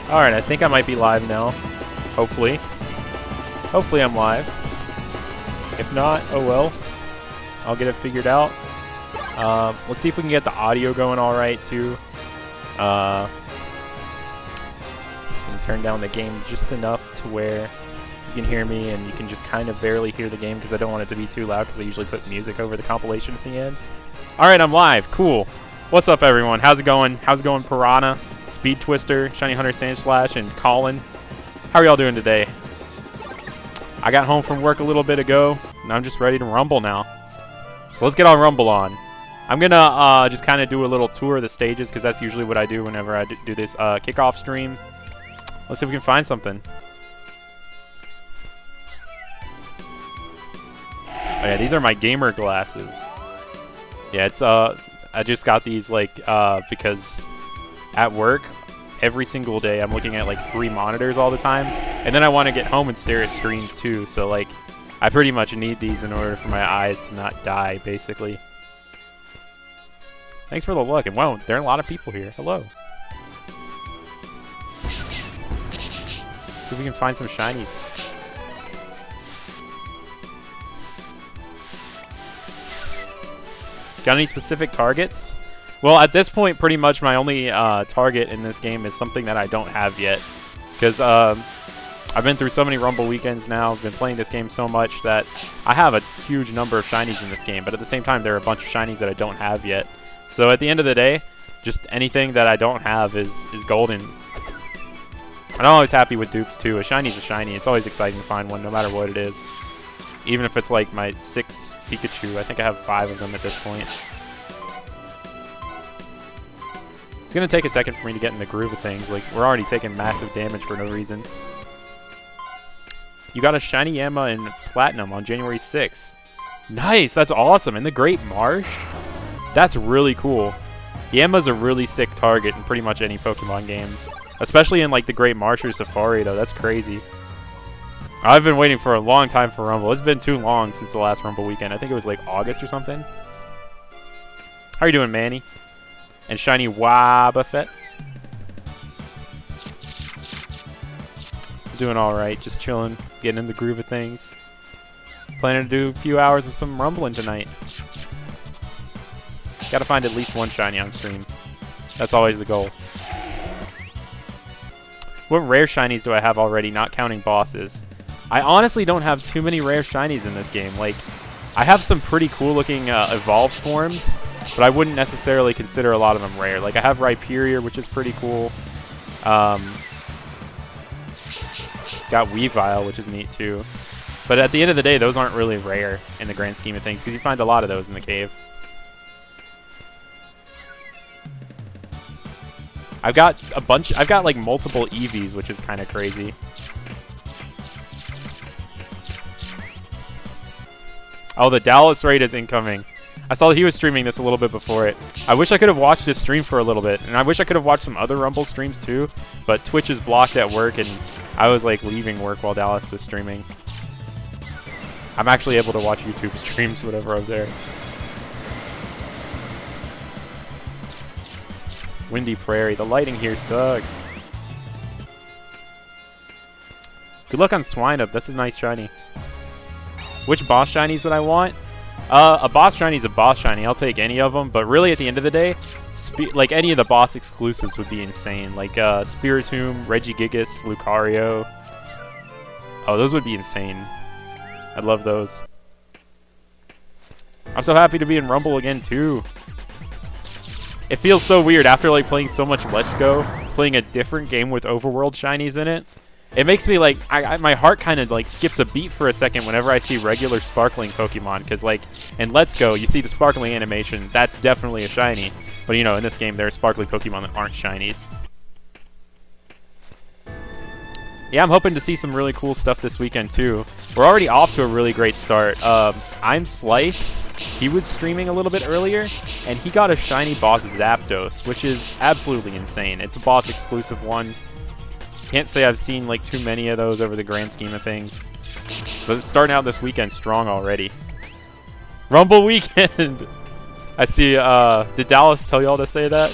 Alright, I think I might be live now. Hopefully. Hopefully I'm live. If not, oh well. I'll get it figured out. Let's see if we can get the audio going alright too. And turn down the game just enough to where you can hear me and you can just kind of barely hear the game because I don't want it to be too loud because I usually put music over the compilation at the end. Alright, I'm live. Cool. What's up, everyone? How's it going? How's it going, Piranha, Speed Twister, Shiny Hunter Sandslash, and Colin? How are y'all doing today? I got home from work a little bit ago, and I'm just ready to rumble now. So let's get our rumble on. I'm gonna just kind of do a little tour of the stages because that's usually what I do whenever I do this kickoff stream. Let's see if we can find something. Oh yeah, these are my gamer glasses. Yeah, it's I just got these like because at work every single day I'm looking at like 3 monitors all the time, and then I want to get home and stare at screens too. So like I pretty much need these in order for my eyes to not die, basically. Thanks for the look, and wow, there are a lot of people here. Hello. See if we can find some shinies. Got any specific targets? Well, at this point, pretty much my only target in this game is something that I don't have yet. Because I've been through so many Rumble weekends now, I've been playing this game so much that I have a huge number of shinies in this game. But at the same time, there are a bunch of shinies that I don't have yet. So at the end of the day, just anything that I don't have is golden. And I'm always happy with dupes too. A shiny's a shiny. It's always exciting to find one, no matter what it is. Even if it's like my 6th Pikachu. I think I have 5 of them at this point. It's going to take a second for me to get in the groove of things. Like, we're already taking massive damage for no reason. You got a shiny Emma in Platinum on January 6th. Nice! That's awesome! In the Great Marsh? That's really cool. The Emma's a really sick target in pretty much any Pokemon game. Especially in like the Great Marsh or Safari though. That's crazy. I've been waiting for a long time for Rumble. It's been too long since the last Rumble weekend. I think it was like August or something. How are you doing, Manny? And shiny Wobbuffet. Doing alright. Just chilling. Getting in the groove of things. Planning to do a few hours of some rumbling tonight. Gotta find at least one shiny on stream. That's always the goal. What rare shinies do I have already, not counting bosses? I honestly don't have too many rare shinies in this game. Like, I have some pretty cool looking evolved forms, but I wouldn't necessarily consider a lot of them rare. Like, I have Rhyperior, which is pretty cool. Got Weavile, which is neat too. But at the end of the day, those aren't really rare in the grand scheme of things, because you find a lot of those in the cave. I've got a bunch. I've got like multiple Eevees, which is kind of crazy. Oh, the Dallas raid is incoming. I saw he was streaming this a little bit before it. I wish I could have watched his stream for a little bit, and I wish I could have watched some other Rumble streams too. But Twitch is blocked at work, and I was like leaving work while Dallas was streaming. I'm actually able to watch YouTube streams whenever I'm there. Windy Prairie. The lighting here sucks. Good luck on Swinub. That's a nice shiny. Which boss shinies would I want? A boss shiny is a boss shiny. I'll take any of them. But really, at the end of the day, like any of the boss exclusives would be insane. Like Spiritomb, Regigigas, Lucario. Oh, those would be insane. I'd love those. I'm so happy to be in Rumble again too. It feels so weird after like playing so much Let's Go, playing a different game with overworld shinies in it. It makes me like, my heart kind of like skips a beat for a second whenever I see regular sparkling Pokemon, because like in Let's Go, you see the sparkling animation, that's definitely a shiny. But you know, in this game, there are sparkly Pokemon that aren't shinies. Yeah, I'm hoping to see some really cool stuff this weekend too. We're already off to a really great start. I'm Slice. He was streaming a little bit earlier, and he got a shiny boss Zapdos, which is absolutely insane. It's a boss exclusive one. Can't say I've seen like too many of those over the grand scheme of things. But it's starting out this weekend strong already. Rumble weekend! I see, did Dallas tell y'all to say that?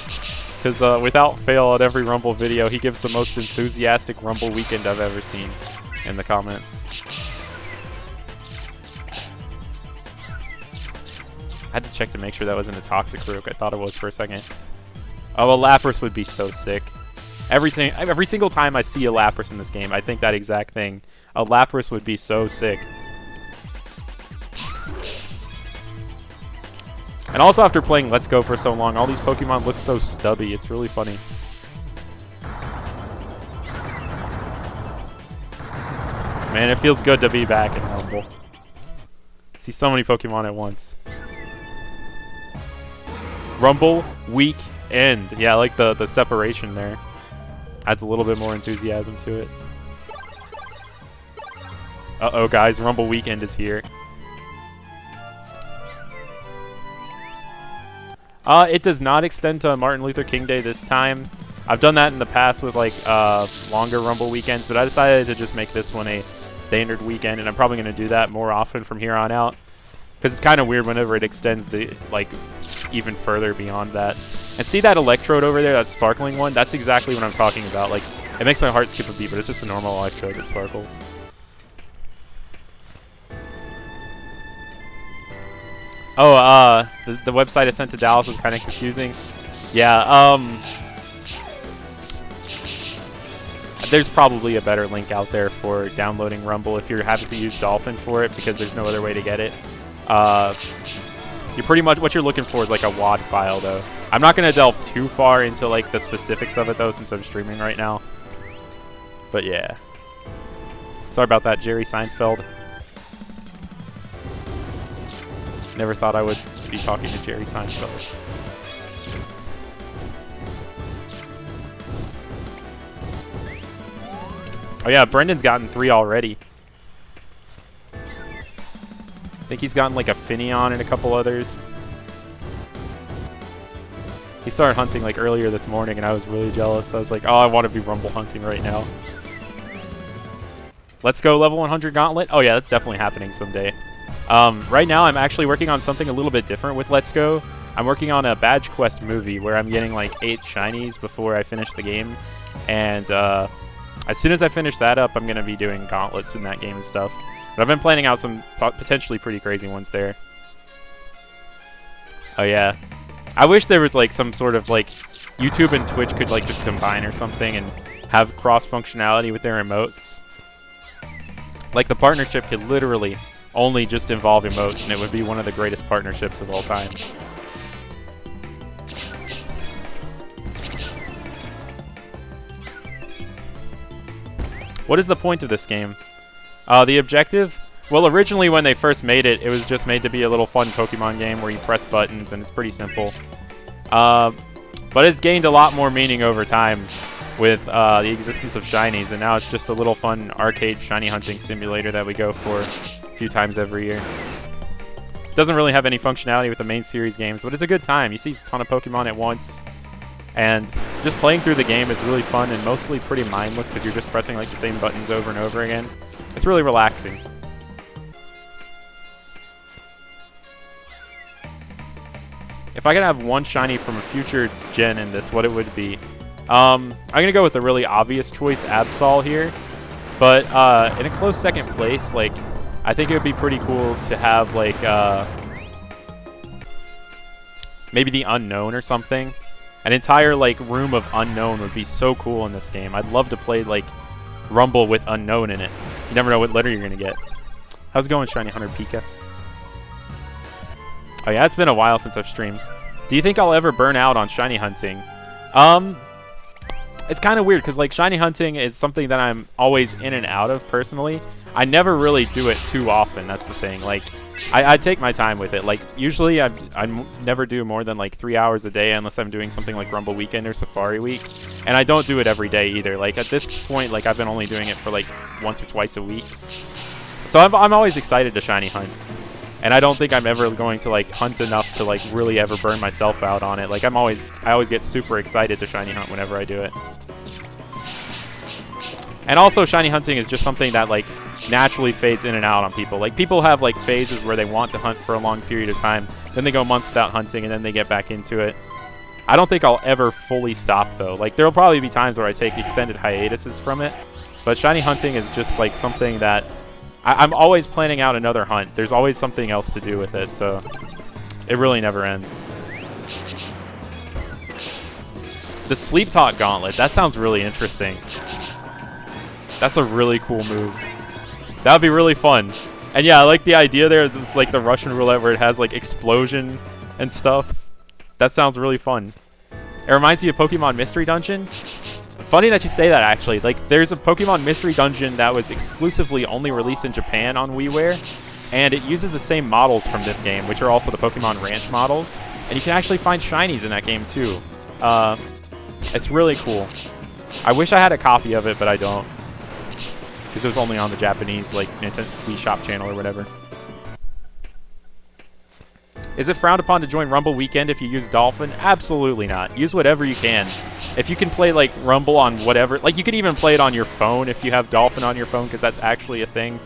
because without fail at every Rumble video, he gives the most enthusiastic Rumble weekend I've ever seen in the comments. I had to check to make sure that wasn't a Toxic Rook. I thought it was for a second. Oh, a Lapras would be so sick. Every single time I see a Lapras in this game, I think that exact thing. A Lapras would be so sick. And also after playing Let's Go for so long, all these Pokemon look so stubby. It's really funny. Man, it feels good to be back in Rumble. See so many Pokemon at once. Rumble weekend. Yeah, I like the separation there. Adds a little bit more enthusiasm to it. Uh-oh, guys. Rumble weekend is here. It does not extend to Martin Luther King Day this time. I've done that in the past with like longer Rumble weekends, but I decided to just make this one a standard weekend, and I'm probably going to do that more often from here on out. Because it's kind of weird whenever it extends the like even further beyond that. And see that Electrode over there, that sparkling one? That's exactly what I'm talking about. Like, it makes my heart skip a beat, but it's just a normal Electrode that sparkles. Oh, the website I sent to Dallas was kind of confusing. Yeah, there's probably a better link out there for downloading Rumble if you're having to use Dolphin for it, because there's no other way to get it. You're pretty much, what you're looking for is like a WAD file, though. I'm not going to delve too far into like the specifics of it, though, since I'm streaming right now. But yeah. Sorry about that, Jerry Seinfeld. Never thought I would be talking to Jerry Seinfeld. Oh yeah, Brendan's gotten 3 already. I think he's gotten like a Finneon and a couple others. He started hunting like earlier this morning and I was really jealous. I was like, oh, I want to be Rumble hunting right now. Let's go level 100 Gauntlet. Oh yeah, that's definitely happening someday. Right now I'm actually working on something a little bit different with Let's Go. I'm working on a Badge Quest movie where I'm getting like 8 shinies before I finish the game. And as soon as I finish that up, I'm going to be doing gauntlets in that game and stuff. But I've been planning out some potentially pretty crazy ones there. Oh yeah. I wish there was like some sort of like YouTube and Twitch could like just combine or something and have cross functionality with their emotes. Like the partnership could literally only just involve emotes, and it would be one of the greatest partnerships of all time. What is the point of this game? The objective? Well, originally when they first made it, it was just made to be a little fun Pokemon game where you press buttons, and it's pretty simple. But it's gained a lot more meaning over time with the existence of shinies, and now it's just a little fun arcade shiny hunting simulator that we go for a few times every year. It doesn't really have any functionality with the main series games, but it's a good time. You see a ton of Pokemon at once, and just playing through the game is really fun and mostly pretty mindless because you're just pressing like the same buttons over and over again. It's really relaxing. If I could have one shiny from a future gen in this, what it would be? I'm going to go with a really obvious choice, Absol here. But in a close second place, like, I think it would be pretty cool to have like maybe the Unknown or something. An entire like room of Unknown would be so cool in this game. I'd love to play like Rumble with Unknown in it. You never know what letter you're going to get. How's it going, Shiny Hunter Pika? Oh yeah, it's been a while since I've streamed. Do you think I'll ever burn out on shiny hunting? It's kind of weird because like shiny hunting is something that I'm always in and out of personally. I never really do it too often. That's the thing. Like I take my time with it. Like usually I never do more than like 3 hours a day unless I'm doing something like Rumble Weekend or Safari Week. And I don't do it every day either. Like at this point, like I've been only doing it for like once or twice a week. So I'm always excited to shiny hunt. And I don't think I'm ever going to like hunt enough to like really ever burn myself out on it. Like I always get super excited to shiny hunt whenever I do it. And also shiny hunting is just something that like naturally fades in and out on people. Like people have like phases where they want to hunt for a long period of time, then they go months without hunting, and then they get back into it. I don't think I'll ever fully stop, though. Like, there'll probably be times where I take extended hiatuses from it. But shiny hunting is just, like, something that... I'm always planning out another hunt. There's always something else to do with it, so... It really never ends. The Sleep Talk Gauntlet. That sounds really interesting. That's a really cool move. That would be really fun. And yeah, I like the idea there. It's like the Russian roulette where it has, like, explosion and stuff. That sounds really fun. It reminds me of Pokemon Mystery Dungeon. Funny that you say that, actually. Like, there's a Pokemon Mystery Dungeon that was exclusively only released in Japan on WiiWare, and it uses the same models from this game, which are also the Pokemon Ranch models. And you can actually find shinies in that game, too. It's really cool. I wish I had a copy of it, but I don't. Because it was only on the Japanese, like, Nintendo Wii Shop channel or whatever. Is it frowned upon to join Rumble Weekend if you use Dolphin? Absolutely not. Use whatever you can. If you can play, like, Rumble on whatever... Like, you can even play it on your phone if you have Dolphin on your phone, because that's actually a thing.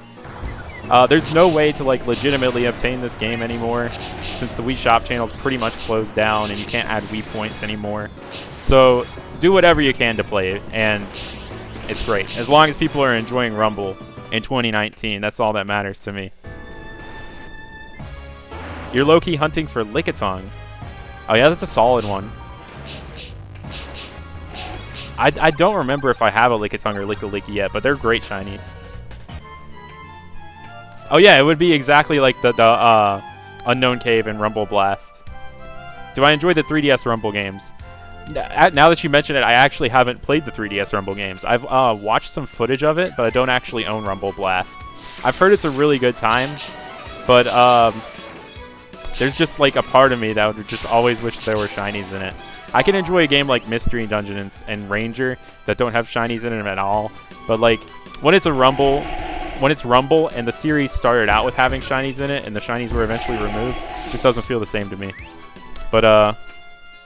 There's no way to, like, legitimately obtain this game anymore, since the Wii Shop channel's pretty much closed down, and you can't add Wii points anymore. So, do whatever you can to play it, and it's great. As long as people are enjoying Rumble in 2019, that's all that matters to me. You're low-key hunting for Lickitung. Oh yeah, that's a solid one. I don't remember if I have a Lickitung or Licky yet, but they're great shinies. Oh yeah, it would be exactly like the Unknown Cave and Rumble Blast. Do I enjoy the 3DS Rumble games? Now that you mention it, I actually haven't played the 3DS Rumble games. I've watched some footage of it, but I don't actually own Rumble Blast. I've heard it's a really good time, but there's just like a part of me that would just always wish there were shinies in it. I can enjoy a game like Mystery Dungeon and Ranger that don't have shinies in them at all, but like when it's Rumble and the series started out with having shinies in it and the shinies were eventually removed, it just doesn't feel the same to me. But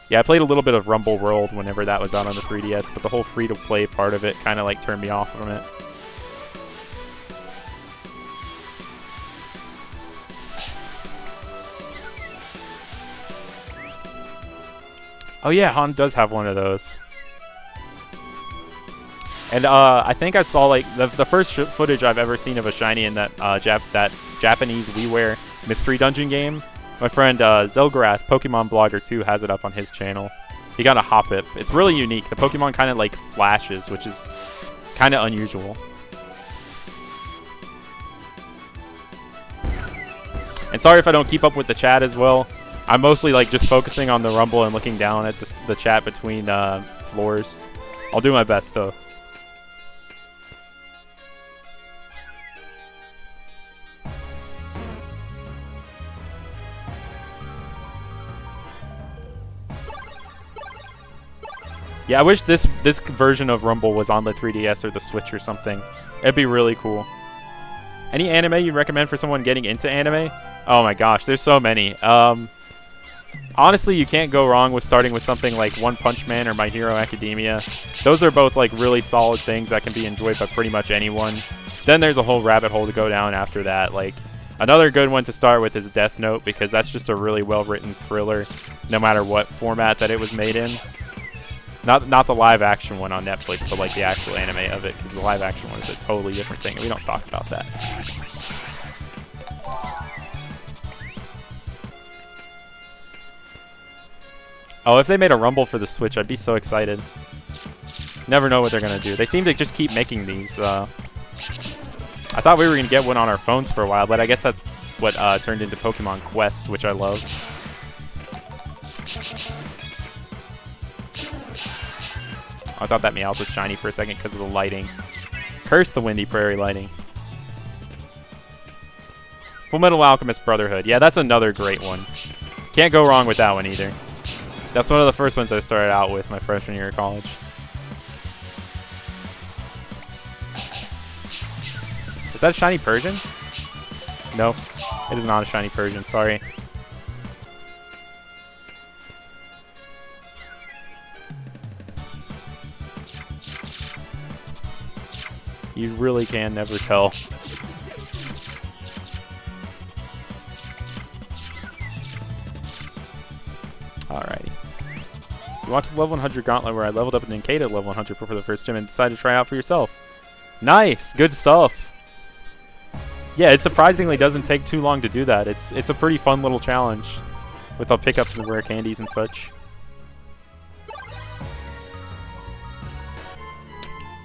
yeah, I played a little bit of Rumble World whenever that was out on the 3DS, but the whole free-to-play part of it kind of like turned me off from it. Oh yeah, Han does have one of those. And I think I saw like the first footage I've ever seen of a shiny in that Japanese WiiWare Mystery Dungeon game. My friend Zelgrath, Pokemon Blogger 2, has it up on his channel. He got a Hoppip. It's really unique. The Pokemon kind of like flashes, which is kind of unusual. And sorry if I don't keep up with the chat as well. I'm mostly like just focusing on the Rumble and looking down at the chat between floors. I'll do my best though. Yeah, I wish this version of Rumble was on the 3DS or the Switch or something. It'd be really cool. Any anime you'd recommend for someone getting into anime? Oh my gosh, there's so many. Honestly, you can't go wrong with starting with something like One Punch Man or My Hero Academia. Those are both like really solid things that can be enjoyed by pretty much anyone. Then there's a whole rabbit hole to go down after that. Like another good one to start with is Death Note, because that's just a really well-written thriller, no matter what format that it was made in. Not the live-action one on Netflix, but like the actual anime of it, because the live-action one is a totally different thing, and we don't talk about that. Oh, if they made a Rumble for the Switch, I'd be so excited. Never know what they're going to do. They seem to just keep making these. I thought we were going to get one on our phones for a while, but I guess that's what turned into Pokemon Quest, which I love. I thought that Meowth was shiny for a second because of the lighting. Curse the Windy Prairie lighting. Fullmetal Alchemist Brotherhood. Yeah, that's another great one. Can't go wrong with that one either. That's one of the first ones I started out with my freshman year of college. Is that a shiny Persian? No, it is not a shiny Persian, sorry. You really can never tell. Alrighty. You watched the level 100 Gauntlet where I leveled up an Ninkata level 100 for the first time and decided to try it out for yourself. Nice! Good stuff! Yeah, it surprisingly doesn't take too long to do that. It's a pretty fun little challenge with the pickups and rare candies and such.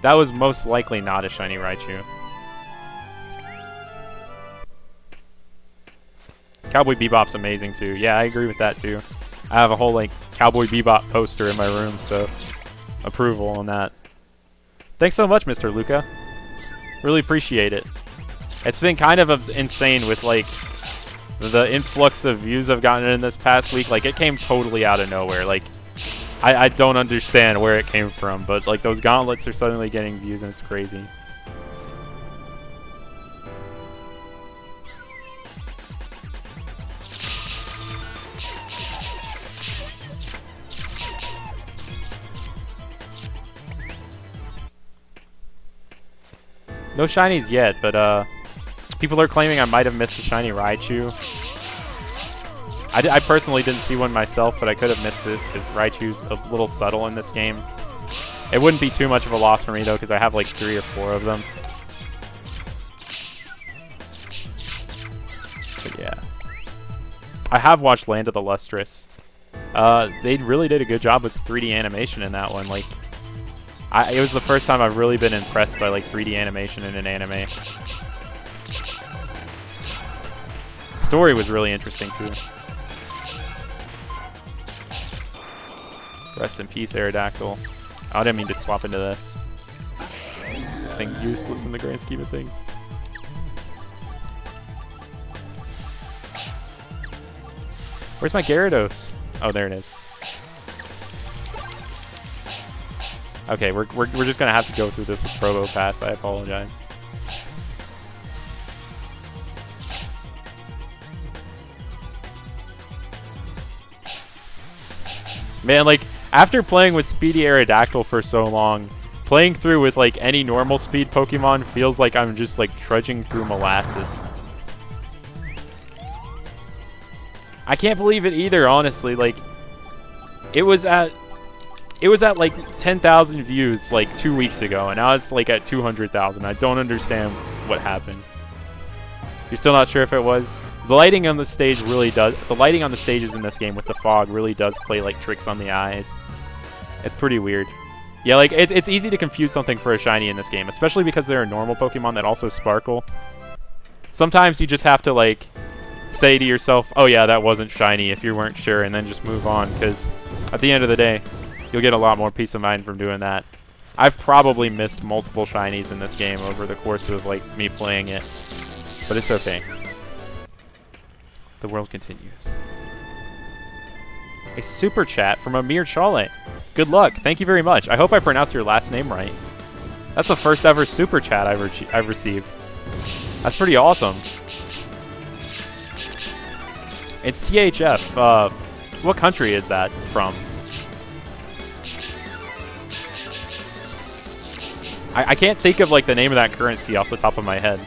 That was most likely not a shiny Raichu. Cowboy Bebop's amazing too. Yeah, I agree with that too. I have a whole like Cowboy Bebop poster in my room, so approval on that. Thanks so much, Mr. Luca. Really appreciate it. It's been kind of insane with like the influx of views I've gotten in this past week. Like, it came totally out of nowhere. Like, I don't understand where it came from, but like those gauntlets are suddenly getting views and it's crazy. No shinies yet, but people are claiming I might have missed a shiny Raichu. I personally didn't see one myself, but I could have missed it because Raichu's a little subtle in this game. It wouldn't be too much of a loss for me though, because I have like 3 or 4 of them. But yeah. I have watched Land of the Lustrous. They really did a good job with 3D animation in that one. Like, it was the first time I've really been impressed by like 3D animation in an anime. The story was really interesting too. Rest in peace, Aerodactyl. Oh, I didn't mean to swap into this. This thing's useless in the grand scheme of things. Where's my Gyarados? Oh, there it is. Okay, we're just gonna have to go through this with Provo Pass. I apologize. Man, like, after playing with Speedy Aerodactyl for so long, playing through with like any normal speed Pokemon feels like I'm just like trudging through molasses. I can't believe it either, honestly. Like, it was at like 10,000 views like 2 weeks ago, and now it's like at 200,000. I don't understand what happened. You're still not sure if it was? The lighting on the stage really does. The lighting on the stages in this game with the fog really does play like tricks on the eyes. It's pretty weird. Yeah, like it's easy to confuse something for a shiny in this game, especially because there are normal Pokemon that also sparkle. Sometimes you just have to like say to yourself, "Oh yeah, that wasn't shiny," if you weren't sure, and then just move on. Because at the end of the day, you'll get a lot more peace of mind from doing that. I've probably missed multiple shinies in this game over the course of like me playing it, but it's okay. The world continues. A super chat from Amir Chale. Good luck. Thank you very much. I hope I pronounced your last name right. That's the first ever super chat I've received. That's pretty awesome. It's CHF. What country is that from? I can't think of like the name of that currency off the top of my head.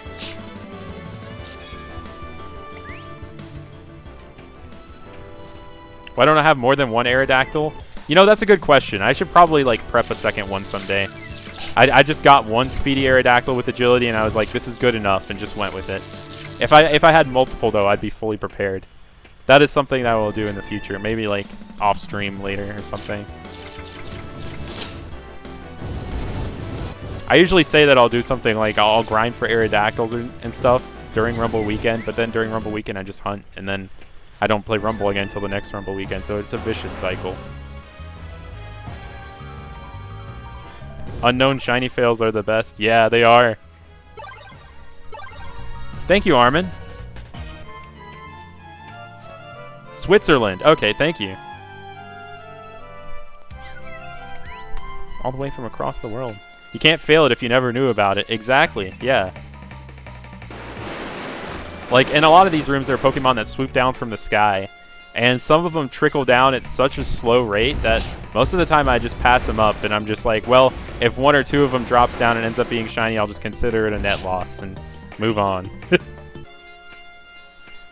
Why don't I have more than one Aerodactyl? You know, that's a good question. I should probably like prep a second one someday. I just got one speedy Aerodactyl with agility, and I was like, this is good enough, and just went with it. If I had multiple though, I'd be fully prepared. That is something that I will do in the future. Maybe like off stream later or something. I usually say that I'll do something like I'll grind for Aerodactyls and stuff during Rumble Weekend, but then during Rumble Weekend I just hunt, and then I don't play Rumble again until the next Rumble Weekend, so it's a vicious cycle. Unknown shiny fails are the best. Yeah, they are. Thank you, Armin. Switzerland. Okay, thank you. All the way from across the world. You can't fail it if you never knew about it. Exactly, yeah. Like, in a lot of these rooms, there are Pokemon that swoop down from the sky, and some of them trickle down at such a slow rate that most of the time I just pass them up, and I'm just like, well, if 1 or 2 of them drops down and ends up being shiny, I'll just consider it a net loss and move on.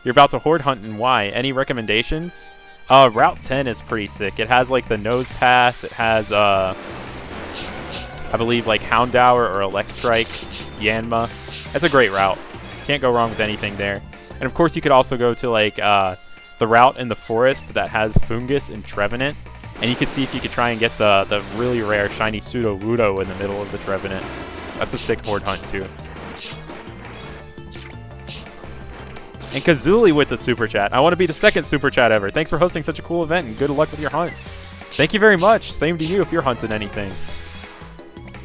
You're about to horde hunt, and why? Any recommendations? Route 10 is pretty sick. It has like the nose pass. It has I believe like Houndour or Electrike, Yanma. That's a great route. Can't go wrong with anything there. And of course you could also go to like the route in the forest that has Fungus and Trevenant. And you could see if you could try and get the really rare shiny Sudowoodo in the middle of the Trevenant. That's a sick horde hunt too. And Kazuli with the super chat. I want to be the second super chat ever. Thanks for hosting such a cool event and good luck with your hunts. Thank you very much. Same to you if you're hunting anything.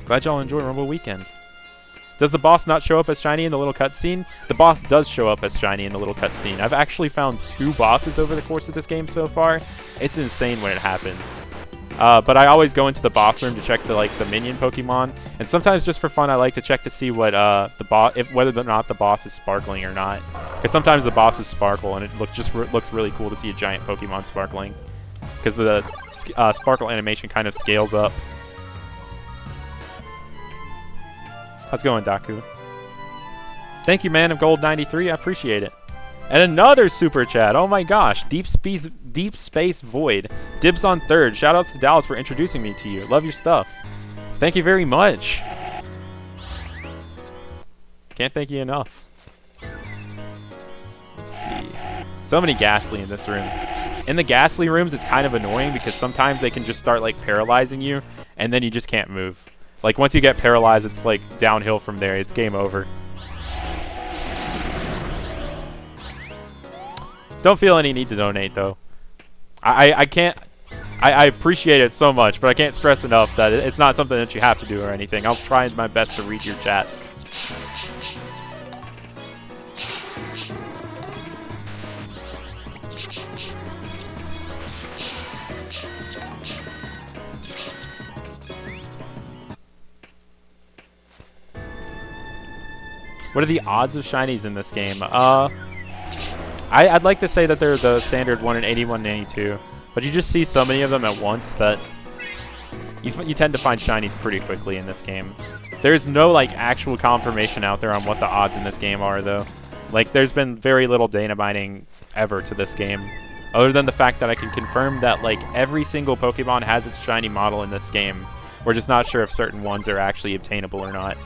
Glad y'all enjoy Rumble Weekend. Does the boss not show up as shiny in the little cutscene? The boss does show up as shiny in the little cutscene. I've actually found 2 bosses over the course of this game so far. It's insane when it happens. But I always go into the boss room to check the minion Pokemon, and sometimes just for fun I like to check to see what whether or not the boss is sparkling or not. Because sometimes the bosses sparkle, and it looks really cool to see a giant Pokemon sparkling. Because the sparkle animation kind of scales up. How's it going, Daku? Thank you, Man of Gold 93. I appreciate it. And another super chat. Oh my gosh. Deep Space Void. Dibs on 3rd. Shoutouts to Dallas for introducing me to you. Love your stuff. Thank you very much. Can't thank you enough. Let's see. So many Ghastly in this room. In the Ghastly rooms, it's kind of annoying because sometimes they can just start like paralyzing you, and then you just can't move. Like once you get paralyzed, it's like downhill from there. It's game over. Don't feel any need to donate though. I can't. I appreciate it so much, but I can't stress enough that it's not something that you have to do or anything. I'll try my best to read your chats. What are the odds of shinies in this game? I'd like to say that they're the standard 1 in 81 and 82, but you just see so many of them at once that you tend to find shinies pretty quickly in this game. There's no like actual confirmation out there on what the odds in this game are though. Like there's been very little data mining ever to this game, other than the fact that I can confirm that like every single Pokemon has its shiny model in this game. We're just not sure if certain ones are actually obtainable or not.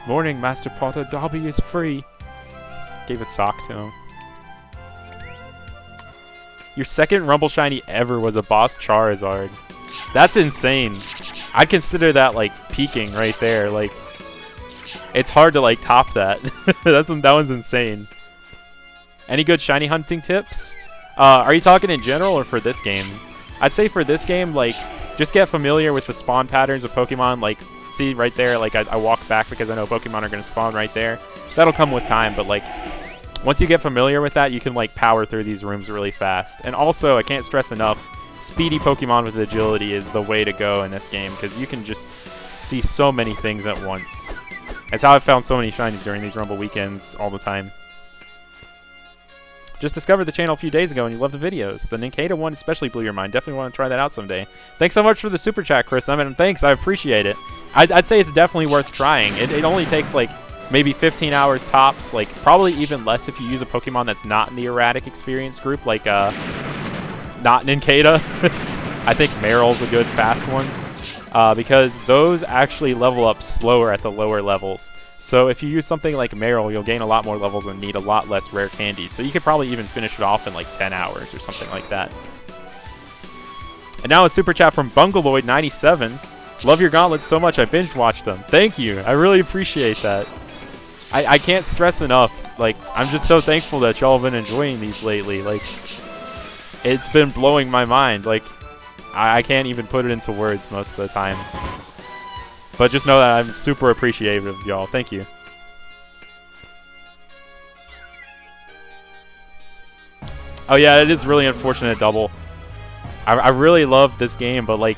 Morning, Master Potter. Dobby is free. Gave a sock to him. Your second Rumble Shiny ever was a boss Charizard. That's insane. I'd consider that like peaking right there. Like, it's hard to like top that. That one's insane. Any good shiny hunting tips? Are you talking in general or for this game? I'd say for this game, like, just get familiar with the spawn patterns of Pokemon. Like, see right there, like I walk back because I know Pokemon are going to spawn right there. That'll come with time, but like once you get familiar with that, you can like power through these rooms really fast. And also, I can't stress enough, speedy Pokemon with agility is the way to go in this game because you can just see so many things at once. That's how I've found so many shinies during these Rumble weekends all the time. Just discovered the channel a few days ago and you love the videos. The Nincada one especially blew your mind. Definitely want to try that out someday. Thanks so much for the super chat, Chris. I mean, thanks. I appreciate it. I'd say it's definitely worth trying. It only takes like maybe 15 hours tops. Like probably even less if you use a Pokemon that's not in the erratic experience group, like not Nincada. I think Meryl's a good fast one because those actually level up slower at the lower levels. So if you use something like Meryl, you'll gain a lot more levels and need a lot less rare candies. So you could probably even finish it off in like 10 hours or something like that. And now a super chat from Bungaloid97. Love your gauntlets so much I binge watched them. Thank you. I really appreciate that. I can't stress enough. Like, I'm just so thankful that y'all have been enjoying these lately. Like, it's been blowing my mind. Like, I can't even put it into words most of the time. But just know that I'm super appreciative of y'all. Thank you. Oh yeah, it is really unfortunate double. I really love this game, but like,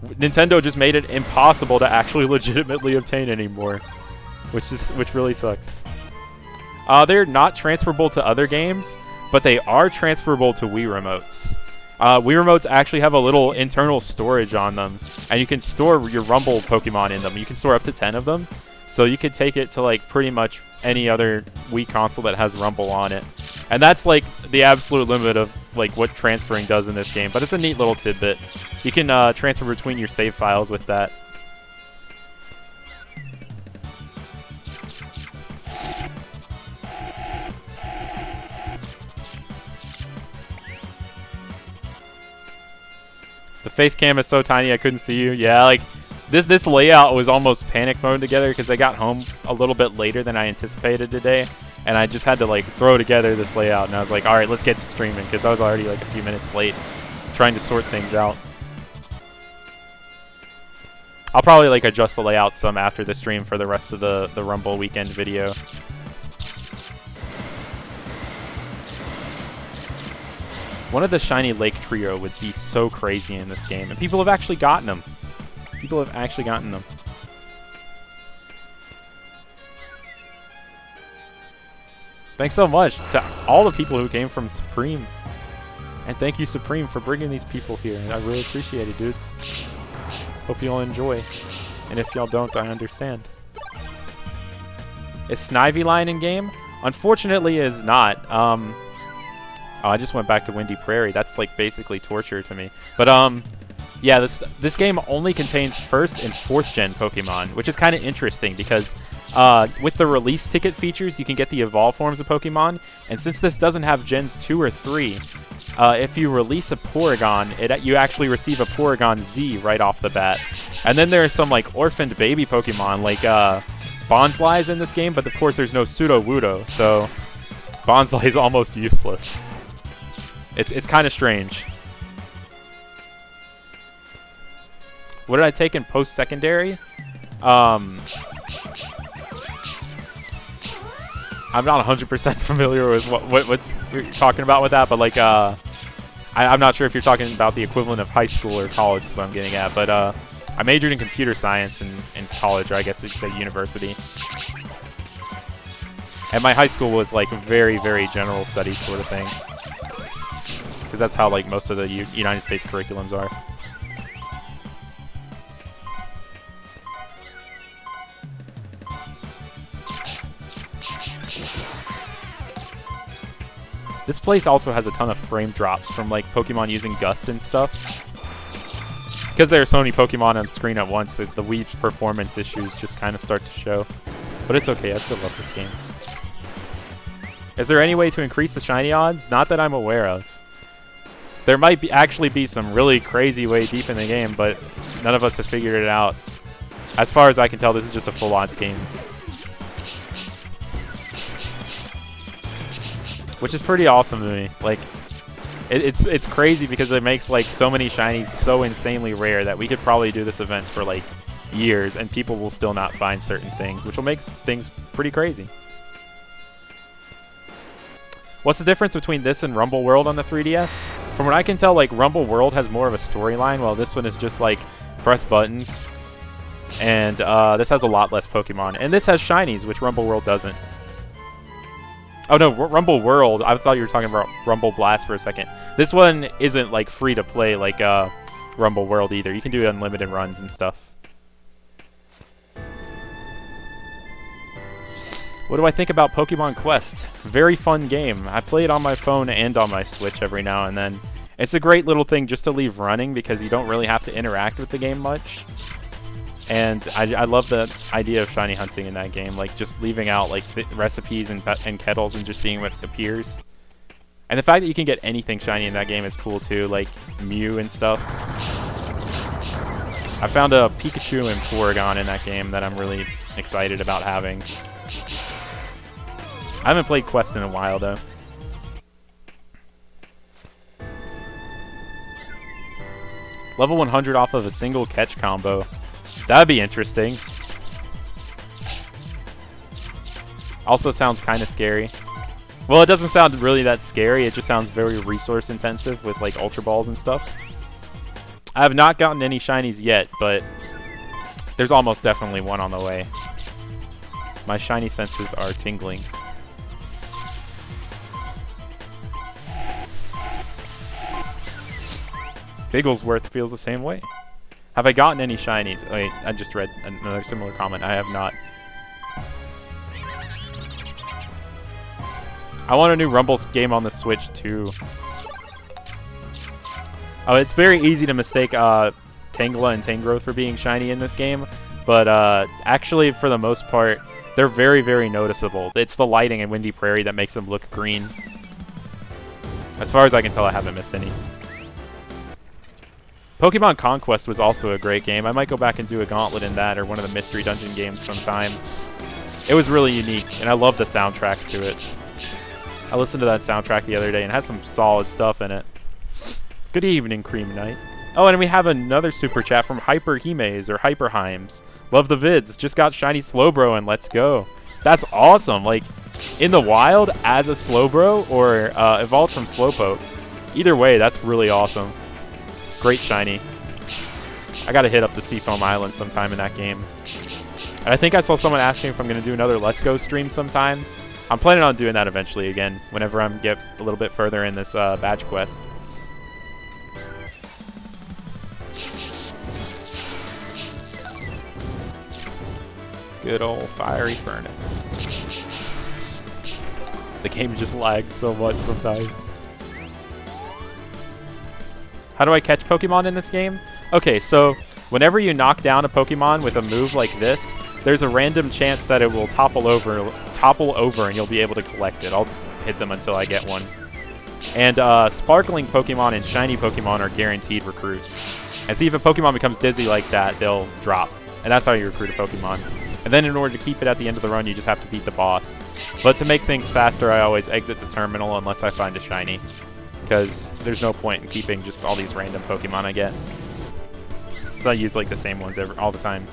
Nintendo just made it impossible to actually legitimately obtain anymore, which really sucks. They're not transferable to other games, but they are transferable to Wii remotes. Wii remotes actually have a little internal storage on them, and you can store your Rumble Pokemon in them. You can store up to 10 of them, so you could take it to like pretty much any other Wii console that has Rumble on it. And that's like the absolute limit of like what transferring does in this game. But it's a neat little tidbit. You can transfer between your save files with that. The face cam is so tiny I couldn't see you. Yeah, like this layout was almost panic thrown together because I got home a little bit later than I anticipated today, and I just had to like throw together this layout, and I was like, all right, let's get to streaming because I was already like a few minutes late trying to sort things out. I'll probably like adjust the layout some after the stream for the rest of the Rumble weekend video. One of the shiny lake trio would be so crazy in this game, and people have actually gotten them. People have actually gotten them. Thanks so much to all the people who came from Supreme. And thank you, Supreme, for bringing these people here. I really appreciate it, dude. Hope you all enjoy. And if y'all don't, I understand. Is Snivy in game? Unfortunately, it is not. Oh, I just went back to Windy Prairie. That's like basically torture to me. But yeah, this game only contains 1st and 4th gen Pokemon, which is kind of interesting because with the release ticket features, you can get the evolved forms of Pokemon. And since this doesn't have gens 2 or 3, if you release a Porygon, you actually receive a Porygon Z right off the bat. And then there are some like orphaned baby Pokemon like Bonsly's in this game, but of course there's no Sudowoodo, so Bonsly is almost useless. It's kind of strange. What did I take in post-secondary? I'm not 100% familiar with what you're talking about with that, but like I'm not sure if you're talking about the equivalent of high school or college is what I'm getting at, but I majored in computer science in college, or I guess you could say university. And my high school was like very, very general studies sort of thing. Because that's how like most of the United States curriculums are. This place also has a ton of frame drops from like Pokemon using Gust and stuff. Because there are so many Pokemon on screen at once, the Wii's performance issues just kind of start to show. But it's okay, I still love this game. Is there any way to increase the shiny odds? Not that I'm aware of. There might actually be some really crazy way deep in the game, but none of us have figured it out. As far as I can tell, this is just a full odds game. Which is pretty awesome to me. Like, it's crazy because it makes like so many shinies so insanely rare that we could probably do this event for like years and people will still not find certain things, which will make things pretty crazy. What's the difference between this and Rumble World on the 3DS? From what I can tell, like Rumble World has more of a storyline, while this one is just like press buttons. And this has a lot less Pokemon. And this has shinies, which Rumble World doesn't. Oh no, Rumble World. I thought you were talking about Rumble Blast for a second. This one isn't like free to play like Rumble World either. You can do unlimited runs and stuff. What do I think about Pokemon Quest? Very fun game. I play it on my phone and on my Switch every now and then. It's a great little thing just to leave running because you don't really have to interact with the game much. And I love the idea of shiny hunting in that game, like just leaving out like the recipes and kettles and just seeing what appears. And the fact that you can get anything shiny in that game is cool too, like Mew and stuff. I found a Pikachu and Porygon in that game that I'm really excited about having. I haven't played Quest in a while though. Level 100 off of a single catch combo. That'd be interesting. Also sounds kind of scary. Well, it doesn't sound really that scary. It just sounds very resource intensive with like Ultra Balls and stuff. I have not gotten any shinies yet, but there's almost definitely one on the way. My shiny senses are tingling. Bigglesworth feels the same way. Have I gotten any shinies? Wait, I just read another similar comment. I have not. I want a new Rumble game on the Switch too. Oh, it's very easy to mistake Tangela and Tangrowth for being shiny in this game, but actually, for the most part, they're very, very noticeable. It's the lighting in Windy Prairie that makes them look green. As far as I can tell, I haven't missed any. Pokemon Conquest was also a great game. I might go back and do a Gauntlet in that or one of the Mystery Dungeon games sometime. It was really unique, and I love the soundtrack to it. I listened to that soundtrack the other day and it had some solid stuff in it. Good evening, Cream Knight. Oh, and we have another super chat from Hyper Himes or Hyperheims. Love the vids. Just got shiny Slowbro and let's go. That's awesome. Like, in the wild as a Slowbro or evolved from Slowpoke. Either way, that's really awesome. Great shiny. I gotta hit up the Seafoam Island sometime in that game. And I think I saw someone asking if I'm gonna do another Let's Go stream sometime. I'm planning on doing that eventually again, whenever I get a little bit further in this badge quest. Good old Fiery Furnace. The game just lags so much sometimes. How do I catch Pokemon in this game? Okay, so whenever you knock down a Pokemon with a move like this, there's a random chance that it will topple over and you'll be able to collect it. I'll hit them until I get one. And sparkling Pokemon and shiny Pokemon are guaranteed recruits. And see, if a Pokemon becomes dizzy like that, they'll drop. And that's how you recruit a Pokemon. And then in order to keep it at the end of the run, you just have to beat the boss. But to make things faster, I always exit the terminal unless I find a shiny. Because there's no point in keeping just all these random Pokemon I get. So I use like the same ones all the time.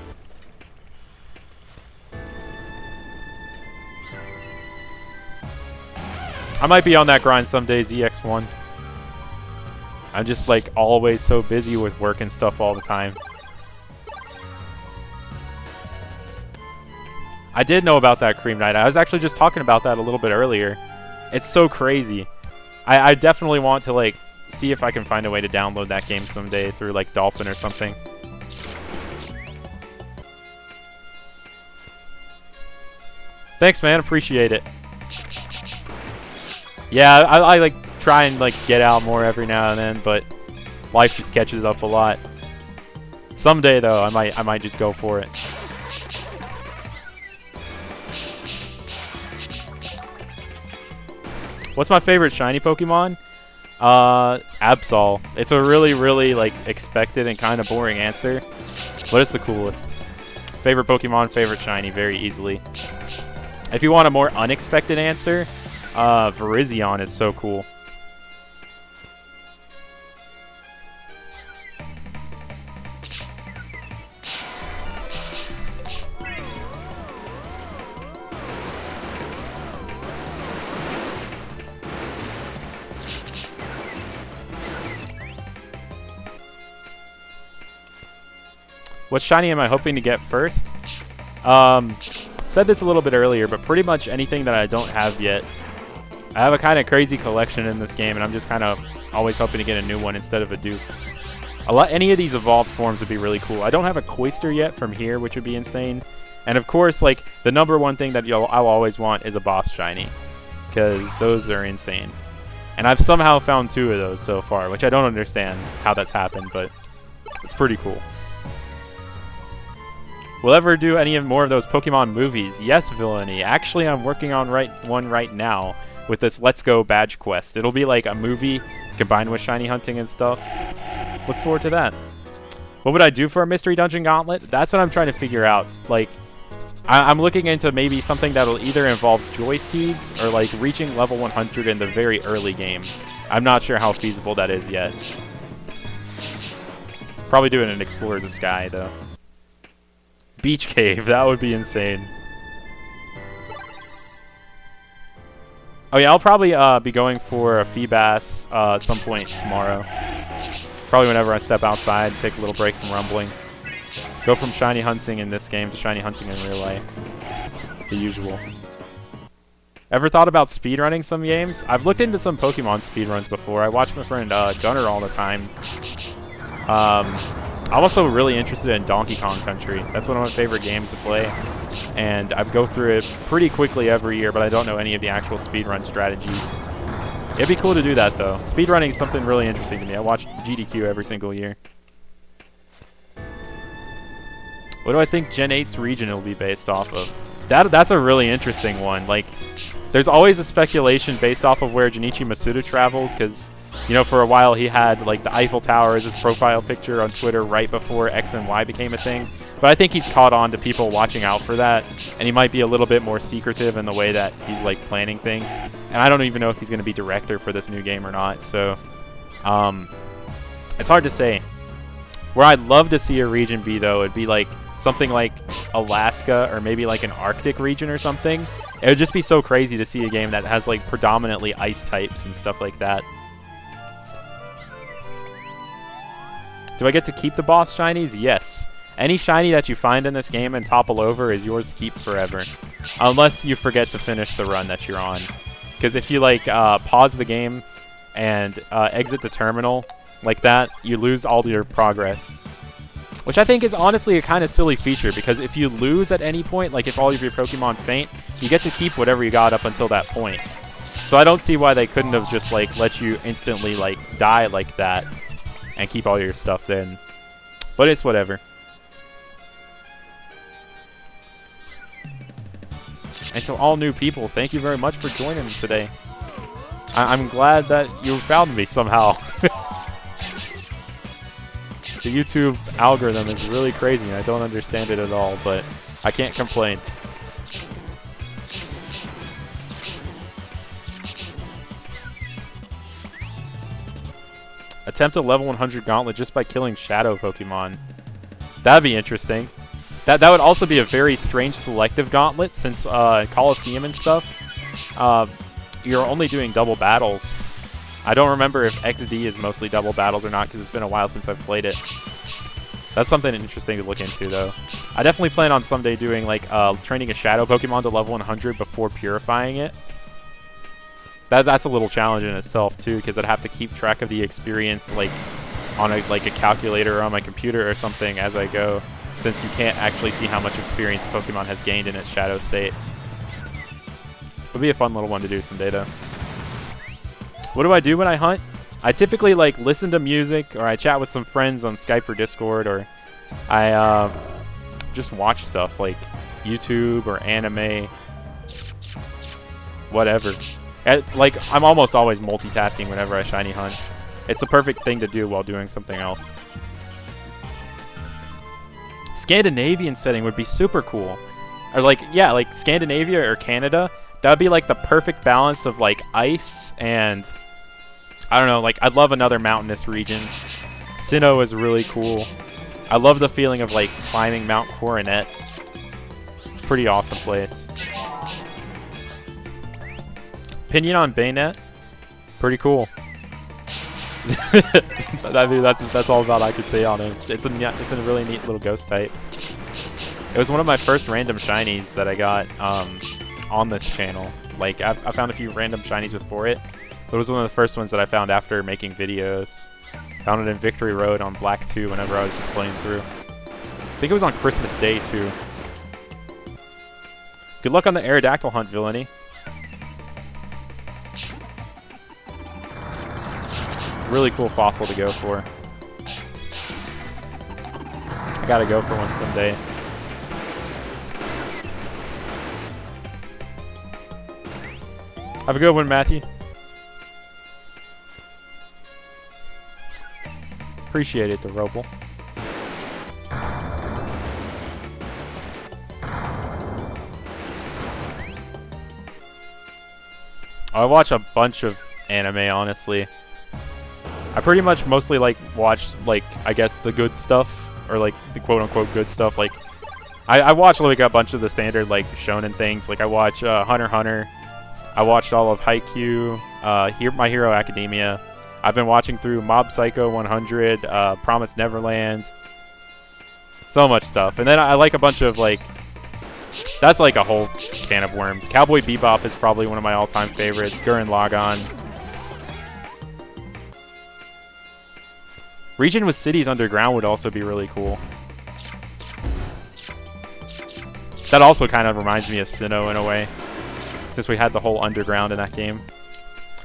I might be on that grind someday, ZX1. I'm just like always so busy with work and stuff all the time. I did know about that Cream Knight. I was actually just talking about that a little bit earlier. It's so crazy. I definitely want to like see if I can find a way to download that game someday through like Dolphin or something. Thanks, man. Appreciate it. Yeah, I like try and like get out more every now and then, but life just catches up a lot. Someday though, I might just go for it. What's my favorite shiny Pokemon? Absol. It's a really, really like expected and kind of boring answer, but it's the coolest. Favorite Pokemon, favorite shiny, very easily. If you want a more unexpected answer, Virizion is so cool. What shiny am I hoping to get first? Said this a little bit earlier, but pretty much anything that I don't have yet. I have a kind of crazy collection in this game, and I'm just kind of always hoping to get a new one instead of a dupe. Any of these evolved forms would be really cool. I don't have a Cloyster yet from here, which would be insane. And of course, like the #1 thing that I'll always want is a boss shiny, because those are insane. And I've somehow found 2 of those so far, which I don't understand how that's happened, but it's pretty cool. Will ever do any more of those Pokemon movies? Yes, Villainy. Actually, I'm working on one right now with this Let's Go badge quest. It'll be like a movie combined with shiny hunting and stuff. Look forward to that. What would I do for a Mystery Dungeon Gauntlet? That's what I'm trying to figure out. Like, I'm looking into maybe something that'll either involve joysticks or like reaching level 100 in the very early game. I'm not sure how feasible that is yet. Probably doing an Explore the Sky though. Beach Cave, that would be insane. Oh yeah, I'll probably be going for a Feebas at some point tomorrow. Probably whenever I step outside, take a little break from rumbling. Go from shiny hunting in this game to shiny hunting in real life. The usual. Ever thought about speedrunning some games? I've looked into some Pokemon speedruns before. I watch my friend Gunner all the time. I'm also really interested in Donkey Kong Country. That's one of my favorite games to play. and I go through it pretty quickly every year, but I don't know any of the actual speedrun strategies. It'd be cool to do that, though. Speedrunning is something really interesting to me. I watch GDQ every single year. What do I think Gen 8's region will be based off of? That's a really interesting one. Like, there's always a speculation based off of where Junichi Masuda travels, because, you know, for a while he had, like, the Eiffel Tower as his profile picture on Twitter right before X and Y became a thing. But I think he's caught on to people watching out for that, and he might be a little bit more secretive in the way that he's, like, planning things. And I don't even know if he's going to be director for this new game or not, so it's hard to say. Where I'd love to see a region be, though, it'd be, like, something like Alaska or maybe like an Arctic region or something. It would just be so crazy to see a game that has like predominantly ice types and stuff like that. Do I get to keep the boss shinies? Yes. Any shiny that you find in this game and topple over is yours to keep forever. Unless you forget to finish the run that you're on. Because if you like pause the game and exit the terminal like that, you lose all your progress. Which I think is honestly a kind of silly feature, because if you lose at any point, like if all of your Pokemon faint, you get to keep whatever you got up until that point. So I don't see why they couldn't have just like let you instantly like die like that and keep all your stuff then. But it's whatever. And to all new people, thank you very much for joining today. I'm glad that you found me somehow. The YouTube algorithm is really crazy, and I don't understand it at all, but I can't complain. Attempt a level 100 Gauntlet just by killing Shadow Pokemon. That'd be interesting. That would also be a very strange selective Gauntlet, since Colosseum and stuff, you're only doing double battles. I don't remember if XD is mostly double battles or not, because it's been a while since I've played it. That's something interesting to look into, though. I definitely plan on someday doing, like, training a Shadow Pokemon to level 100 before purifying it. That's a little challenge in itself, too, because I'd have to keep track of the experience, like, on a calculator or on my computer or something as I go, since you can't actually see how much experience the Pokemon has gained in its Shadow state. Would be a fun little one to do someday, though. What do I do when I hunt? I typically like listen to music, or I chat with some friends on Skype or Discord, or I just watch stuff like YouTube or anime, whatever. Like, I'm almost always multitasking whenever I shiny hunt. It's the perfect thing to do while doing something else. Scandinavian setting would be super cool. Or like, yeah, like Scandinavia or Canada. That would be like the perfect balance of like ice and, I don't know, like I'd love another mountainous region. Sinnoh is really cool. I love the feeling of like climbing Mount Coronet. It's a pretty awesome place. Opinion on Bayonet? Pretty cool. I mean, that's all about I could say on it. It's a really neat little ghost type. It was one of my first random shinies that I got on this channel. Like, I found a few random shinies before it, but it was one of the first ones that I found after making videos. Found it in Victory Road on Black 2 whenever I was just playing through. I think it was on Christmas Day, too. Good luck on the Aerodactyl hunt, Villainy. Really cool fossil to go for. I gotta go for one someday. Have a good one, Matthew. Appreciate it, DeRopal. I watch a bunch of anime, honestly. I pretty much mostly watch I guess the good stuff, or like the quote-unquote good stuff. Like I watch like a bunch of the standard like shonen things. Like I watch Hunter x Hunter. I watched all of Haikyuu, My Hero Academia. I've been watching through Mob Psycho 100, Promised Neverland. So much stuff. And then I like a bunch of like, that's like a whole can of worms. Cowboy Bebop is probably one of my all-time favorites. Gurren Lagann. Region with cities underground would also be really cool. That also kind of reminds me of Sinnoh in a way, since we had the whole underground in that game.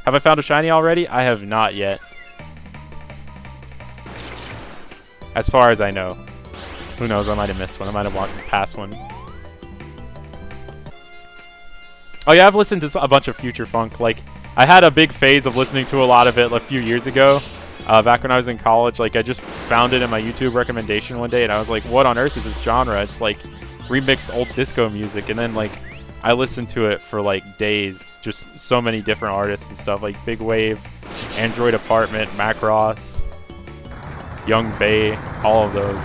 Have I found a shiny already? I have not yet. As far as I know. Who knows, I might have missed one. I might have walked past one. Oh yeah, I've listened to a bunch of Future Funk. Like, I had a big phase of listening to a lot of it a few years ago. Back when I was in college, like, I just found it in my YouTube recommendation one day, and I was like, what on earth is this genre? It's like remixed old disco music. And then, like, I listened to it for like days. Just so many different artists and stuff, like Big Wave, Android Apartment, Macross, Young Bay, all of those.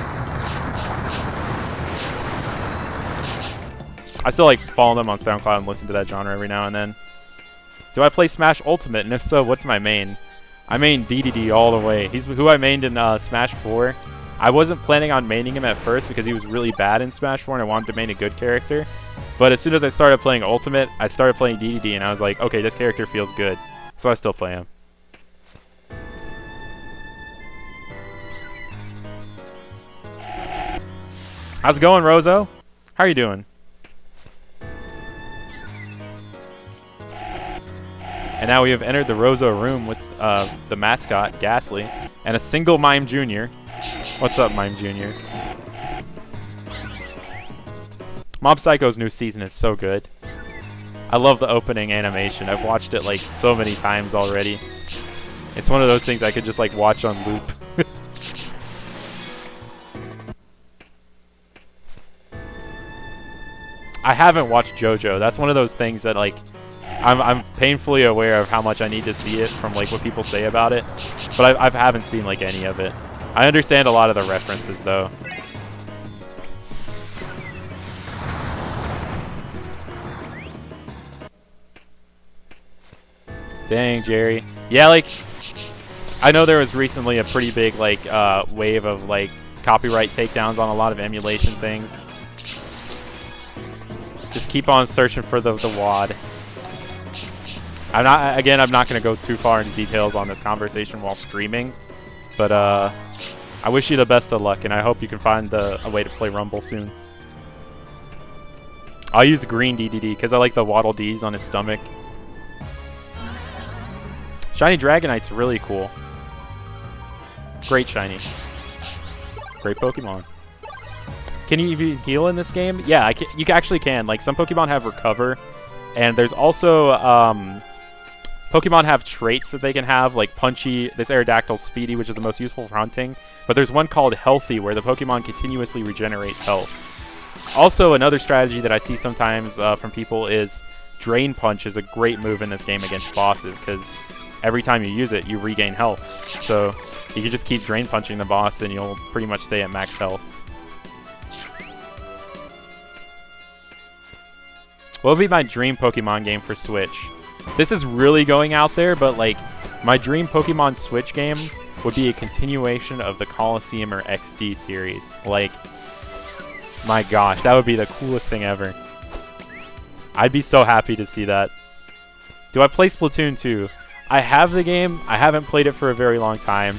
I still like follow them on SoundCloud and listen to that genre every now and then. Do I play Smash Ultimate? And if so, what's my main? I main DDD all the way. He's who I mained in Smash 4. I wasn't planning on maining him at first because he was really bad in Smash 4 and I wanted to main a good character. But as soon as I started playing Ultimate, I started playing DDD and I was like, okay, this character feels good. So I still play him. How's it going, Rozo? How are you doing? And now we have entered the Rozo room with the mascot, Ghastly, and a single Mime Jr. What's up, Mime Jr.? Mob Psycho's new season is so good. I love the opening animation. I've watched it like so many times already. It's one of those things I could just like watch on loop. I haven't watched JoJo. That's one of those things that like I'm painfully aware of how much I need to see it from like what people say about it, but I haven't seen like any of it. I understand a lot of the references though. Dang, Jerry. Yeah, like I know there was recently a pretty big like wave of like copyright takedowns on a lot of emulation things. Just keep on searching for the WAD. I'm not going to go too far into details on this conversation while streaming, but I wish you the best of luck, and I hope you can find a way to play Rumble soon. I'll use green DDD because I like the Waddle Dees on his stomach. Shiny Dragonite's really cool. Great shiny. Great Pokemon. Can you even heal in this game? Yeah, you actually can. Like, some Pokemon have Recover, and there's also Pokemon have traits that they can have, like Punchy. This Aerodactyl's Speedy, which is the most useful for hunting. But there's one called Healthy, where the Pokemon continuously regenerates health. Also, another strategy that I see sometimes from people is Drain Punch is a great move in this game against bosses, because every time you use it, you regain health. So you can just keep Drain Punching the boss, and you'll pretty much stay at max health. What would be my dream Pokemon game for Switch? This is really going out there, but like my dream Pokemon Switch game would be a continuation of the Colosseum or XD series. Like, my gosh, that would be the coolest thing ever. I'd be so happy to see that. Do I play Splatoon 2? I have the game. I haven't played it for a very long time,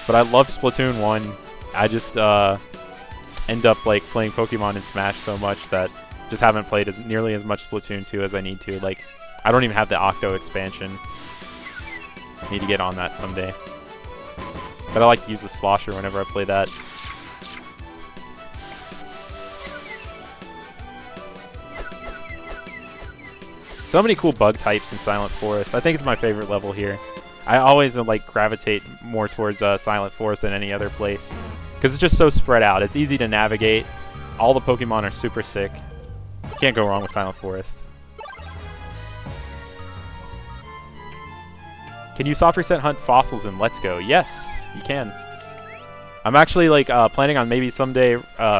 but I love Splatoon 1. I just end up like playing Pokemon in Smash so much that just haven't played nearly as much Splatoon 2 as I need to. Like, I don't even have the Octo expansion. I need to get on that someday. But I like to use the Slosher whenever I play that. So many cool bug types in Silent Forest. I think it's my favorite level here. I always like gravitate more towards Silent Forest than any other place, because it's just so spread out. It's easy to navigate. All the Pokemon are super sick. Can't go wrong with Silent Forest. Can you soft reset hunt fossils in Let's Go? Yes, you can. I'm actually like planning on maybe someday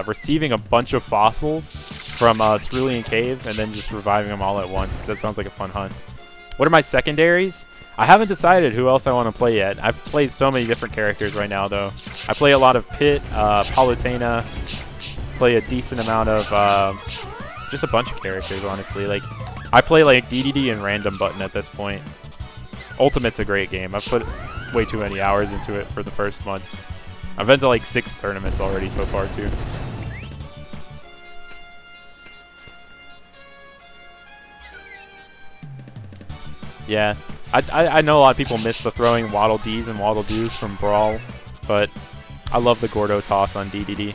receiving a bunch of fossils from Cerulean Cave and then just reviving them all at once, because that sounds like a fun hunt. What are my secondaries? I haven't decided who else I want to play yet. I've played so many different characters right now, though. I play a lot of Pit, Palutena, play a decent amount of just a bunch of characters, honestly. Like, I play like DDD and Random Button at this point. Ultimate's a great game. I've put way too many hours into it for the first month. I've been to like 6 tournaments already so far, too. Yeah. I know a lot of people miss the throwing Waddle Dees and Waddle Doos from Brawl, but I love the Gordo toss on DDD.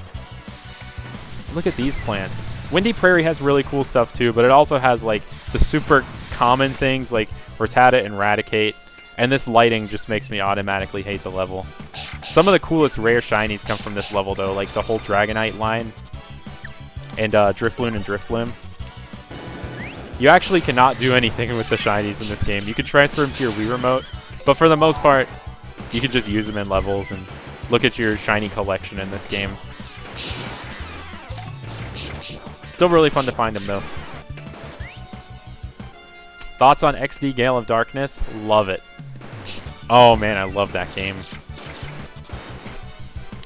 Look at these plants. Windy Prairie has really cool stuff too, but it also has like the super common things like Rattata and Raticate, and this lighting just makes me automatically hate the level. Some of the coolest rare shinies come from this level though, like the whole Dragonite line and Drifloon and Drifblim. You actually cannot do anything with the shinies in this game. You can transfer them to your Wii Remote, but for the most part, you can just use them in levels and look at your shiny collection in this game. Still really fun to find them though. Thoughts on XD Gale of Darkness? Love it. Oh man, I love that game.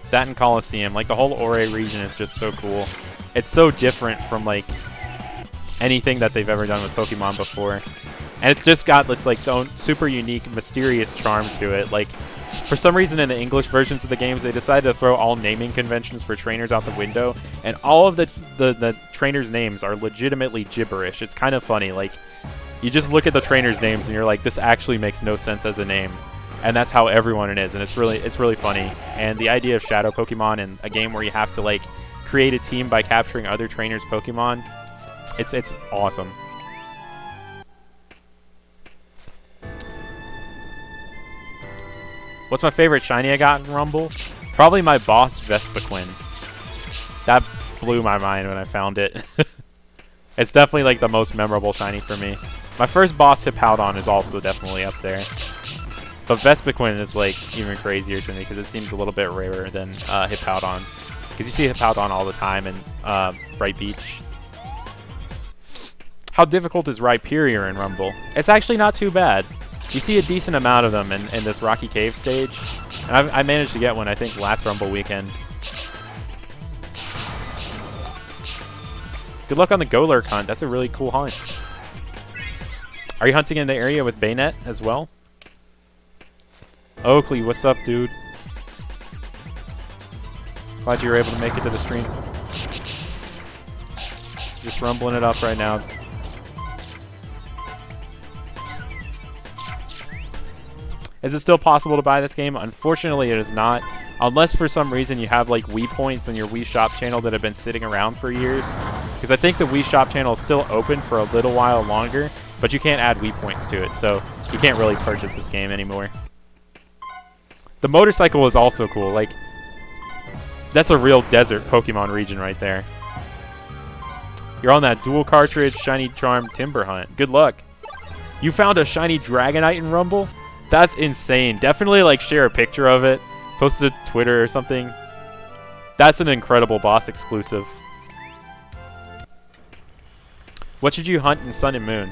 That and Colosseum, like the whole Ore region is just so cool. It's so different from like anything that they've ever done with Pokemon before. And it's just got this like own super unique, mysterious charm to it. Like for some reason in the English versions of the games, they decided to throw all naming conventions for trainers out the window, and all of the trainers' names are legitimately gibberish. It's kind of funny. Like, you just look at the trainers' names and you're like, this actually makes no sense as a name. And that's how everyone it is, and it's really funny. And the idea of Shadow Pokemon in a game where you have to like create a team by capturing other trainers' Pokemon, it's awesome. What's my favorite shiny I got in Rumble? Probably my boss Vespiquen. That blew my mind when I found it. It's definitely like the most memorable shiny for me. My first boss Hippowdon is also definitely up there. But Vespiquen is like even crazier to me because it seems a little bit rarer than Hippowdon. Because you see Hippowdon all the time in Bright Beach. How difficult is Rhyperior in Rumble? It's actually not too bad. You see a decent amount of them in this Rocky Cave stage. And I managed to get one, I think, last Rumble weekend. Good luck on the Golurk hunt. That's a really cool hunt. Are you hunting in the area with Bayonet as well? Oakley, what's up, dude? Glad you were able to make it to the stream. Just rumbling it up right now. Is it still possible to buy this game? Unfortunately, it is not. Unless for some reason you have like Wii points on your Wii Shop channel that have been sitting around for years. Because I think the Wii Shop channel is still open for a little while longer, but you can't add Wii points to it, so you can't really purchase this game anymore. The motorcycle is also cool. Like, that's a real desert Pokemon region right there. You're on that dual cartridge shiny charm timber hunt. Good luck. You found a shiny Dragonite in Rumble? That's insane. Definitely like share a picture of it. Post it to Twitter or something. That's an incredible boss exclusive. What should you hunt in Sun and Moon?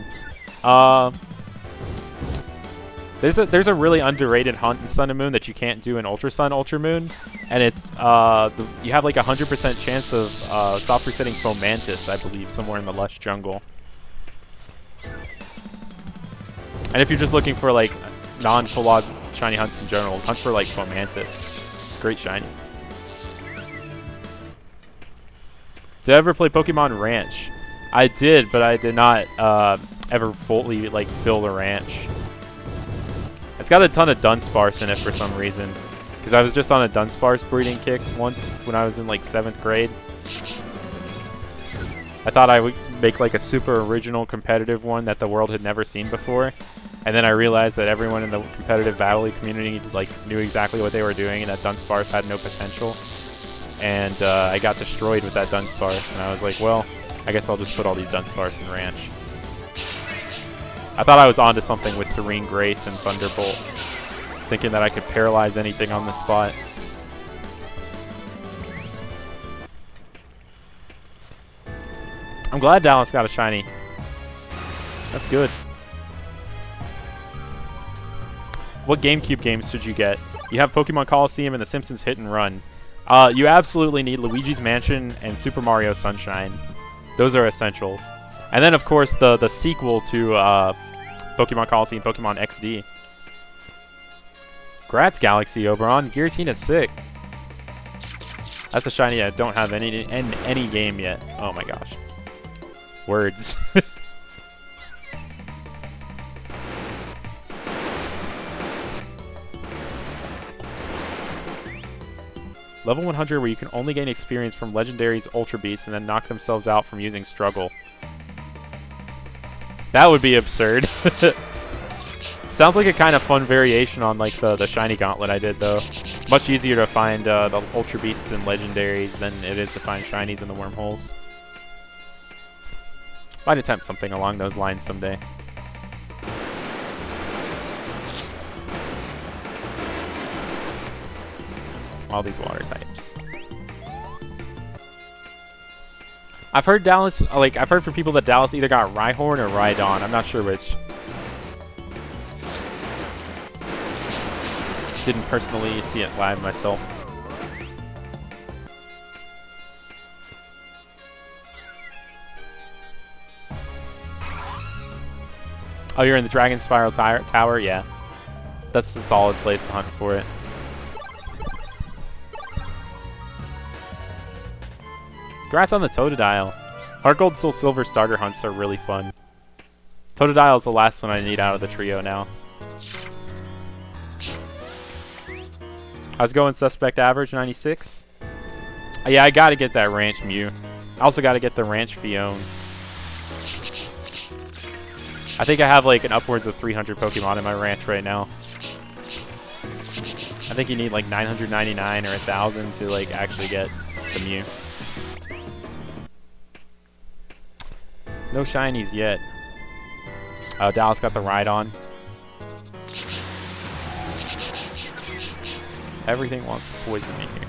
There's a really underrated hunt in Sun and Moon that you can't do in Ultra Sun, Ultra Moon, and it's you have like 100% chance of soft resetting Fomantis, I believe, somewhere in the lush jungle. And if you're just looking for like non-full art shiny hunts in general, hunt for like Fomantis. Great shiny. Did I ever play Pokemon Ranch? I did, but I did not ever fully like fill the ranch. It's got a ton of Dunsparce in it for some reason. Because I was just on a Dunsparce breeding kick once when I was in like 7th grade. I thought I would make like a super original competitive one that the world had never seen before. And then I realized that everyone in the competitive battle community like knew exactly what they were doing and that Dunsparce had no potential. And I got destroyed with that Dunsparce. And I was like, well, I guess I'll just put all these Dunsparce in Ranch. I thought I was onto something with Serene Grace and Thunderbolt, thinking that I could paralyze anything on the spot. I'm glad Dallas got a shiny. That's good. What GameCube games should you get? You have Pokemon Colosseum and The Simpsons Hit and Run. You absolutely need Luigi's Mansion and Super Mario Sunshine. Those are essentials. And then, of course, the sequel to Pokemon Colosseum, Pokemon XD. Grats, Galaxy Oberon. Giratina sick. That's a shiny I don't have in any game yet. Oh my gosh. Words. Level 100 where you can only gain experience from legendaries, Ultra Beasts, and then knock themselves out from using Struggle. That would be absurd. Sounds like a kind of fun variation on like the shiny Gauntlet I did though. Much easier to find the Ultra Beasts and legendaries than it is to find shinies in the wormholes. Might attempt something along those lines someday. All these water types. I've heard Dallas, like, I've heard from people that Dallas either got Rhyhorn or Rhydon. I'm not sure which. Didn't personally see it live myself. Oh, you're in the Dragon Spiral Tower? Yeah. That's a solid place to hunt for it. Congrats on the Totodile. Heart Gold, Soul Silver starter hunts are really fun. Totodile is the last one I need out of the trio now. How's it going, Suspect Average 96? Yeah, I gotta get that Ranch Mew. I also gotta get the Ranch Fione. I think I have like an upwards of 300 Pokemon in my ranch right now. I think you need like 999 or 1,000 to like actually get the Mew. No shinies yet. Dallas got the Rhydon. Everything wants to poison me here.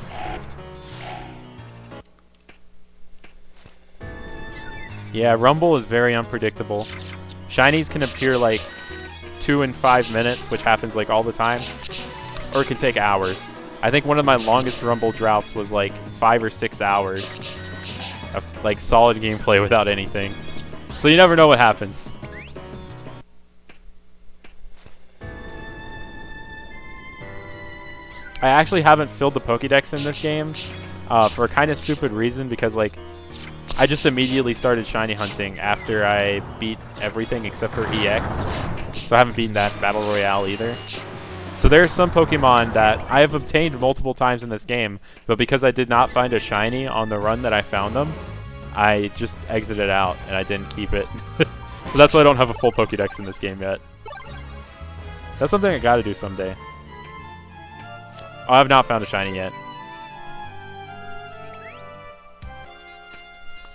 Yeah, Rumble is very unpredictable. Shinies can appear like 2 and 5 minutes, which happens like all the time, or it can take hours. I think one of my longest Rumble droughts was like 5 or 6 hours of like solid gameplay without anything. So you never know what happens. I actually haven't filled the Pokedex in this game for a kind of stupid reason, because like I just immediately started shiny hunting after I beat everything except for EX. So I haven't beaten that Battle Royale either. So there are some Pokemon that I have obtained multiple times in this game, but because I did not find a shiny on the run that I found them, I just exited out and I didn't keep it. So that's why I don't have a full Pokedex in this game yet. That's something I gotta do someday. Oh, I have not found a shiny yet.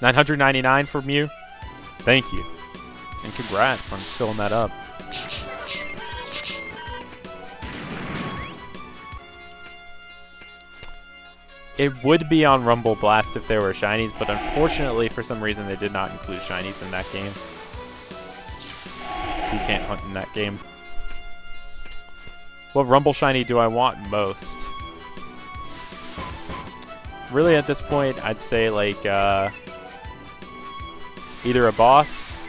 999 for Mew. Thank you. And congrats on filling that up. It would be on Rumble Blast if there were shinies, but unfortunately for some reason they did not include shinies in that game. So you can't hunt in that game. What Rumble shiny do I want most? Really at this point I'd say like either a boss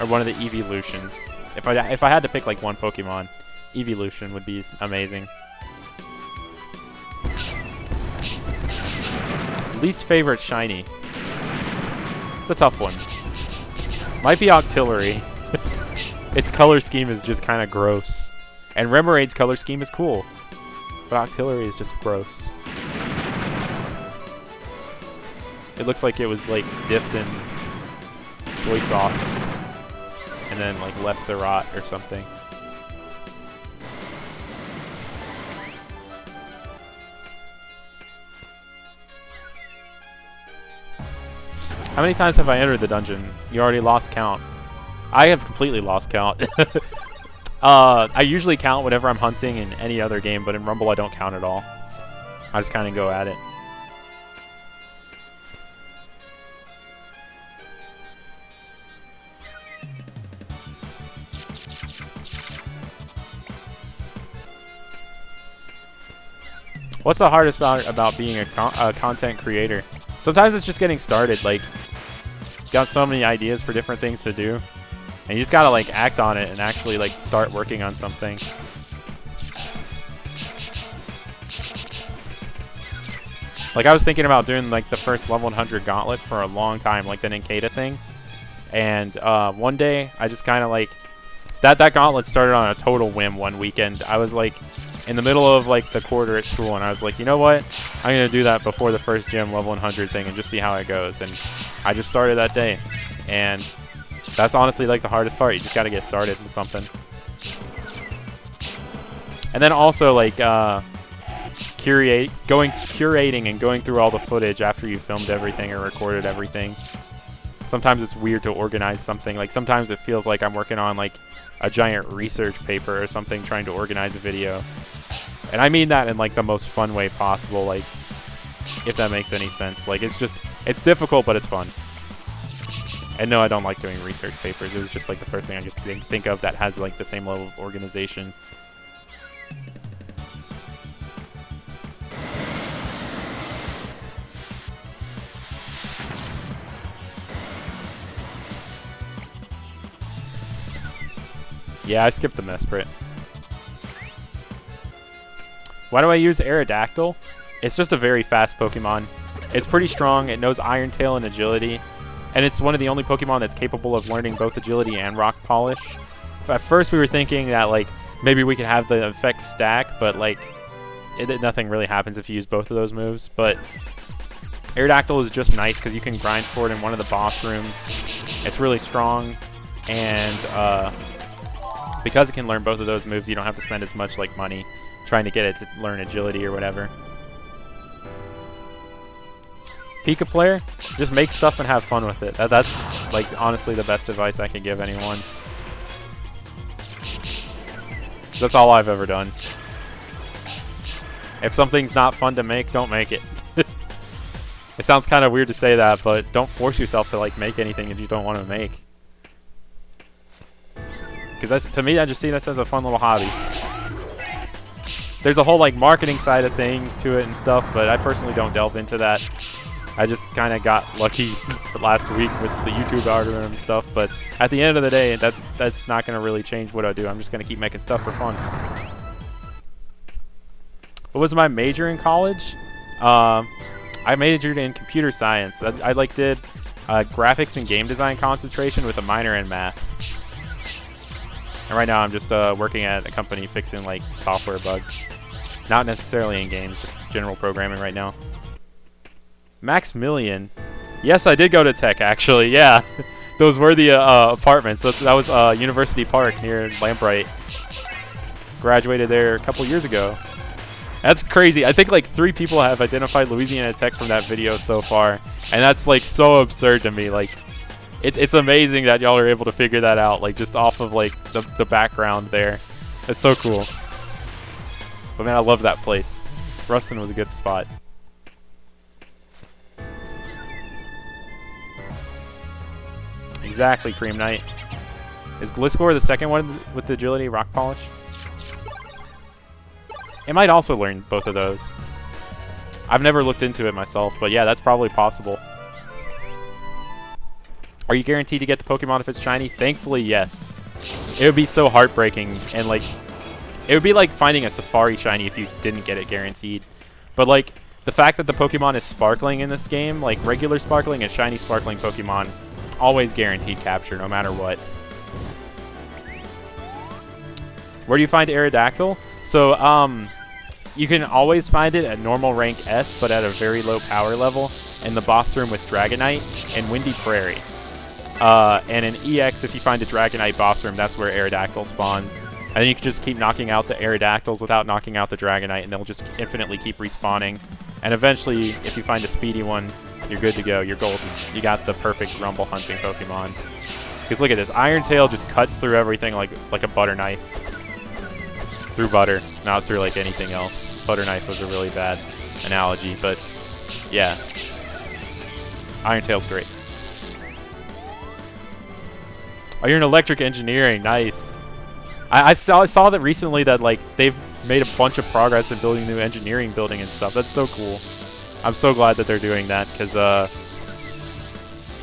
or one of the Evolutions. If I had to pick like one Pokemon, Evolution would be amazing. Least favorite shiny. It's a tough one. Might be Octillery. Its color scheme is just kind of gross. And Remoraide's color scheme is cool. But Octillery is just gross. It looks like it was like dipped in soy sauce and then like left to rot or something. How many times have I entered the dungeon? You already lost count. I have completely lost count. I usually count whenever I'm hunting in any other game, but in Rumble I don't count at all. I just kind of go at it. What's the hardest about being a content creator? Sometimes it's just getting started. Like, got so many ideas for different things to do, and you just gotta like act on it and actually like start working on something. Like I was thinking about doing like the first level 100 Gauntlet for a long time, like the Ninkata thing, and one day I just kind of like that Gauntlet started on a total whim one weekend. I was like in the middle of like the quarter at school, and I was like, you know what? I'm gonna do that before the first gym level 100 thing and just see how it goes. And I just started that day, and that's honestly like the hardest part. You just got to get started with something. And then also like curating and going through all the footage after you filmed everything or recorded everything. Sometimes it's weird to organize something. Like sometimes it feels like I'm working on like a giant research paper or something, trying to organize a video. And I mean that in like the most fun way possible, like if that makes any sense. Like it's difficult, but it's fun. And no, I don't like doing research papers. It was just like the first thing I could think of that has like the same level of organization. Yeah, I skipped the Mesprit. Why do I use Aerodactyl? It's just a very fast Pokemon. It's pretty strong. It knows Iron Tail and Agility. And it's one of the only Pokemon that's capable of learning both Agility and Rock Polish. At first we were thinking that like maybe we could have the effects stack, but like nothing really happens if you use both of those moves. But Aerodactyl is just nice because you can grind for it in one of the boss rooms. It's really strong, and because it can learn both of those moves, you don't have to spend as much like money trying to get it to learn Agility or whatever. Pika player, just make stuff and have fun with it. That's like honestly the best advice I can give anyone. That's all I've ever done. If something's not fun to make, don't make it. It sounds kind of weird to say that, but don't force yourself to like make anything if you don't want to make. Because to me, I just see this as a fun little hobby. There's a whole like marketing side of things to it and stuff, but I personally don't delve into that. I just kind of got lucky last week with the YouTube algorithm and stuff, but at the end of the day, that's not going to really change what I do. I'm just going to keep making stuff for fun. What was my major in college? I majored in computer science. I like did graphics and game design concentration with a minor in math. And right now I'm just working at a company fixing like software bugs. Not necessarily in games, just general programming right now. Maximilian. Yes, I did go to Tech actually, yeah. Those were the apartments. That was University Park near Lambright. Graduated there a couple years ago. That's crazy. I think like 3 people have identified Louisiana Tech from that video so far. And that's like so absurd to me. Like, it's amazing that y'all are able to figure that out, like just off of like the background there. It's so cool. But man, I love that place. Ruston was a good spot. Exactly, Cream Knight. Is Gliscor the second one with the Agility Rock Polish? It might also learn both of those. I've never looked into it myself, but yeah, that's probably possible. Are you guaranteed to get the Pokemon if it's shiny? Thankfully, yes. It would be so heartbreaking, and like, it would be like finding a Safari shiny if you didn't get it guaranteed. But like, the fact that the Pokemon is sparkling in this game, like regular sparkling and shiny sparkling Pokemon, always guaranteed capture no matter what. Where do you find Aerodactyl? So, you can always find it at normal rank S, but at a very low power level, in the boss room with Dragonite and Windy Prairie. And in EX, if you find a Dragonite boss room, that's where Aerodactyl spawns. And then you can just keep knocking out the Aerodactyls without knocking out the Dragonite, and they'll just infinitely keep respawning. And eventually, if you find a speedy one, you're good to go. You're golden. You got the perfect rumble hunting Pokemon. Because look at this. Iron Tail just cuts through everything like a butter knife. Through butter, not through like anything else. Butter knife was a really bad analogy, but yeah. Iron Tail's great. Oh, you're in electric engineering. Nice. I saw that recently that like they've made a bunch of progress in building new engineering building and stuff. That's so cool. I'm so glad that they're doing that because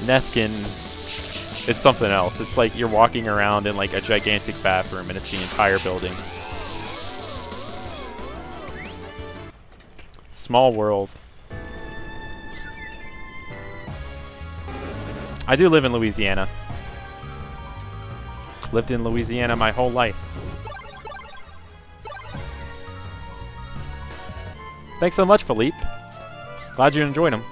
Nethkin, it's something else. It's like you're walking around in like a gigantic bathroom and it's the entire building. Small world. I do live in Louisiana. Lived in Louisiana my whole life. Thanks so much, Philippe. Glad you enjoyed them.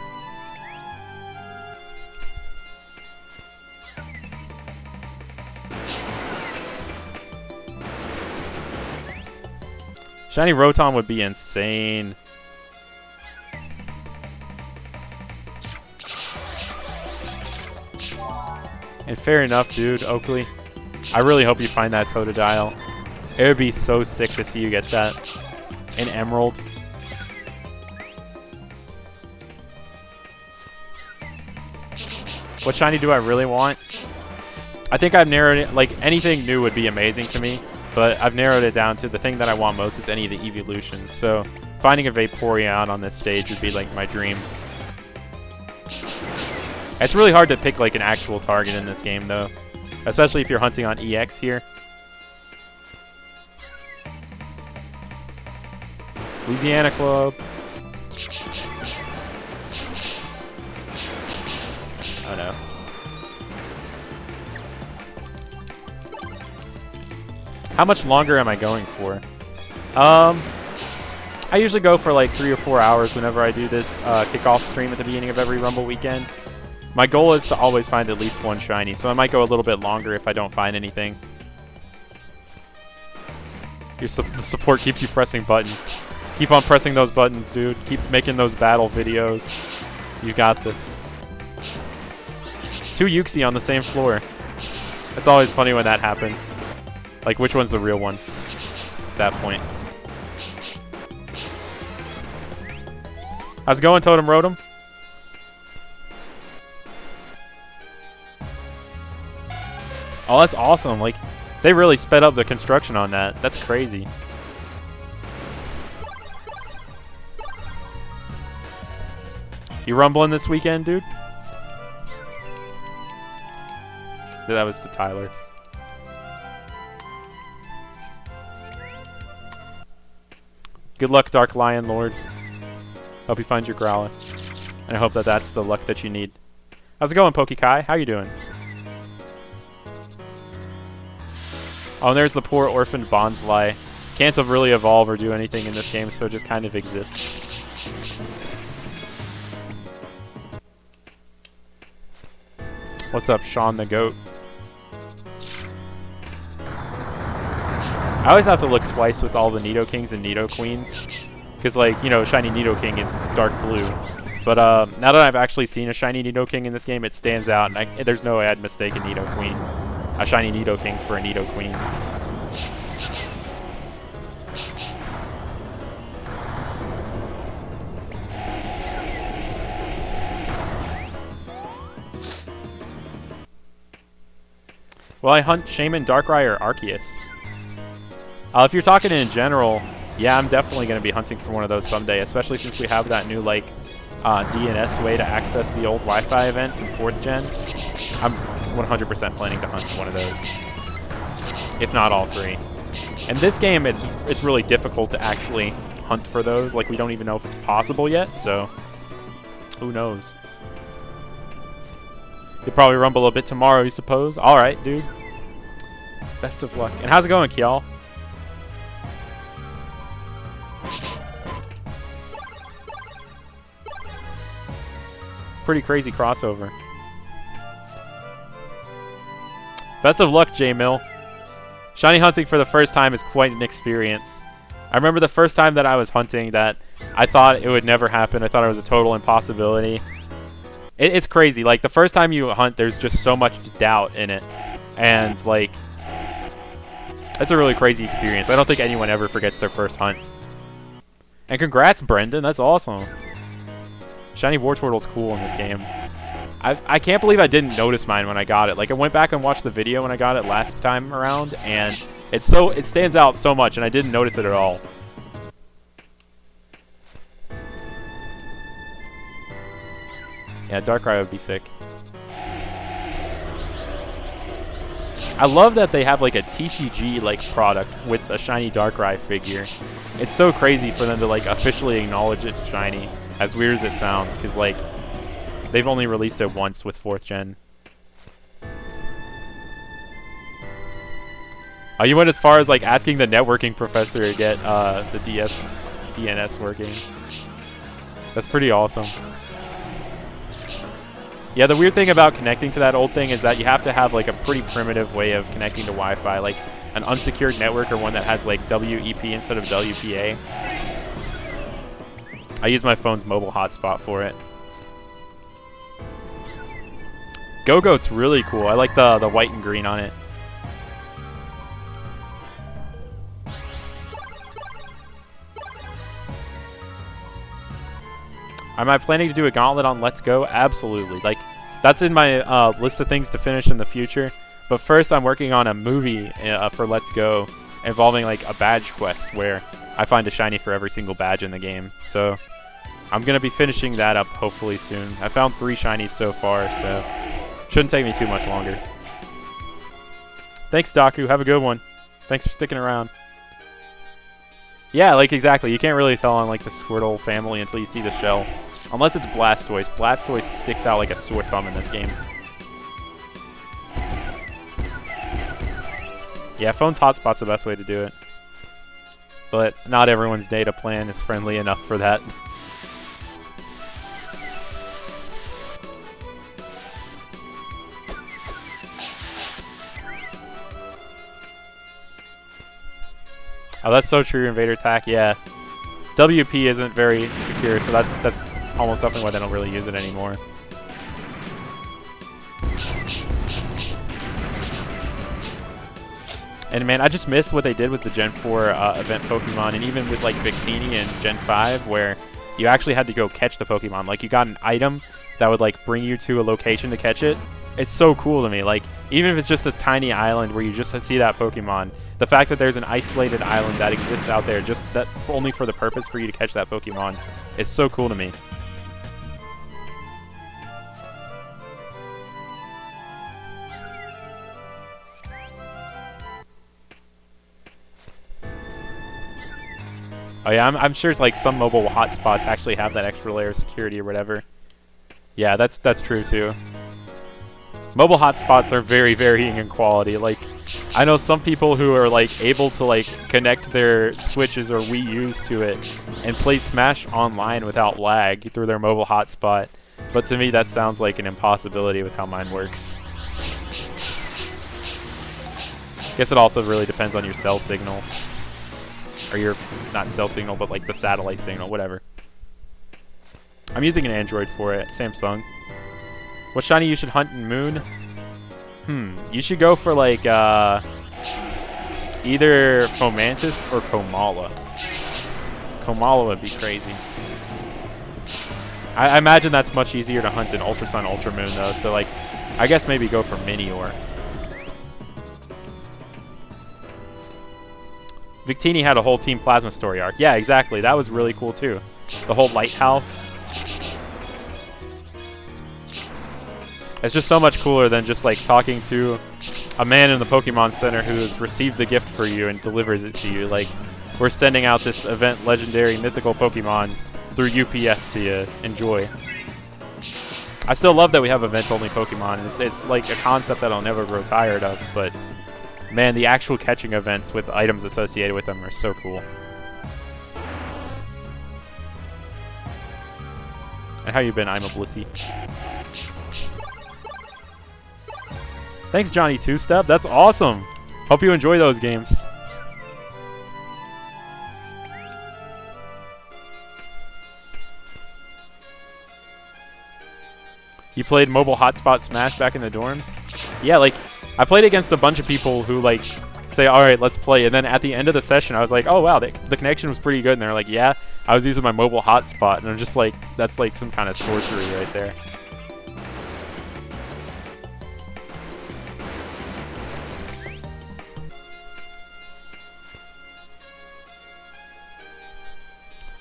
Shiny Rotom would be insane. And fair enough, dude, Oakley. I really hope you find that Totodile. It would be so sick to see you get that. An Emerald. What shiny do I really want? I think I've narrowed it, like, anything new would be amazing to me, but I've narrowed it down to the thing that I want most is any of the evolutions. So finding a Vaporeon on this stage would be like my dream. It's really hard to pick like an actual target in this game though, especially if you're hunting on EX here. Louisiana Club. Oh no. How much longer am I going for? I usually go for like 3 or 4 hours whenever I do this kickoff stream at the beginning of every Rumble weekend. My goal is to always find at least one shiny, so I might go a little bit longer if I don't find anything. The support keeps you pressing buttons. Keep on pressing those buttons, dude. Keep making those battle videos. You got this. 2 Uxie on the same floor. It's always funny when that happens. Like, which one's the real one at that point? How's it going, Totem Rotom? Oh, that's awesome. Like, they really sped up the construction on that. That's crazy. You rumbling this weekend, dude? That was to Tyler. Good luck, Dark Lion Lord. Hope you find your Growlithe. And I hope that that's the luck that you need. How's it going, Pokekai? How you doing? Oh, and there's the poor orphaned Bonsly. Can't really evolve or do anything in this game, so it just kind of exists. What's up, Sean the Goat? I always have to look twice with all the Nidokings and Nidoqueens. Because, like, you know, Shiny Nidoking is dark blue. But now that I've actually seen a Shiny Nidoking in this game, it stands out. And there's no way I'd mistake a Nidoqueen. A Shiny Nidoking for a Nidoqueen. Well, I hunt Shaman, Darkrai, or Arceus. If you're talking in general, yeah, I'm definitely going to be hunting for one of those someday, especially since we have that new, like, DNS way to access the old Wi-Fi events in 4th Gen. I'm 100% planning to hunt one of those, if not all 3. And this game, it's really difficult to actually hunt for those. Like, we don't even know if it's possible yet, so who knows. You'll probably rumble a bit tomorrow, you suppose? Alright, dude. Best of luck. And how's it going, Kial? Pretty crazy crossover. Best of luck, J-Mill. Shiny hunting for the first time is quite an experience. I remember the first time that I was hunting that I thought it would never happen. I thought it was a total impossibility. It's crazy. Like, the first time you hunt, there's just so much doubt in it. And, like, it's a really crazy experience. I don't think anyone ever forgets their first hunt. And congrats, Brendan. That's awesome. Shiny Wartortle's cool in this game. I can't believe I didn't notice mine when I got it. Like, I went back and watched the video when I got it last time around, and it stands out so much, and I didn't notice it at all. Yeah, Darkrai would be sick. I love that they have like a TCG like product with a shiny Darkrai figure. It's so crazy for them to like officially acknowledge it's shiny. As weird as it sounds, because, like, they've only released it once with 4th Gen. Oh, you went as far as, like, asking the networking professor to get the DS DNS working. That's pretty awesome. Yeah, the weird thing about connecting to that old thing is that you have to have like a pretty primitive way of connecting to Wi-Fi, like an unsecured network or one that has like WEP instead of WPA. I use my phone's mobile hotspot for it. Go-Goat's really cool. I like the white and green on it. Am I planning to do a Gauntlet on Let's Go? Absolutely. Like, that's in my list of things to finish in the future. But first, I'm working on a movie for Let's Go involving like a badge quest where I find a shiny for every single badge in the game. So I'm going to be finishing that up hopefully soon. I found 3 shinies so far, so shouldn't take me too much longer. Thanks, Daku. Have a good one. Thanks for sticking around. Yeah, like exactly. You can't really tell on like the Squirtle family until you see the shell. Unless it's Blastoise. Blastoise sticks out like a sore thumb in this game. Yeah, phone's hotspot's the best way to do it. But not everyone's data plan is friendly enough for that. Oh, that's so true, Invader Attack, yeah. WP isn't very secure, so that's almost definitely why they don't really use it anymore. And man, I just missed what they did with the Gen 4 event Pokemon, and even with like Victini and Gen 5, where you actually had to go catch the Pokemon. Like, you got an item that would like bring you to a location to catch it. It's so cool to me. Like, even if it's just this tiny island where you just see that Pokemon, the fact that there's an isolated island that exists out there just that only for the purpose for you to catch that Pokemon is so cool to me. Oh yeah, I'm sure it's like some mobile hotspots actually have that extra layer of security or whatever. Yeah, that's true too. Mobile hotspots are very varying in quality. Like, I know some people who are like able to like connect their Switches or Wii U's to it and play Smash online without lag through their mobile hotspot. But to me, that sounds like an impossibility with how mine works. Guess it also really depends on your cell signal. Or your, not cell signal, but like the satellite signal, whatever. I'm using an Android for it, Samsung. What shiny you should hunt in Moon? You should go for like either Fomantis or Komala. Komala would be crazy. I imagine that's much easier to hunt in Ultra Sun, Ultra Moon though, so like, I guess maybe go for Minior. Victini had a whole Team Plasma story arc. Yeah, exactly. That was really cool too. The whole lighthouse. It's just so much cooler than just like talking to a man in the Pokemon Center who has received the gift for you and delivers it to you. Like, we're sending out this event legendary mythical Pokemon through UPS to you. Enjoy. I still love that we have event-only Pokemon. It's like a concept that I'll never grow tired of, but man, the actual catching events with items associated with them are so cool. And how you been? I'm a Blissey. Thanks, Johnny Two Step. That's awesome. Hope you enjoy those games. You played mobile hotspot Smash back in the dorms? Yeah, like, I played against a bunch of people who, like, say, alright, let's play. And then at the end of the session, I was like, oh, wow, the connection was pretty good. And they're like, yeah, I was using my mobile hotspot. And I'm just like, that's like some kind of sorcery right there.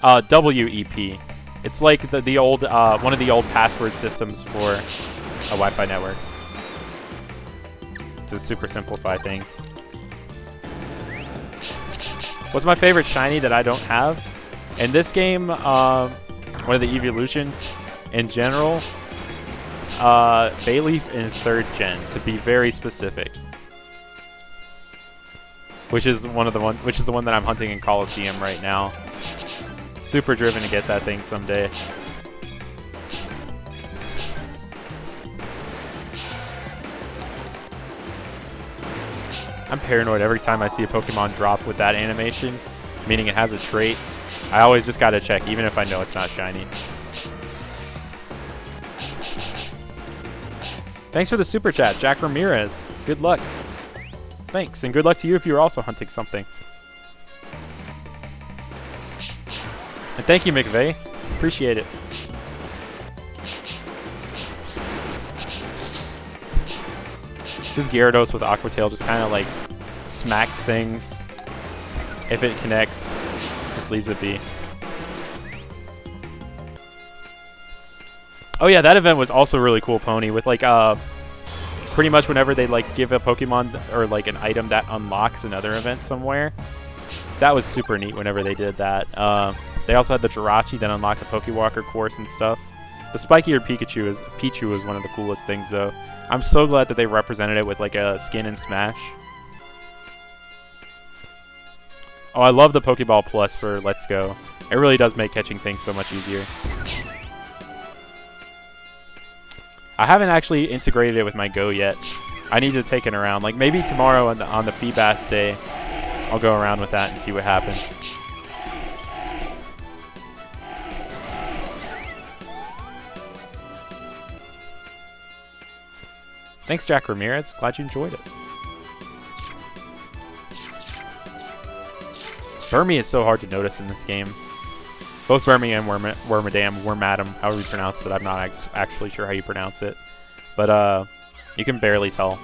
WEP. It's like the old one of the old password systems for a Wi-Fi network. To super simplify things. What's my favorite shiny that I don't have? In this game, one of the evolutions in general, Bayleaf in 3rd gen, to be very specific. Which is the one that I'm hunting in Colosseum right now. Super driven to get that thing someday. I'm paranoid every time I see a Pokemon drop with that animation, meaning it has a trait. I always just gotta check, even if I know it's not shiny. Thanks for the super chat, Jack Ramirez. Good luck. Thanks, and good luck to you if you're also hunting something. And thank you, McVeigh. Appreciate it. This Gyarados with Aqua Tail just kind of like smacks things. If it connects, just leaves it be. Oh yeah, that event was also really cool, Pony, with like pretty much whenever they like give a Pokemon or like an item that unlocks another event somewhere. That was super neat whenever they did that. They also had the Jirachi that unlocked the Pokewalker course and stuff. The spiky-eared Pichu was one of the coolest things, though. I'm so glad that they represented it with like a skin in Smash. Oh, I love the Pokeball Plus for Let's Go. It really does make catching things so much easier. I haven't actually integrated it with my Go yet. I need to take it around. Like maybe tomorrow on the Feebas day, I'll go around with that and see what happens. Thanks, Jack Ramirez. Glad you enjoyed it. Burmy is so hard to notice in this game. Both Burmy and Wormadam, however you pronounce it. I'm not actually sure how you pronounce it. But you can barely tell.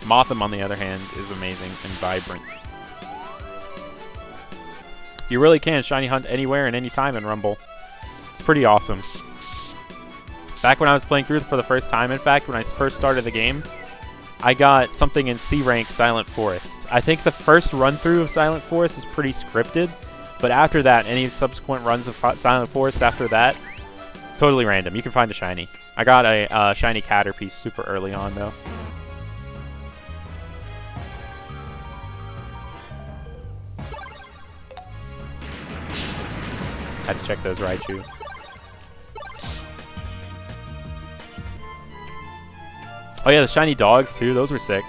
Mothim, on the other hand, is amazing and vibrant. You really can shiny hunt anywhere and anytime in Rumble. It's pretty awesome. Back when I was playing through for the first time, in fact, when I first started the game, I got something in C rank Silent Forest. I think the first run through of Silent Forest is pretty scripted, but after that, any subsequent runs of Silent Forest after that, totally random. You can find a shiny. I got a shiny Caterpie super early on, though. Had to check those Raichu. Oh yeah, the shiny dogs too. Those were sick.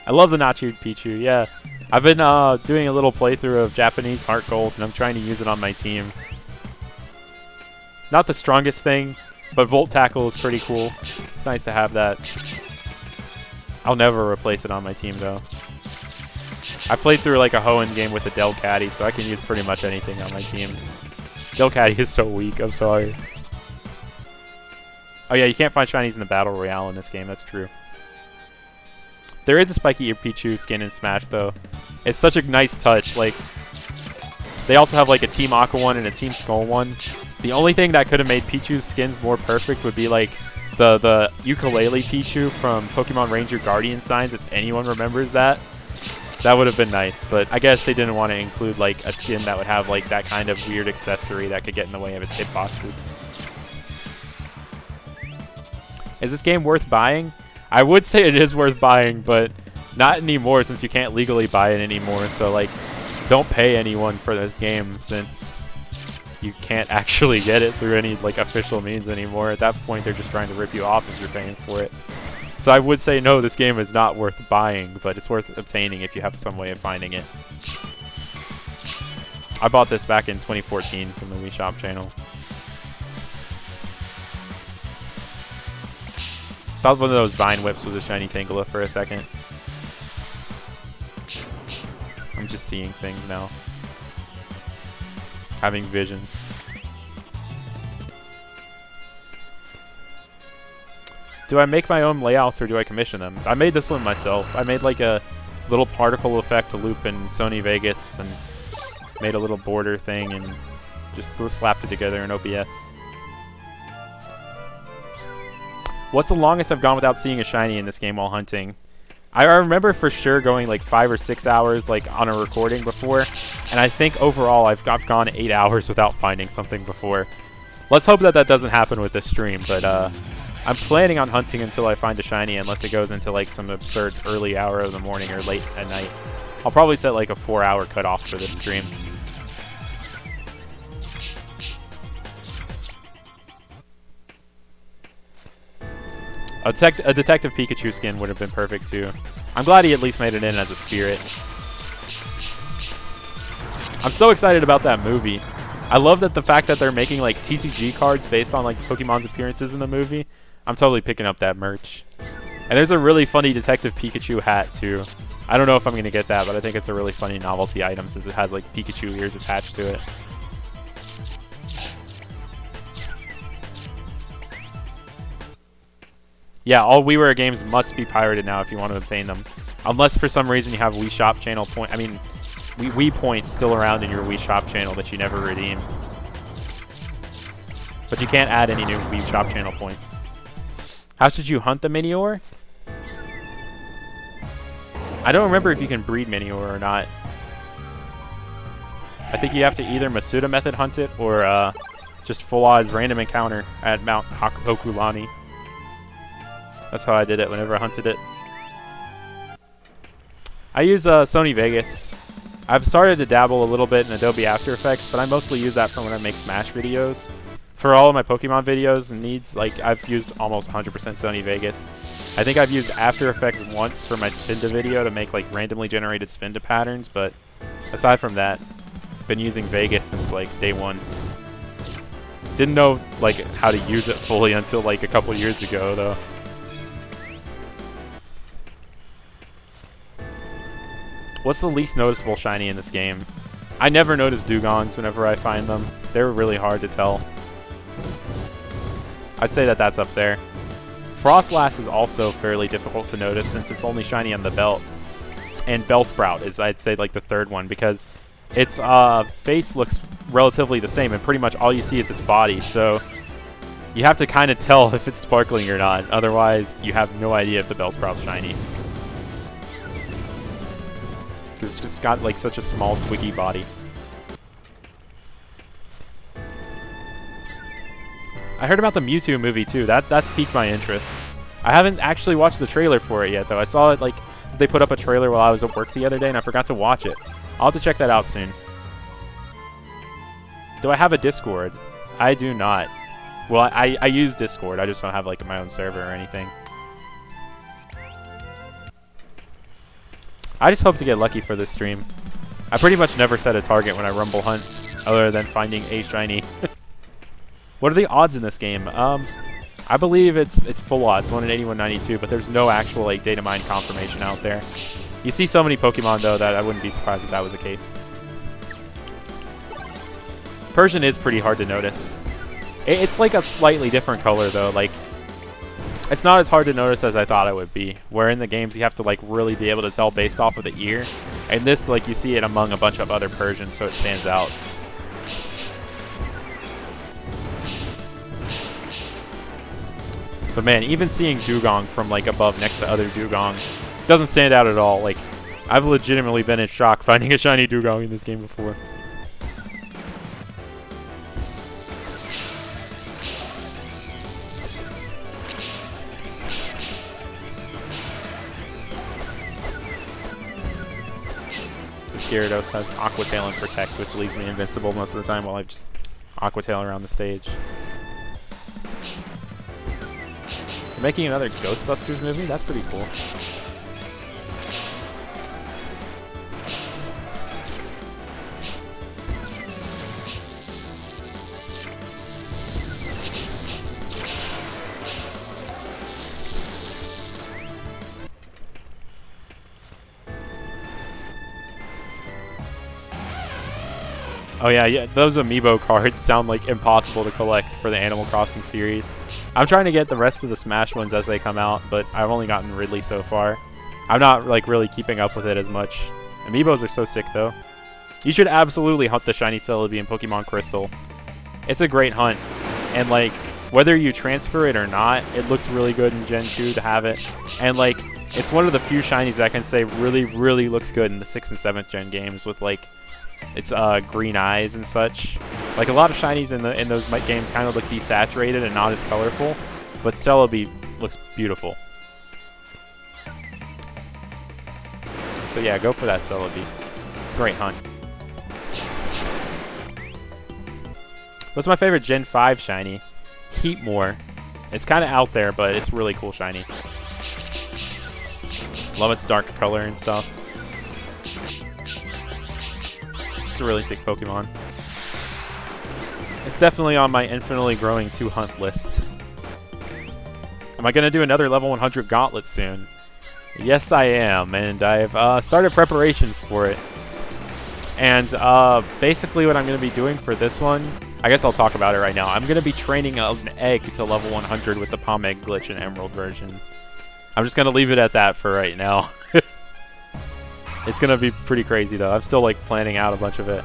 I love the notch-eared Pichu. Yeah, I've been doing a little playthrough of Japanese Heart Gold, and I'm trying to use it on my team. Not the strongest thing, but Volt Tackle is pretty cool. It's nice to have that. I'll never replace it on my team though. I played through like a Hoenn game with a Delcatty, so I can use pretty much anything on my team. Delcatty is so weak. I'm sorry. Oh yeah, you can't find shinies in the Battle Royale in this game, that's true. There is a spiky-eared Pichu skin in Smash, though. It's such a nice touch. Like, they also have like a Team Aqua one and a Team Skull one. The only thing that could have made Pichu's skins more perfect would be like the ukulele Pichu from Pokemon Ranger Guardian Signs, if anyone remembers that. That would have been nice, but I guess they didn't want to include like a skin that would have like that kind of weird accessory that could get in the way of its hitboxes. Is this game worth buying? I would say it is worth buying, but not anymore since you can't legally buy it anymore. So like, don't pay anyone for this game since you can't actually get it through any like official means anymore. At that point, they're just trying to rip you off if you're paying for it. So I would say no, this game is not worth buying, but it's worth obtaining if you have some way of finding it. I bought this back in 2014 from the Wii Shop channel. Thought one of those Vine Whips was a shiny Tangela for a second. I'm just seeing things now. Having visions. Do I make my own layouts or do I commission them? I made this one myself. I made like a little particle effect loop in Sony Vegas and made a little border thing and just slapped it together in OBS. What's the longest I've gone without seeing a shiny in this game while hunting? I remember for sure going like 5 or 6 hours like on a recording before, and I think overall I've gone 8 hours without finding something before. Let's hope that that doesn't happen with this stream, but I'm planning on hunting until I find a shiny, unless it goes into like some absurd early hour of the morning or late at night. I'll probably set like a 4-hour cutoff for this stream. A Detective Pikachu skin would have been perfect too. I'm glad he at least made it in as a spirit. I'm so excited about that movie. I love that the fact that they're making like TCG cards based on like Pokemon's appearances in the movie. I'm totally picking up that merch. And there's a really funny Detective Pikachu hat too. I don't know if I'm going to get that, but I think it's a really funny novelty item since it has like Pikachu ears attached to it. Yeah, all WiiWare games must be pirated now if you want to obtain them. Unless for some reason you have Wii Shop channel point. I mean, Wii points still around in your Wii Shop channel that you never redeemed. But you can't add any new Wii Shop channel points. How should you hunt the Minior? I don't remember if you can breed Minior or not. I think you have to either Masuda method hunt it or just full odds random encounter at Mount Okulani. That's how I did it whenever I hunted it. I use Sony Vegas. I've started to dabble a little bit in Adobe After Effects, but I mostly use that for when I make Smash videos. For all of my Pokemon videos and needs, like I've used almost 100% Sony Vegas. I think I've used After Effects once for my spin-to video to make like randomly generated spin-to patterns, but aside from that, I've been using Vegas since like day one. Didn't know like how to use it fully until like a couple years ago though. What's the least noticeable shiny in this game? I never notice dugongs whenever I find them. They're really hard to tell. I'd say that that's up there. Frostlass is also fairly difficult to notice since it's only shiny on the belt. And Bellsprout is, I'd say, like the third one because its face looks relatively the same and pretty much all you see is its body. So you have to kind of tell if it's sparkling or not. Otherwise, you have no idea if the Bellsprout's shiny. Because it's just got like such a small twiggy body. I heard about the Mewtwo movie too. That's piqued my interest. I haven't actually watched the trailer for it yet though. I saw it like they put up a trailer while I was at work the other day and I forgot to watch it. I'll have to check that out soon. Do I have a Discord? I do not. Well, I use Discord. I just don't have like my own server or anything. I just hope to get lucky for this stream. I pretty much never set a target when I rumble hunt, other than finding a shiny. What are the odds in this game? I believe it's full odds, 1 in 8192, but there's no actual like data mine confirmation out there. You see so many Pokemon though that I wouldn't be surprised if that was the case. Persian is pretty hard to notice. It's like a slightly different color though. Like, it's not as hard to notice as I thought it would be. Where in the games you have to like really be able to tell based off of the ear. And this, like, you see it among a bunch of other Persians, so it stands out. But man, even seeing Dugong from like above next to other Dugong doesn't stand out at all. Like, I've legitimately been in shock finding a shiny Dugong in this game before. Gyarados has Aqua Tail and Protect, which leaves me invincible most of the time while I just Aqua Tail around the stage. They're making another Ghostbusters movie? That's pretty cool. Oh yeah, those Amiibo cards sound like impossible to collect for the Animal Crossing series. I'm trying to get the rest of the Smash ones as they come out, but I've only gotten Ridley so far. I'm not like really keeping up with it as much. Amiibos are so sick though. You should absolutely hunt the shiny Celebi in Pokemon Crystal. It's a great hunt, and like whether you transfer it or not, it looks really good in Gen 2 to have it. And like it's one of the few shinies that I can say really looks good in the 6th and 7th gen games with like its green eyes and such. Like a lot of shinies in those games kind of look desaturated and not as colorful. but Celebi looks beautiful. So yeah, go for that Celebi. It's a great hunt. What's my favorite Gen 5 shiny? Heatmore. It's kind of out there, but it's really cool shiny. Love its dark color and stuff. It's a really sick Pokemon. It's definitely on my infinitely growing to hunt list. Am I going to do another level 100 Gauntlet soon? Yes, I am, and I've started preparations for it. And basically what I'm going to be doing for this one, I guess I'll talk about it right now. I'm going to be training an egg to level 100 with the Palm Egg glitch in Emerald version. I'm just going to leave it at that for right now. It's going to be pretty crazy, though. I'm still, like, planning out a bunch of it.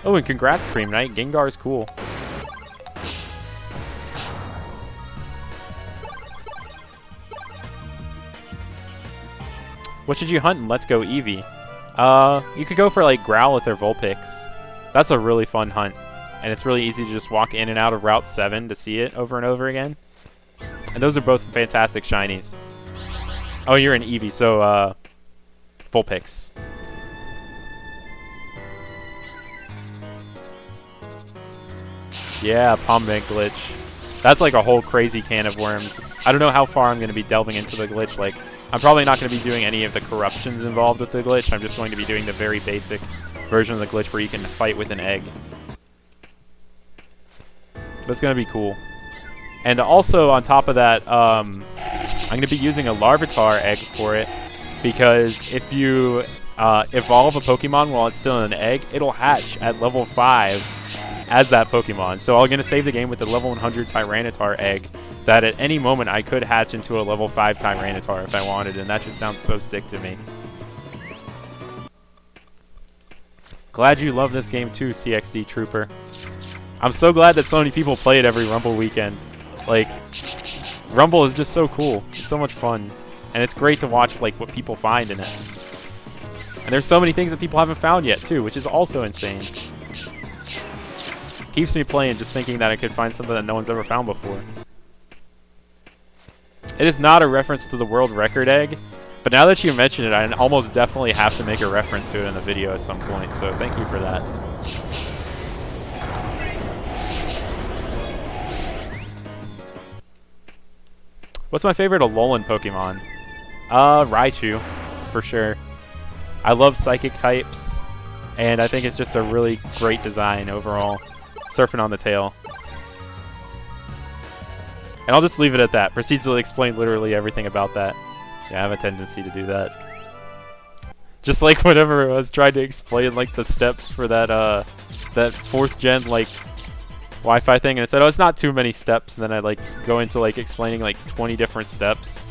Oh, and congrats, Cream Knight. Gengar's cool. What should you hunt in Let's Go Eevee? You could go for, like, Growlithe or Vulpix. That's a really fun hunt. And it's really easy to just walk in and out of Route 7 to see it over and over again. And those are both fantastic shinies. Oh, you're an Eevee, so, Vulpix. Yeah, Palm Egg glitch. That's like a whole crazy can of worms. I don't know how far I'm going to be delving into the glitch. Like, I'm probably not going to be doing any of the corruptions involved with the glitch. I'm just going to be doing the very basic version of the glitch where you can fight with an egg. But it's going to be cool. And also, on top of that, I'm going to be using a Larvitar egg for it. Because if you evolve a Pokemon while it's still in an egg, it'll hatch at level 5 as that Pokemon. So I'm going to save the game with the level 100 Tyranitar egg that at any moment I could hatch into a level 5 Tyranitar if I wanted, and that just sounds so sick to me. Glad you love this game too, CXD Trooper. I'm so glad that so many people play it every Rumble weekend. Like, Rumble is just so cool. It's so much fun. And it's great to watch, like, what people find in it. And there's so many things that people haven't found yet, too, which is also insane. Keeps me playing just thinking that I could find something that no one's ever found before. It is not a reference to the world record egg, but now that you mention it, I almost definitely have to make a reference to it in the video at some point, so thank you for that. What's my favorite Alolan Pokemon? Raichu, for sure. I love Psychic types, and I think it's just a really great design overall. Surfing on the tail. And I'll just leave it at that. Proceeds to explain literally everything about that. Yeah, I have a tendency to do that. Just like whenever I was trying to explain like the steps for that that 4th gen like Wi-Fi thing, and I said, oh, it's not too many steps, and then I like go into like explaining like 20 different steps.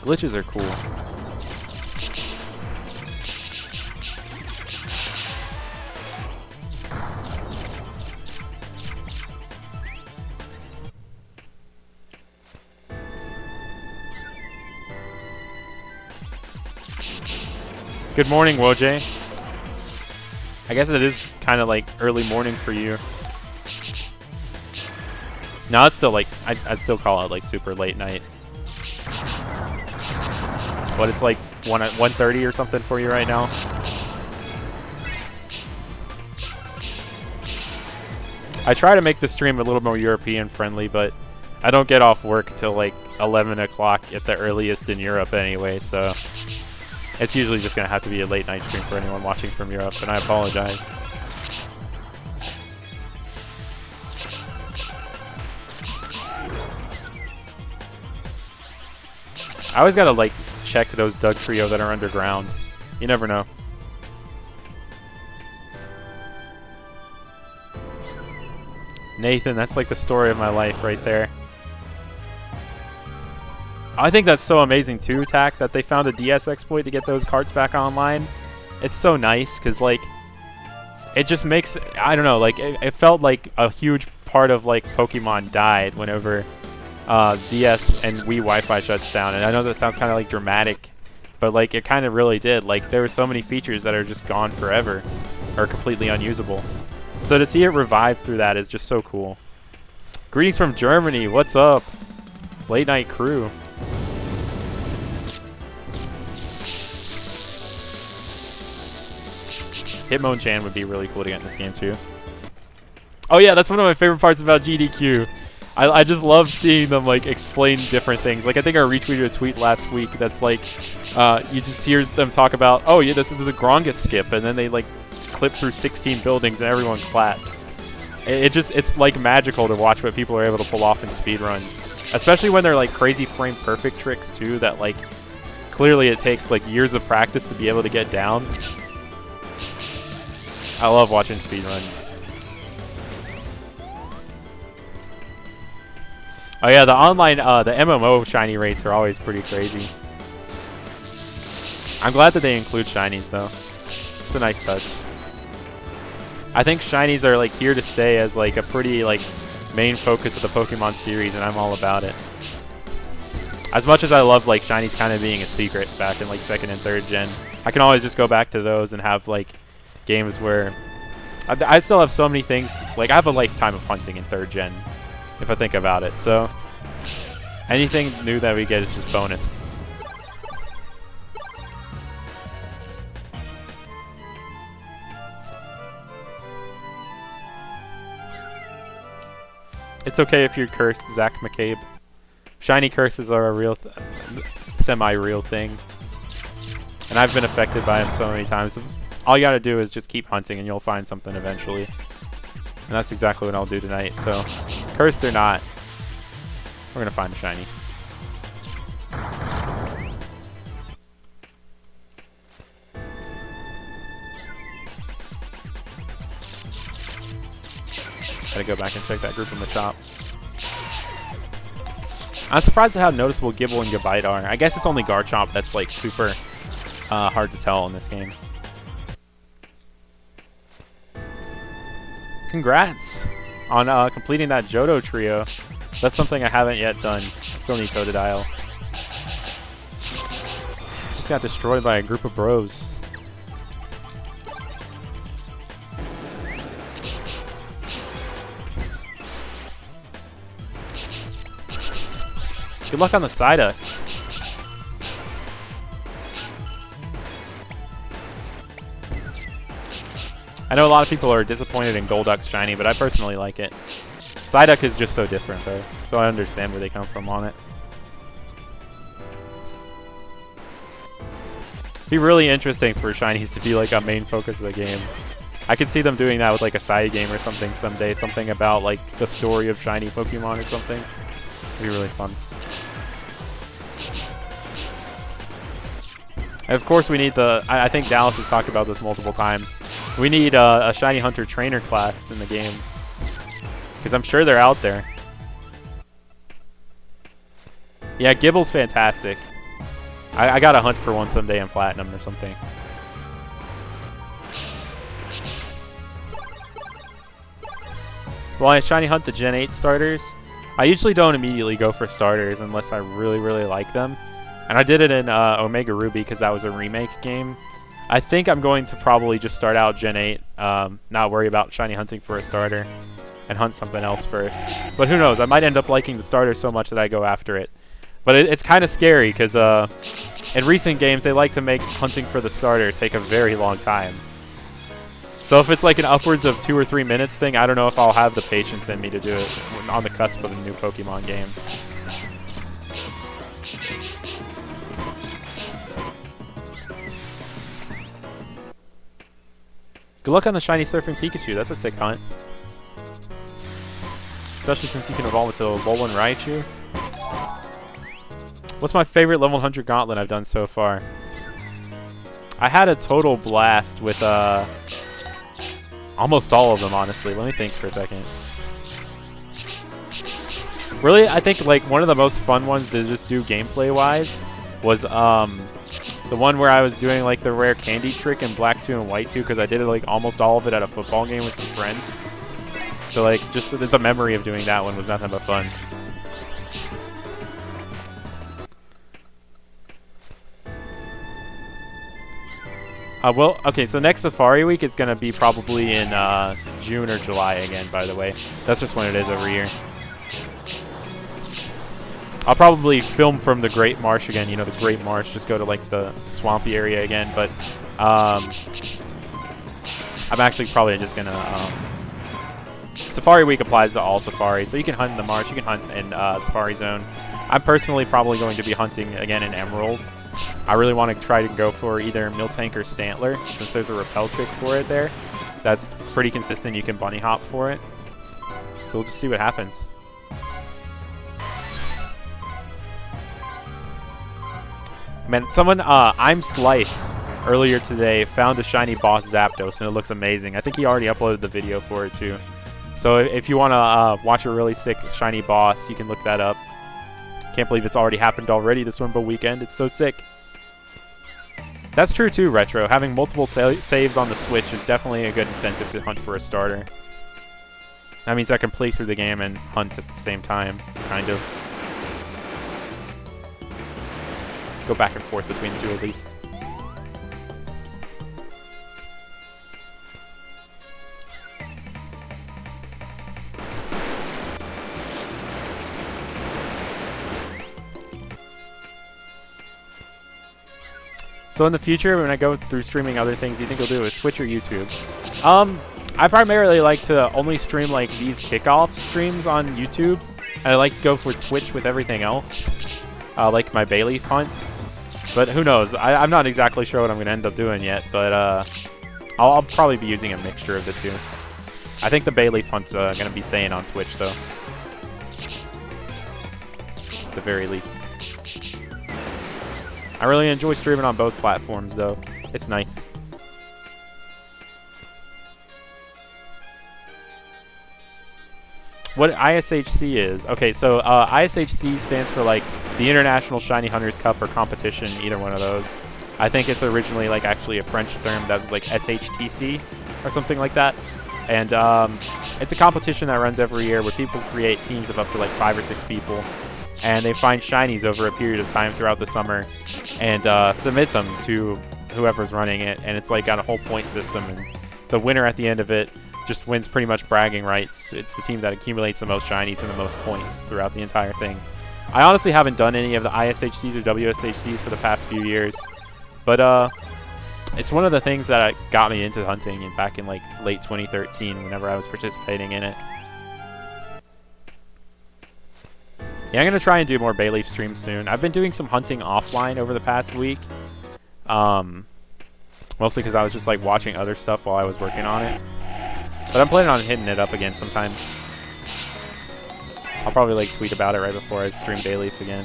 Glitches are cool. Good morning, Woj. I guess it is kind of like early morning for you. No, it's still like, I'd still call it like super late night. But it's like 1:30 or something for you right now. I try to make the stream a little more European friendly, but I don't get off work till like 11 o'clock at the earliest in Europe anyway, so it's usually just going to have to be a late night stream for anyone watching from Europe, and I apologize. I always gotta like check those Doug Trio that are underground. You never know. Nathan, that's like the story of my life right there. I think that's so amazing too, Tack, that they found a DS exploit to get those carts back online. It's so nice, because like, it just makes, I don't know, like, it felt like a huge part of like Pokemon died whenever DS and Wii Wi-Fi shuts down. And I know that sounds kind of like dramatic, but like it kind of really did. Like there were so many features that are just gone forever, or completely unusable. So to see it revived through that is just so cool. Greetings from Germany. What's up? Late night crew. Hitmonchan would be really cool to get in this game too. Oh yeah, that's one of my favorite parts about GDQ. I just love seeing them like explain different things. Like I think I retweeted a tweet last week that's like, you just hear them talk about, oh yeah, this is the Grongus skip, and then they like clip through 16 buildings and everyone claps. It's like magical to watch what people are able to pull off in speedruns, especially when they're like crazy frame perfect tricks too. That like clearly it takes like years of practice to be able to get down. I love watching speedruns. Oh yeah, the online, the MMO shiny rates are always pretty crazy. I'm glad that they include shinies though. It's a nice touch. I think shinies are like here to stay as like a pretty like main focus of the Pokemon series, and I'm all about it. As much as I love like shinies kind of being a secret back in like 2nd and 3rd gen, I can always just go back to those and have like games where I still have so many things. Like I have a lifetime of hunting in 3rd gen, if I think about it. So anything new that we get is just bonus. It's okay if you're cursed, Zach McCabe. Shiny curses are a real, semi-real thing. And I've been affected by them so many times. All you gotta do is just keep hunting and you'll find something eventually. And that's exactly what I'll do tonight. So, cursed or not, we're gonna find a shiny. Gotta go back and check that group in the top. I'm surprised at how noticeable Gible and Gabite are. I guess it's only Garchomp that's like super hard to tell in this game. Congrats on completing that Johto trio. That's something I haven't yet done. I still need Totodile. Just got destroyed by a group of bros. Good luck on the Psyduck. I know a lot of people are disappointed in Golduck's shiny, but I personally like it. Psyduck is just so different though, so I understand where they come from on it. It'd be really interesting for shinies to be like a main focus of the game. I could see them doing that with like a side game or something someday, something about like the story of shiny Pokemon or something. It'd be really fun. And of course we need the, I think Dallas has talked about this multiple times, we need a Shiny Hunter trainer class in the game. Because I'm sure they're out there. Yeah, Gibble's fantastic. I gotta hunt for one someday in Platinum or something. Well, I Shiny Hunt the Gen 8 starters. I usually don't immediately go for starters unless I really, really like them. And I did it in Omega Ruby because that was a remake game. I think I'm going to probably just start out Gen 8, not worry about shiny hunting for a starter, and hunt something else first. But who knows, I might end up liking the starter so much that I go after it. But it's kind of scary because in recent games they like to make hunting for the starter take a very long time. So if it's like an upwards of 2 or 3 minutes thing, I don't know if I'll have the patience in me to do it on the cusp of a new Pokemon game. Good luck on the shiny Surfing Pikachu. That's a sick hunt. Especially since you can evolve it to a Alolan Raichu. What's my favorite level 100 Gauntlet I've done so far? I had a total blast with almost all of them, honestly. Let me think for a second. Really, I think like one of the most fun ones to just do gameplay-wise was the one where I was doing like the rare candy trick in Black 2 and White 2 because I did like almost all of it at a football game with some friends. So like just the memory of doing that one was nothing but fun. Well, okay, so next Safari Week is going to be probably in June or July again, by the way. That's just when it is every year. I'll probably film from the Great Marsh again, you know, the Great Marsh, just go to like the swampy area again, but I'm actually probably just going to... Safari Week applies to all safaris, so you can hunt in the marsh, you can hunt in Safari Zone. I'm personally probably going to be hunting again in Emerald. I really want to try to go for either Miltank or Stantler, since there's a repel trick for it there. That's pretty consistent, you can bunny hop for it. So we'll just see what happens. Man, someone, I'm Slice, earlier today found a shiny boss Zapdos, and it looks amazing. I think he already uploaded the video for it too. So if you want to watch a really sick shiny boss, you can look that up. Can't believe it's already happened already this Rumble weekend. It's so sick. That's true too, Retro. Having multiple saves on the Switch is definitely a good incentive to hunt for a starter. That means I can play through the game and hunt at the same time, kind of. Go back and forth between the two at least. So in the future, when I go through streaming other things, do you think you'll do it with Twitch or YouTube? I primarily like to only stream like these kickoff streams on YouTube. And I like to go for Twitch with everything else, like my Bayleaf hunt. But who knows? I'm not exactly sure what I'm going to end up doing yet, but I'll probably be using a mixture of the two. I think the Bayleaf hunt's going to be staying on Twitch, though. At the very least. I really enjoy streaming on both platforms, though. It's nice. What ISHC is? Okay, so ISHC stands for like the International Shiny Hunters Cup or competition, either one of those. I think it's originally like actually a French term that was like SHTC or something like that. And it's a competition that runs every year where people create teams of up to like 5 or 6 people. And they find shinies over a period of time throughout the summer and submit them to whoever's running it. And it's like got a whole point system, and the winner at the end of it just wins pretty much bragging rights. It's the team that accumulates the most shinies and the most points throughout the entire thing. I honestly haven't done any of the ISHCs or WSHCs for the past few years, but it's one of the things that got me into hunting back in like late 2013 whenever I was participating in it. Yeah, I'm going to try and do more Bayleaf streams soon. I've been doing some hunting offline over the past week. Mostly because I was just like watching other stuff while I was working on it. But I'm planning on hitting it up again sometime. I'll probably like tweet about it right before I stream Bayleaf again.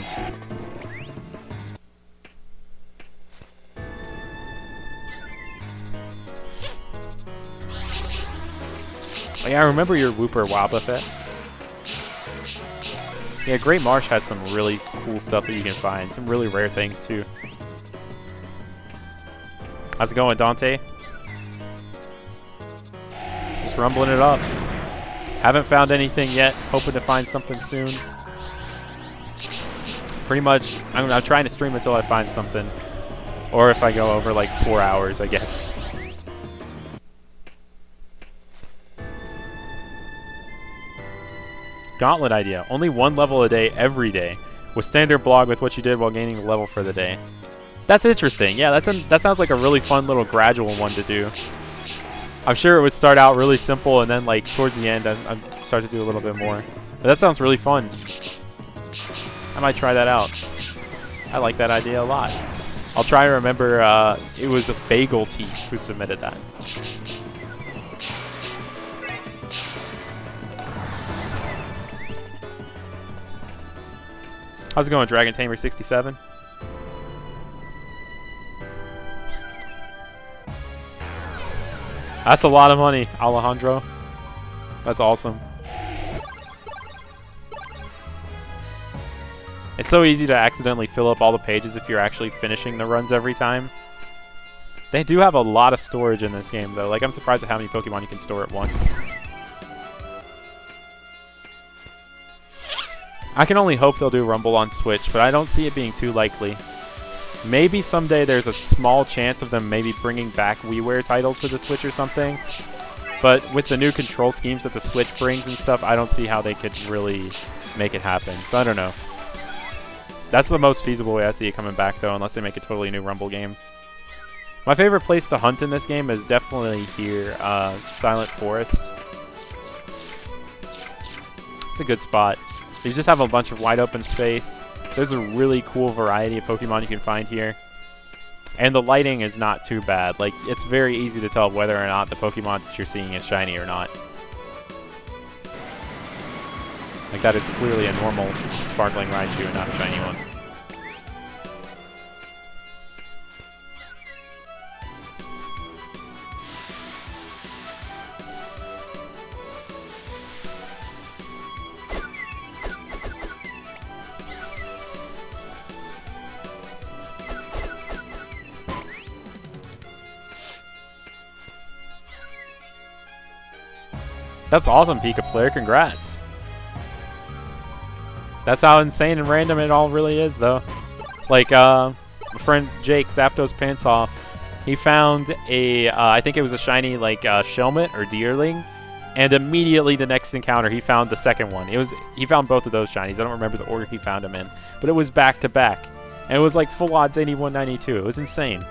Oh yeah, I remember your Wooper Wobbuffet. Yeah, Great Marsh has some really cool stuff that you can find. Some really rare things, too. How's it going, Dante? Just rumbling it up. Haven't found anything yet. Hoping to find something soon. Pretty much, I'm trying to stream until I find something. Or if I go over like 4 hours, I guess. Gauntlet idea. Only 1 level a day every day. With standard blog with what you did while gaining the level for the day. That's interesting. Yeah, that sounds like a really fun little gradual one to do. I'm sure it would start out really simple and then like towards the end I'd start to do a little bit more. But that sounds really fun. I might try that out. I like that idea a lot. I'll try and remember it was a Bagel Teeth who submitted that. How's it going, Dragon Tamer 67? That's a lot of money, Alejandro. That's awesome. It's so easy to accidentally fill up all the pages if you're actually finishing the runs every time. They do have a lot of storage in this game, though. Like, I'm surprised at how many Pokemon you can store at once. I can only hope they'll do Rumble on Switch, but I don't see it being too likely. Maybe someday there's a small chance of them maybe bringing back WiiWare titles to the Switch or something. But with the new control schemes that the Switch brings and stuff, I don't see how they could really make it happen. So I don't know. That's the most feasible way I see it coming back, though, unless they make a totally new Rumble game. My favorite place to hunt in this game is definitely here, Silent Forest. It's a good spot. You just have a bunch of wide open space. There's a really cool variety of Pokemon you can find here. And the lighting is not too bad. Like, it's very easy to tell whether or not the Pokemon that you're seeing is shiny or not. Like, that is clearly a normal sparkling Raichu and not a shiny one. That's awesome, Pika Player. Congrats. That's how insane and random it all really is, though. Like, my friend Jake, Zapdos Pants Off, he found a, I think it was a shiny, like, Shelmet or Deerling, and immediately the next encounter, he found the second one. He found both of those shinies. I don't remember the order he found them in, but it was back to back. And it was like full odds 81-92. It was insane.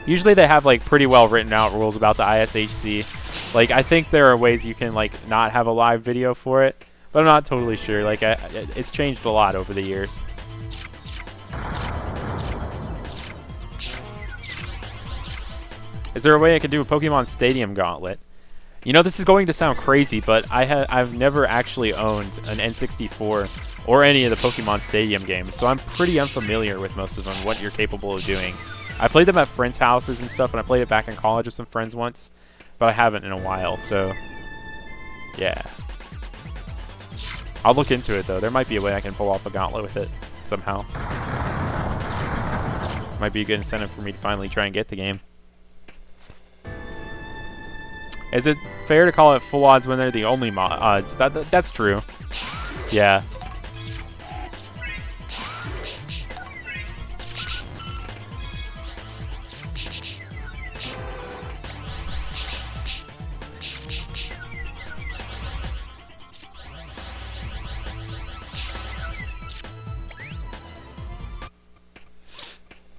Usually they have like pretty well written out rules about the ISHC. Like, I think there are ways you can like not have a live video for it, but I'm not totally sure. Like, it's changed a lot over the years. Is there a way I could do a Pokemon Stadium Gauntlet? You know, this is going to sound crazy, but I've never actually owned an N64 or any of the Pokemon Stadium games, so I'm pretty unfamiliar with most of them, what you're capable of doing. I played them at friends' houses and stuff, and I played it back in college with some friends once, but I haven't in a while, so yeah. I'll look into it, though. There might be a way I can pull off a Gauntlet with it somehow. Might be a good incentive for me to finally try and get the game. Is it fair to call it full odds when they're the only odds? That's true. Yeah.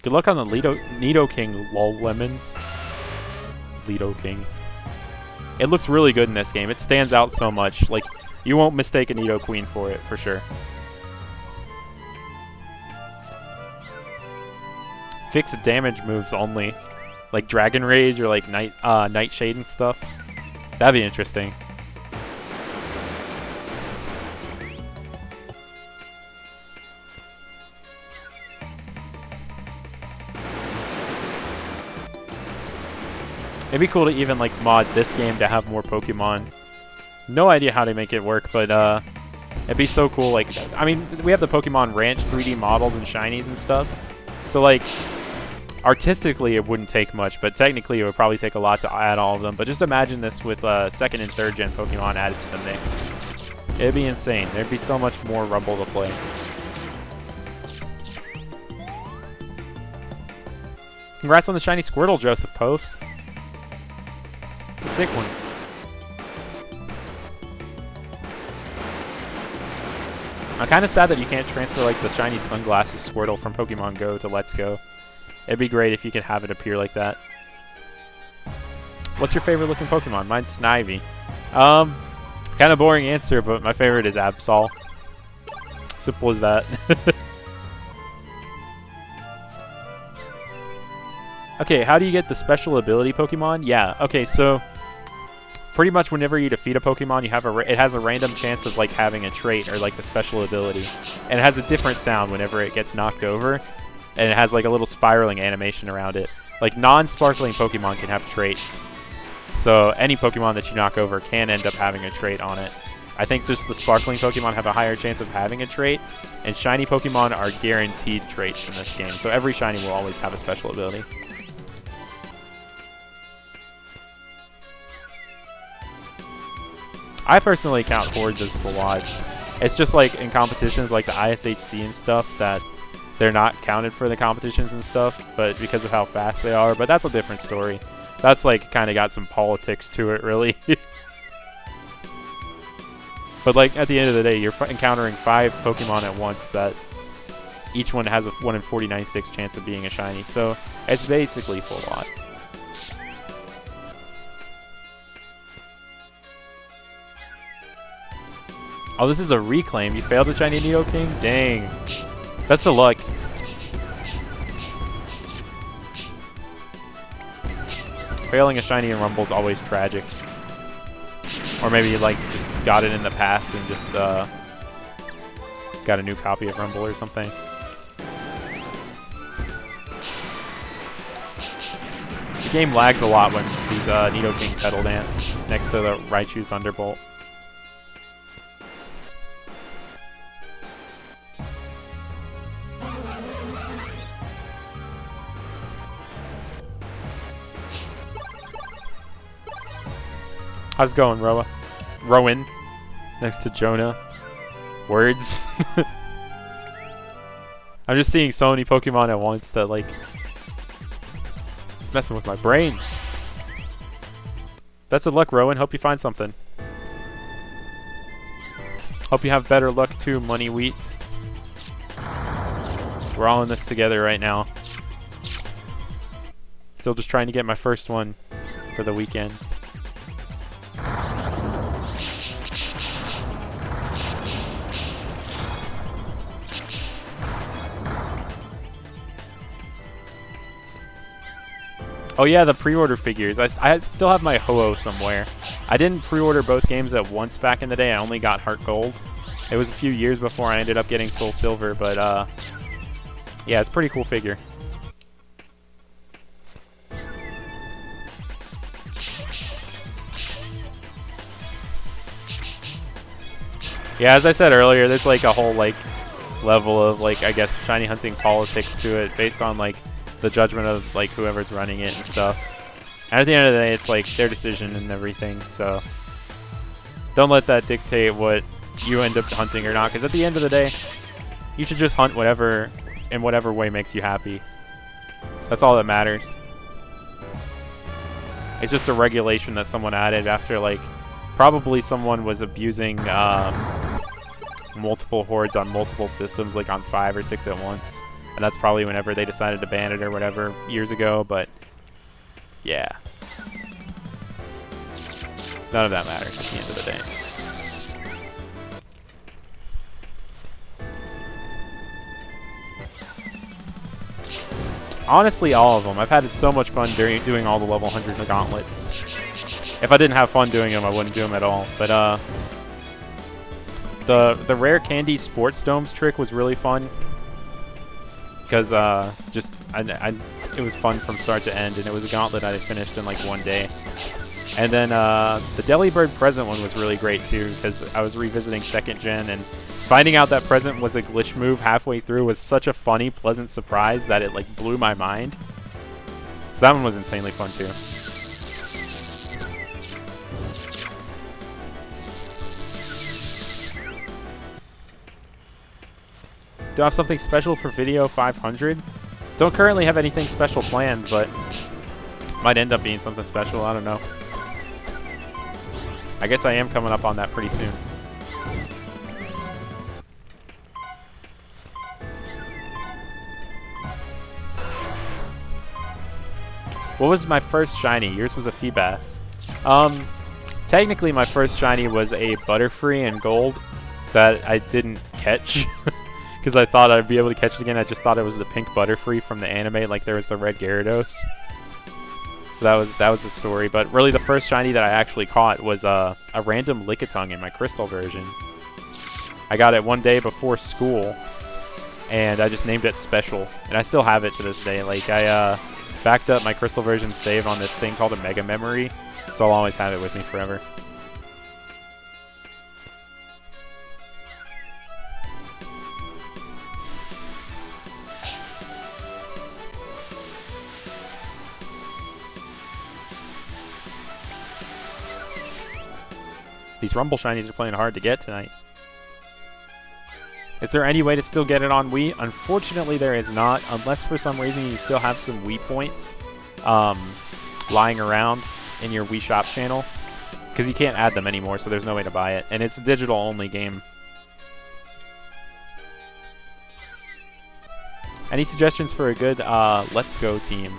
Good luck on the Nidoking, lol lemons. Nidoking. It looks really good in this game. It stands out so much. Like, you won't mistake a Nidoqueen for it, for sure. Fixed damage moves only. Like Dragon Rage or like Nightshade and stuff. That'd be interesting. It'd be cool to even like mod this game to have more Pokemon. No idea how to make it work, but it'd be so cool. Like, I mean, we have the Pokemon Ranch 3D models and shinies and stuff. So like, artistically it wouldn't take much, but technically it would probably take a lot to add all of them. But just imagine this with second and third gen Pokemon added to the mix. It'd be insane. There'd be so much more Rumble to play. Congrats on the shiny Squirtle, Joseph Post. It's a sick one. I'm kind of sad that you can't transfer like the shiny sunglasses Squirtle from Pokemon Go to Let's Go. It'd be great if you could have it appear like that. What's your favorite looking Pokemon? Mine's Snivy. Kind of boring answer, but my favorite is Absol. Simple as that. Okay, how do you get the special ability Pokemon? Yeah, okay, so pretty much whenever you defeat a Pokemon, you have it has a random chance of like having a trait or like the special ability. And it has a different sound whenever it gets knocked over. And it has like a little spiraling animation around it. Like non-sparkling Pokemon can have traits. So any Pokemon that you knock over can end up having a trait on it. I think just the sparkling Pokemon have a higher chance of having a trait. And shiny Pokemon are guaranteed traits in this game. So every shiny will always have a special ability. I personally count hordes as full odds. It's just like in competitions like the ISHC and stuff that they're not counted for the competitions and stuff, but because of how fast they are. But that's a different story. That's like kind of got some politics to it, really. But like at the end of the day, you're encountering 5 Pokemon at once that each one has a 1 in 49.6 chance of being a shiny. So it's basically full odds. Oh, this is a reclaim. You failed the shiny Nidoking? Dang. That's the luck. Failing a shiny in Rumble is always tragic. Or maybe you like just got it in the past and just got a new copy of Rumble or something. The game lags a lot when these Nidoking Petal Dance next to the Raichu Thunderbolt. How's it going, Rowan? Next to Jonah. Words. I'm just seeing so many Pokemon at once that, like, it's messing with my brain. Best of luck, Rowan. Hope you find something. Hope you have better luck too, Money Wheat. We're all in this together right now. Still just trying to get my first one for the weekend. Oh yeah, the pre-order figures. I still have my Ho-Oh somewhere. I didn't pre-order both games at once back in the day. I only got Heart Gold. It was a few years before I ended up getting Soul Silver, but yeah, it's a pretty cool figure. Yeah, as I said earlier, there's like a whole like level of like, I guess, shiny hunting politics to it based on like the judgment of like whoever's running it and stuff. And at the end of the day, it's like their decision and everything, so don't let that dictate what you end up hunting or not, because at the end of the day, you should just hunt whatever in whatever way makes you happy. That's all that matters. It's just a regulation that someone added after like probably someone was abusing multiple hordes on multiple systems, like on 5 or 6 at once. And that's probably whenever they decided to ban it or whatever years ago, but yeah. None of that matters at the end of the day. Honestly, all of them. I've had so much fun doing all the level 100 gauntlets. If I didn't have fun doing them, I wouldn't do them at all. But the rare candy sports domes trick was really fun. Because it was fun from start to end, and it was a gauntlet I finished in like one day. And then the Delibird present one was really great too, because I was revisiting 2nd gen, and finding out that present was a glitch move halfway through was such a funny, pleasant surprise that it like blew my mind. So that one was insanely fun too. Do I have something special for video 500? Don't currently have anything special planned, but might end up being something special. I don't know. I guess I am coming up on that pretty soon. What was my first shiny? Yours was a Feebas. Technically my first shiny was a Butterfree in gold that I didn't catch. Because I thought I'd be able to catch it again. I just thought it was the pink Butterfree from the anime, like there was the red Gyarados. So that was the story. But really the first shiny that I actually caught was a random Lickitung in my Crystal version. I got it one day before school, and I just named it Special. And I still have it to this day. Like I backed up my Crystal version save on this thing called a Mega Memory, so I'll always have it with me forever. These Rumble Shinies are playing hard to get tonight. Is there any way to still get it on Wii? Unfortunately, there is not, unless for some reason you still have some Wii points lying around in your Wii Shop channel, because you can't add them anymore, so there's no way to buy it, and it's a digital-only game. Any suggestions for a good Let's Go team?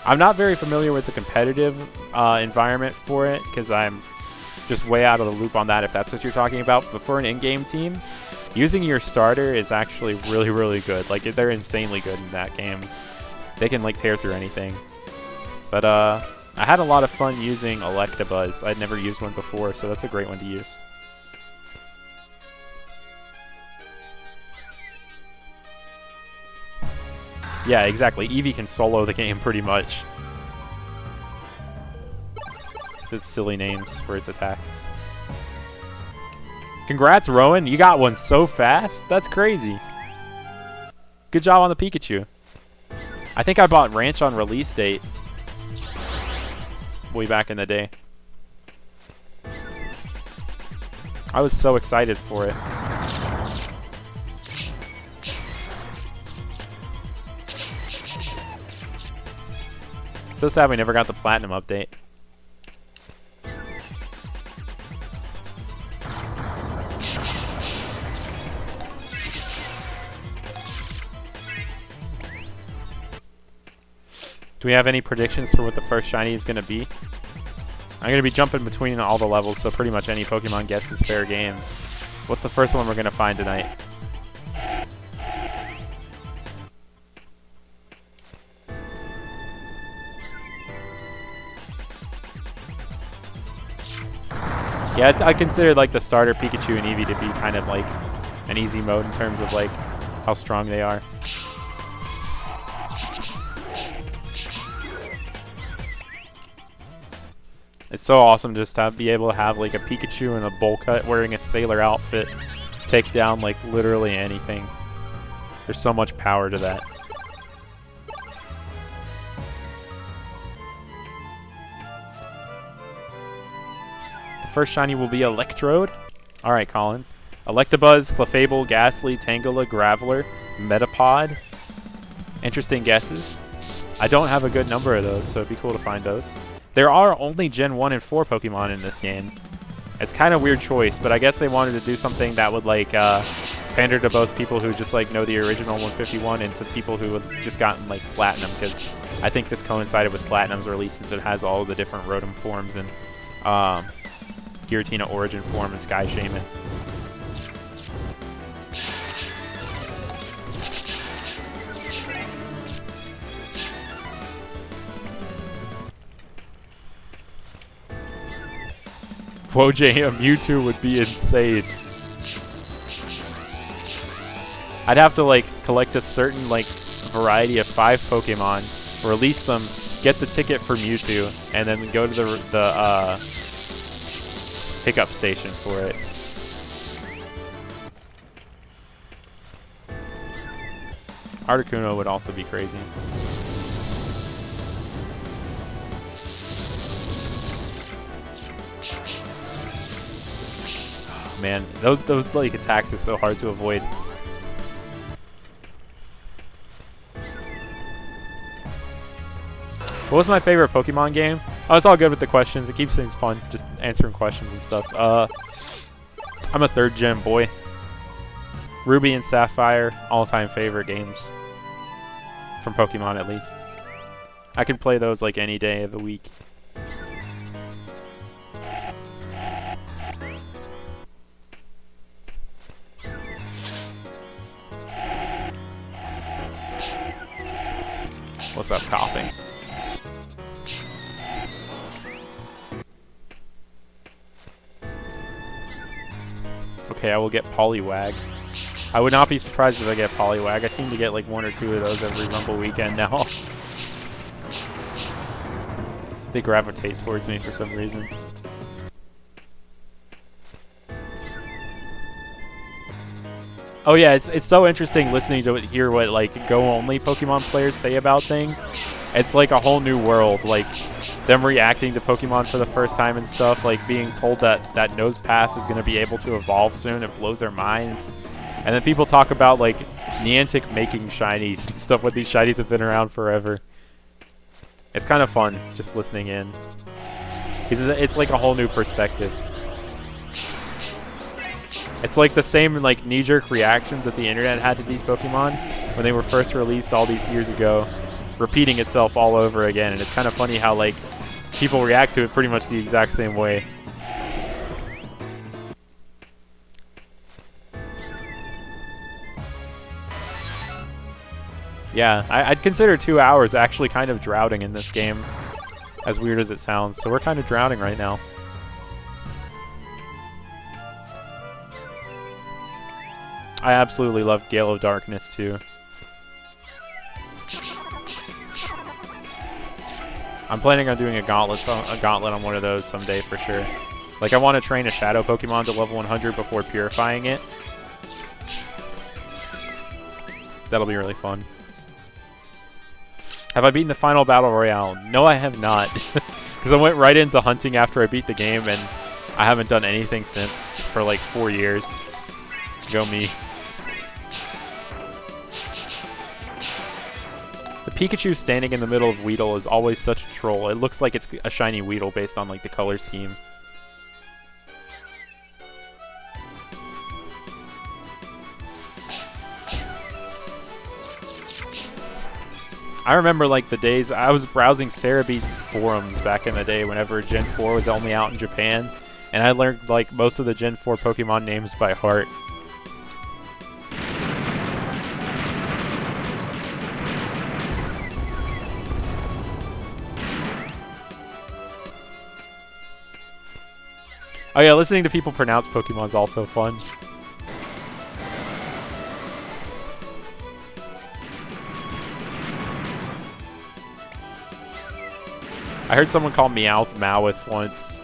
I'm not very familiar with the competitive environment for it, because I'm just way out of the loop on that, if that's what you're talking about. But for an in-game team, using your starter is actually really, really good. Like, they're insanely good in that game. They can, like, tear through anything. But, I had a lot of fun using Electabuzz. I'd never used one before, so that's a great one to use. Yeah, exactly. Eevee can solo the game pretty much. Its silly names for its attacks. Congrats, Rowan. You got one so fast. That's crazy. Good job on the Pikachu. I think I bought Ranch on release date way back in the day. I was so excited for it. So sad we never got the Platinum update. Do we have any predictions for what the first shiny is going to be? I'm going to be jumping between all the levels, so pretty much any Pokemon guess is fair game. What's the first one we're going to find tonight? Yeah, I consider like the starter Pikachu and Eevee to be kind of like an easy mode in terms of like how strong they are. It's so awesome just to be able to have like a Pikachu and a bowl cut wearing a sailor outfit take down like literally anything. There's so much power to that. The first shiny will be Electrode. Alright, Colin. Electabuzz, Clefable, Ghastly, Tangela, Graveler, Metapod. Interesting guesses. I don't have a good number of those, so it'd be cool to find those. There are only Gen 1 and 4 Pokemon in this game. It's kind of a weird choice, but I guess they wanted to do something that would like pander to both people who just like know the original 151 and to people who have just gotten like Platinum, because I think this coincided with Platinum's release since it has all of the different Rotom forms and Giratina Origin form and Sky Shaman. Wojay, a Mewtwo would be insane. I'd have to like collect a certain like variety of 5 Pokemon, release them, get the ticket for Mewtwo, and then go to the pickup station for it. Articuno would also be crazy. Man, those like attacks are so hard to avoid. What was my favorite Pokemon game? Oh, it's all good with the questions. It keeps things fun, just answering questions and stuff. I'm a 3rd gen boy. Ruby and Sapphire, all-time favorite games. From Pokemon, at least. I can play those like any day of the week. What's up, coughing? Okay, I will get Poliwag. I would not be surprised if I get Poliwag. I seem to get like 1 or 2 of those every Rumble weekend now. They gravitate towards me for some reason. Oh yeah, it's so interesting listening to hear what like Go-only Pokemon players say about things. It's like a whole new world, like them reacting to Pokemon for the first time and stuff, like being told that Nosepass is going to be able to evolve soon. It blows their minds. And then people talk about like Niantic making shinies and stuff when these shinies have been around forever. It's kind of fun just listening in. It's like a whole new perspective. It's like the same like knee-jerk reactions that the internet had to these Pokemon when they were first released all these years ago, repeating itself all over again. And it's kind of funny how like people react to it pretty much the exact same way. Yeah, I'd consider 2 hours actually kind of drowning in this game, as weird as it sounds. So we're kind of drowning right now. I absolutely love Gale of Darkness too. I'm planning on doing a gauntlet on one of those someday for sure. Like I want to train a shadow Pokemon to level 100 before purifying it. That'll be really fun. Have I beaten the final Battle Royale? No, I have not. Because I went right into hunting after I beat the game, and I haven't done anything since for like 4 years. Go me. The Pikachu standing in the middle of Weedle is always such a troll. It looks like it's a shiny Weedle based on like the color scheme. I remember like the days I was browsing Cerebi forums back in the day whenever Gen 4 was only out in Japan, and I learned like most of the Gen 4 Pokemon names by heart. Oh yeah, listening to people pronounce Pokemon is also fun. I heard someone call Meowth Mowith once.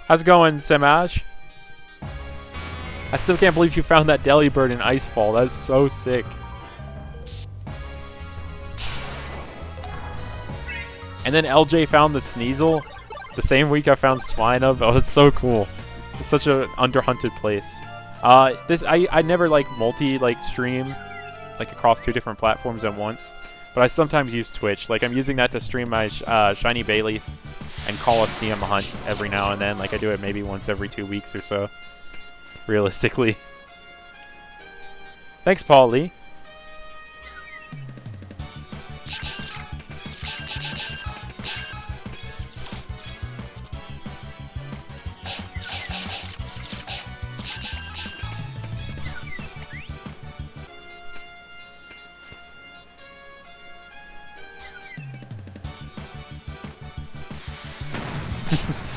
How's it going, Semaj? I still can't believe you found that Delibird in Icefall. That's so sick. And then LJ found the Sneasel the same week I found Swinub. Oh, that's so cool. It's such an underhunted place. I never like stream like across 2 different platforms at once, but I sometimes use Twitch. Like I'm using that to stream my Shiny Bayleaf and Colosseum hunt every now and then. Like I do it maybe once every 2 weeks or so, realistically. Thanks, Paul Lee.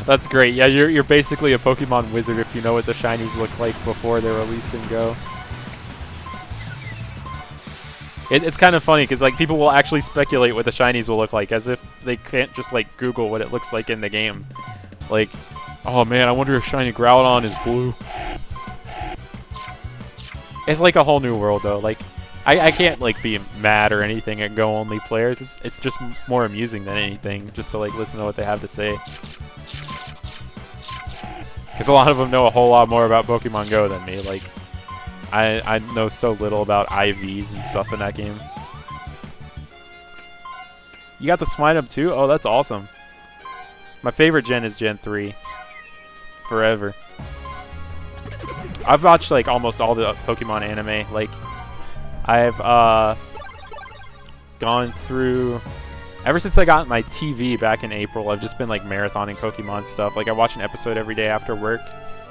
That's great. Yeah, you're basically a Pokemon wizard if you know what the shinies look like before they're released in Go. It's kind of funny because like people will actually speculate what the shinies will look like as if they can't just like Google what it looks like in the game. Like, oh man, I wonder if shiny Groudon is blue. It's like a whole new world though. Like, I can't like be mad or anything at Go only players. It's just more amusing than anything, just to like listen to what they have to say. Because a lot of them know a whole lot more about Pokemon Go than me. Like, I know so little about IVs and stuff in that game. You got the Swinub too? Oh, that's awesome. My favorite gen is Gen 3. Forever. I've watched like almost all the Pokemon anime. Like, I've gone through... Ever since I got my TV back in April, I've just been like marathoning Pokemon stuff. Like I watch an episode every day after work.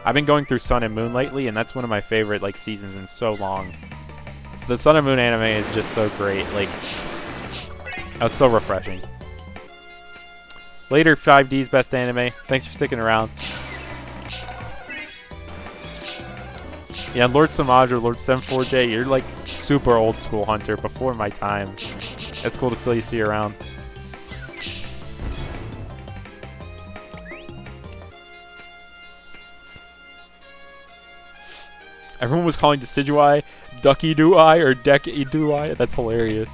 I've been going through Sun and Moon lately, and that's one of my favorite like seasons in so long. So the Sun and Moon anime is just so great. Like, it's so refreshing. Later, 5D's best anime. Thanks for sticking around. Yeah, Lord Samaj or Lord Sem4j, you're like super old school hunter before my time. It's cool to still see you around. Everyone was calling Decidueye Ducky-Doo-Eye or Decky-Doo-Eye. That's hilarious.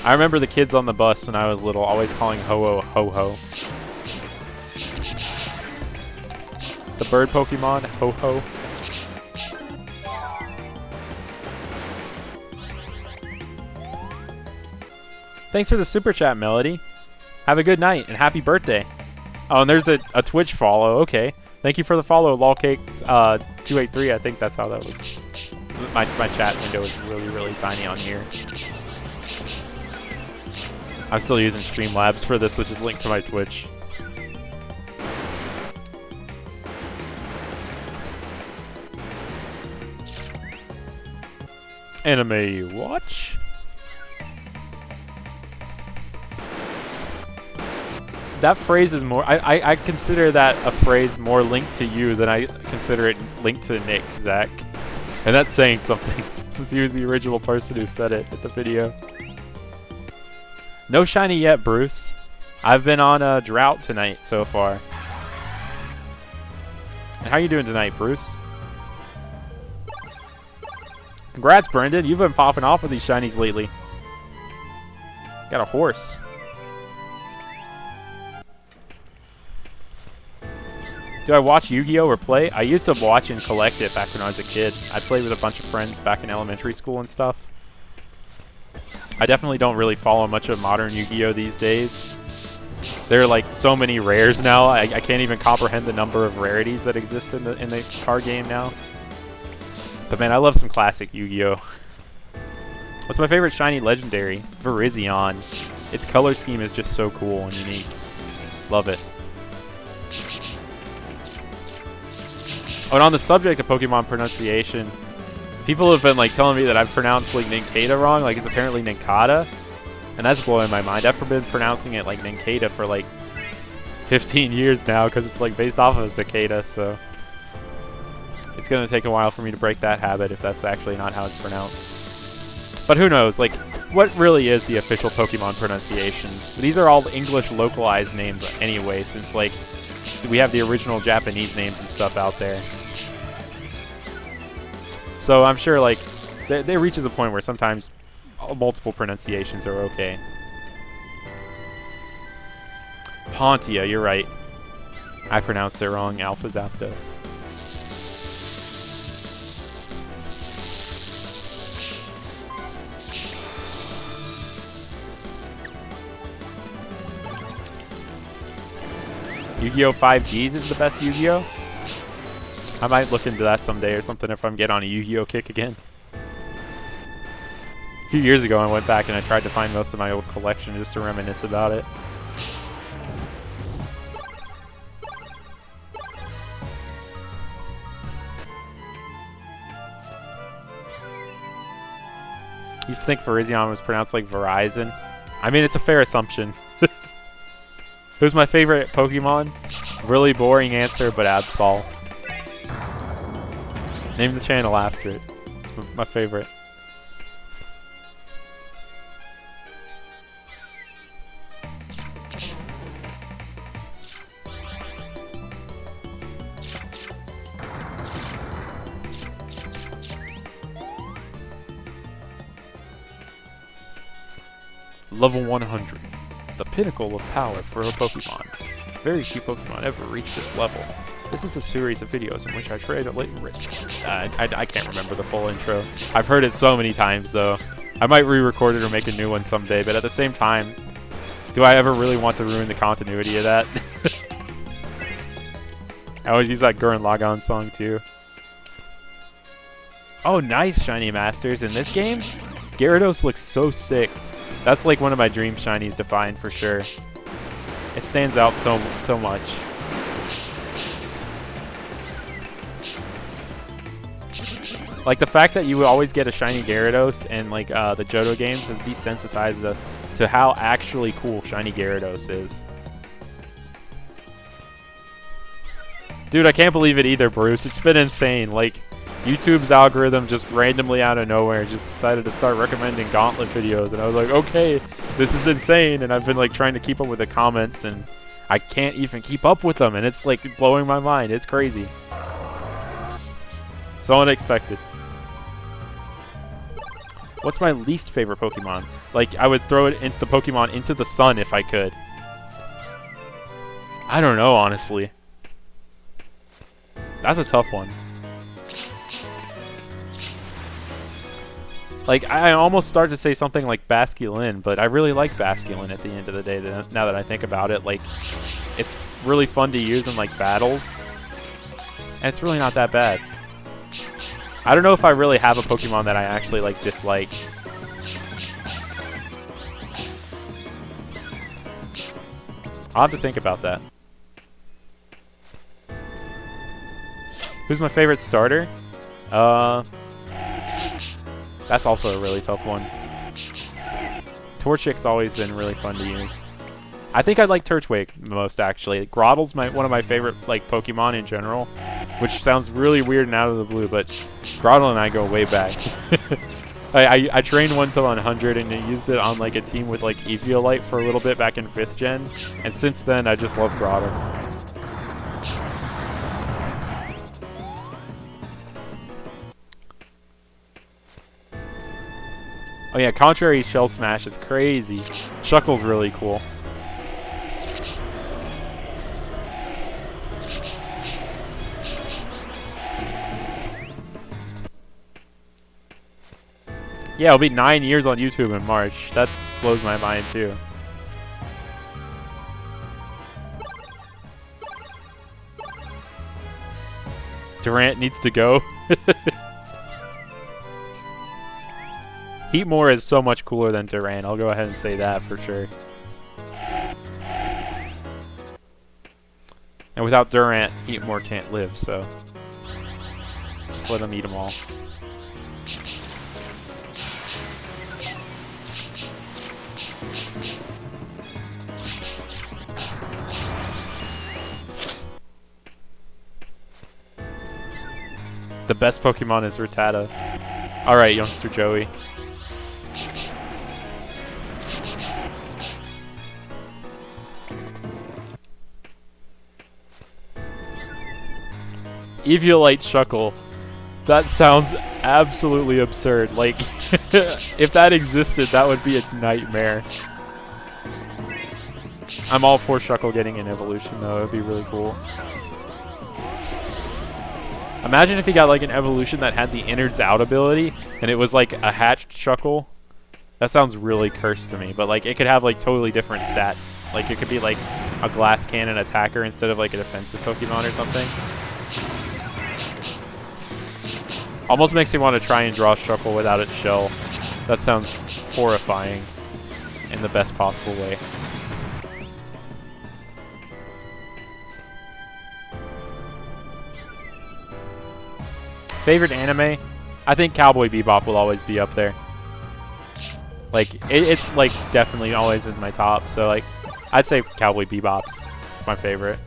I remember the kids on the bus when I was little always calling Ho-Oh Ho-Ho. The bird Pokemon, Ho-Ho. Thanks for the super chat, Melody. Have a good night and happy birthday. Oh, and there's a Twitch follow. Okay. Thank you for the follow, lolcake283. I think that's how that was. My chat window is really tiny on here. I'm still using Streamlabs for this, which is linked to my Twitch. Anime watch? That phrase is more... I consider that a phrase more linked to you than I consider it linked to Nick, Zach. And that's saying something, since he was the original person who said it at the video. No shiny yet, Bruce. I've been on a drought tonight so far. And how you doing tonight, Bruce? Congrats, Brendan. You've been popping off with these shinies lately. Got a horse. Do I watch Yu-Gi-Oh! Or play? I used to watch and collect it back when I was a kid. I played with a bunch of friends back in elementary school and stuff. I definitely don't really follow much of modern Yu-Gi-Oh! These days. There are like so many rares now. I can't even comprehend the number of rarities that exist in the card game now. But man, I love some classic Yu-Gi-Oh! What's my favorite shiny legendary? Virizion. Its color scheme is just so cool and unique. Love it. Oh, and on the subject of Pokemon pronunciation, people have been like telling me that I've pronounced like Nincada wrong, like it's apparently Nincada, and that's blowing my mind. I've been pronouncing it like Nincada for like 15 years now because it's like based off of a cicada, so it's gonna take a while for me to break that habit if that's actually not how it's pronounced. But who knows, like, what really is the official Pokemon pronunciation? These are all English localized names anyway, since like we have the original Japanese names and stuff out there. So I'm sure like there reaches a point where sometimes multiple pronunciations are okay. Pontia, you're right. I pronounced it wrong, Alpha Zapdos. Yu-Gi-Oh! 5Gs is the best Yu-Gi-Oh! I might look into that someday or something if I'm getting on a Yu-Gi-Oh! Kick again. A few years ago I went back and I tried to find most of my old collection just to reminisce about it. I used to think Virizion was pronounced like Verizon. I mean, it's a fair assumption. Who's my favorite Pokemon? Really boring answer, but Absol. Name the channel after it. It's my favorite. Level 100. The pinnacle of power for a Pokemon. Very few Pokemon ever reach this level. This is a series of videos in which I trade a late I can't remember the full intro. I've heard it so many times though. I might re-record it or make a new one someday, but at the same time, do I ever really want to ruin the continuity of that? I always use that Gurren Lagann song too. Oh, nice, Shiny Masters. In this game, Gyarados looks so sick. That's like one of my dream shinies to find for sure. It stands out so much. Like the fact that you always get a shiny Gyarados in like the Johto games has desensitized us to how actually cool shiny Gyarados is. Dude, I can't believe it either, Bruce. It's been insane. Like, YouTube's algorithm just randomly out of nowhere just decided to start recommending Gauntlet videos, and I was like, okay, this is insane, and I've been like trying to keep up with the comments, and I can't even keep up with them, and it's like blowing my mind. It's crazy. So unexpected. What's my least favorite Pokemon? Like, I would throw it the Pokemon into the sun if I could. I don't know, honestly. That's a tough one. Like, I almost start to say something like Basculin, but I really like Basculin at the end of the day, now that I think about it. Like, it's really fun to use in, like, battles. And it's really not that bad. I don't know if I really have a Pokemon that I actually, like, dislike. I'll have to think about that. Who's my favorite starter? That's also a really tough one. Torchic's always been really fun to use. I think I like Turtwig the most, actually. Grottle's one of my favorite like Pokemon in general, which sounds really weird and out of the blue, but Grottle and I go way back. I trained one till 100 and I used it on like a team with like Eviolite for a little bit back in 5th gen, and since then I just love Grottle. Oh yeah, Contrary Shell Smash is crazy. Shuckle's really cool. Yeah, it'll be 9 years on YouTube in March. That blows my mind too. Durant needs to go. Heatmore is so much cooler than Durant. I'll go ahead and say that for sure. And without Durant, Heatmore can't live, so just let him eat them all. The best Pokemon is Rattata. Alright, youngster Joey. Eviolite Shuckle. That sounds absolutely absurd. Like, if that existed, that would be a nightmare. I'm all for Shuckle getting an evolution, though. It would be really cool. Imagine if he got like an evolution that had the innards out ability, and it was like a hatched Shuckle. That sounds really cursed to me, but like it could have like totally different stats. Like it could be like a glass cannon attacker instead of like a defensive Pokemon or something. Almost makes me want to try and draw Shuckle without its shell. That sounds horrifying in the best possible way. Favorite anime? I think Cowboy Bebop will always be up there. Like, it's like definitely always in my top, so like, I'd say Cowboy Bebop's my favorite.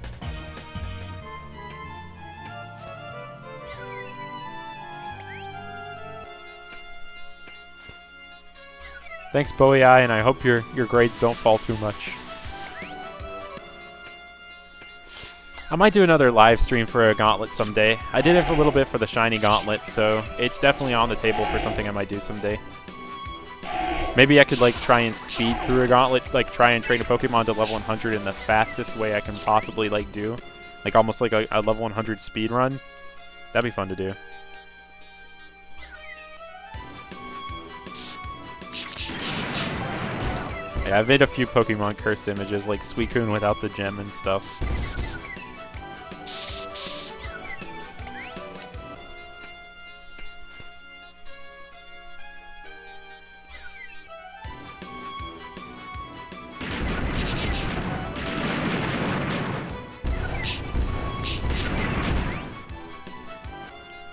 Thanks, Bowie Eye, and I hope your grades don't fall too much. I might do another live stream for a Gauntlet someday. I did it for a little bit for the Shiny Gauntlet, so it's definitely on the table for something I might do someday. Maybe I could like try and speed through a Gauntlet, like try and train a Pokemon to level 100 in the fastest way I can possibly like do. Like almost like a level 100 speed run. That'd be fun to do. Yeah, I've made a few Pokemon cursed images, like Suicune without the gem and stuff.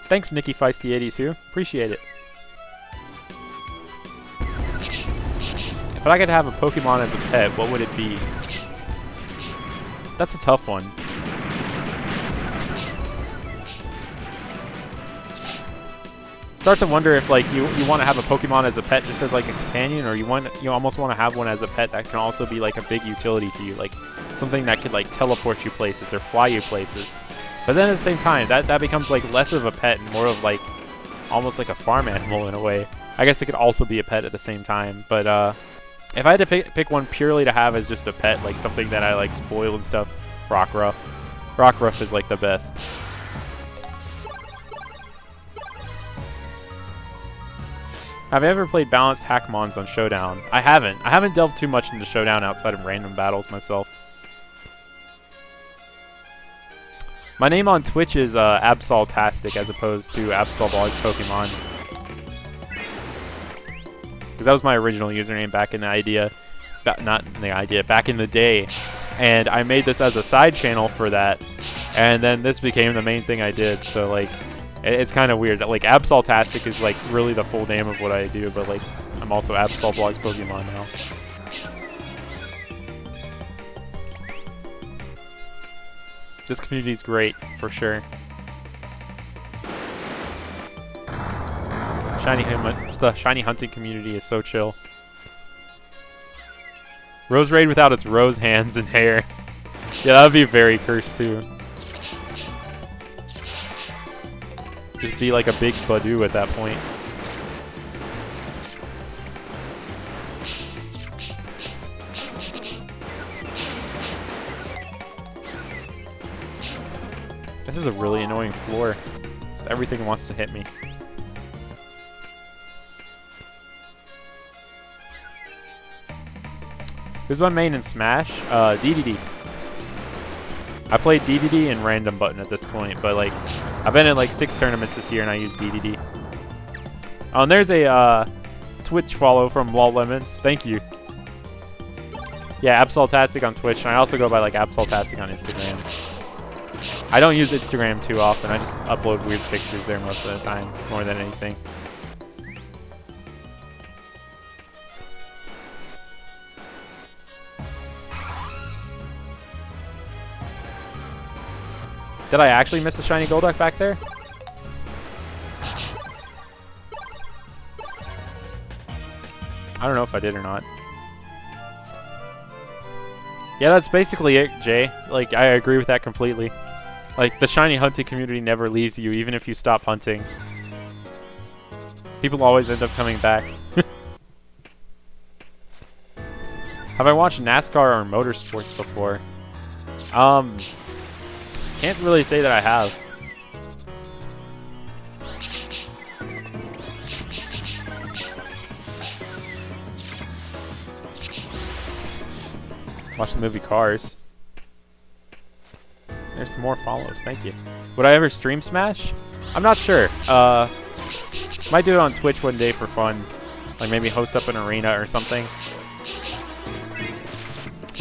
Thanks, Nikki Feisty82. Appreciate it. If I could have a Pokemon as a pet, what would it be? That's a tough one. Start to wonder if like you want to have a Pokemon as a pet just as like a companion, or you almost want to have one as a pet that can also be like a big utility to you, like something that could like teleport you places or fly you places. But then at the same time, that becomes like less of a pet and more of like almost like a farm animal in a way. I guess it could also be a pet at the same time. But if I had to pick one purely to have as just a pet, like something that I like spoil and stuff, Rockruff. Rockruff is like the best. Have I ever played balanced Hackmons on Showdown? I haven't. I haven't delved too much into Showdown outside of random battles myself. My name on Twitch is Absoltastic as opposed to Absolvogs Pokemon. Because that was my original username back in the back in the day. And I made this as a side channel for that. And then this became the main thing I did. So like, it's kind of weird. Like Absoltastic is like really the full name of what I do, but like I'm also Absolvogs Pokemon now. This community is great for sure. The shiny hunting community is so chill. Rose Raid without its rose hands and hair. Yeah, that would be very cursed too. Just be like a big Badoo at that point. This is a really annoying floor. Just everything wants to hit me. Who's my main in Smash? DDD. I played DDD and Random Button at this point, but like, I've been in like 6 tournaments this year and I use DDD. Oh, and there's a Twitch follow from Lol Lemons. Thank you. Yeah, Absoltastic on Twitch, and I also go by like Absoltastic on Instagram. I don't use Instagram too often. I just upload weird pictures there most of the time, more than anything. Did I actually miss a shiny Golduck back there? I don't know if I did or not. Yeah, that's basically it, Jay. Like, I agree with that completely. Like, the shiny hunting community never leaves you, even if you stop hunting. People always end up coming back. Have I watched NASCAR or motorsports before? Can't really say that I have. Watch the movie Cars. There's some more follows, thank you. Would I ever stream Smash? I'm not sure. Might do it on Twitch one day for fun. Like maybe host up an arena or something.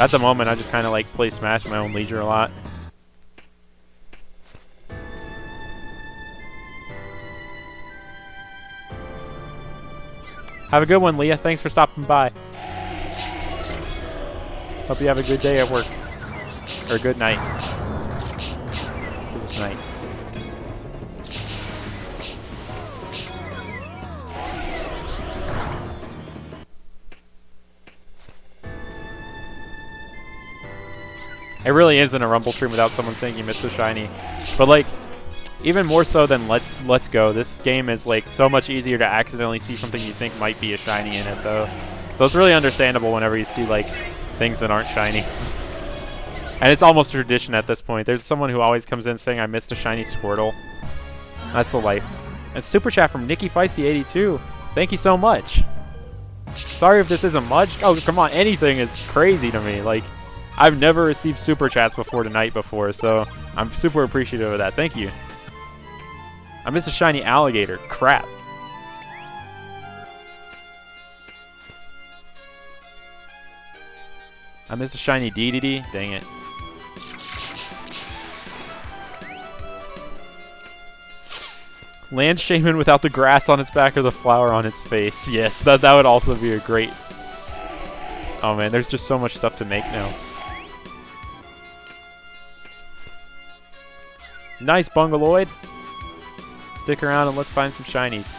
At the moment, I just kind of like play Smash at my own leisure a lot. Have a good one, Leah. Thanks for stopping by. Hope you have a good day at work. Or a good night. Good night. It really isn't a Rumble stream without someone saying you missed a shiny. But like, even more so than Let's Go, this game is like so much easier to accidentally see something you think might be a shiny in it though. So it's really understandable whenever you see like things that aren't shinies. And it's almost a tradition at this point. There's someone who always comes in saying I missed a shiny Squirtle. That's the life. A super chat from Nikki Feisty 82. Thank you so much. Sorry if this isn't much. Oh, come on. Anything is crazy to me. Like, I've never received super chats before tonight before, so I'm super appreciative of that. Thank you. I missed a shiny alligator. Crap. I missed a shiny DDD. Dang it. Land Shaman without the grass on its back or the flower on its face. Yes, that would also be a great... Oh man, there's just so much stuff to make now. Nice, Bungaloid. Stick around and let's find some shinies.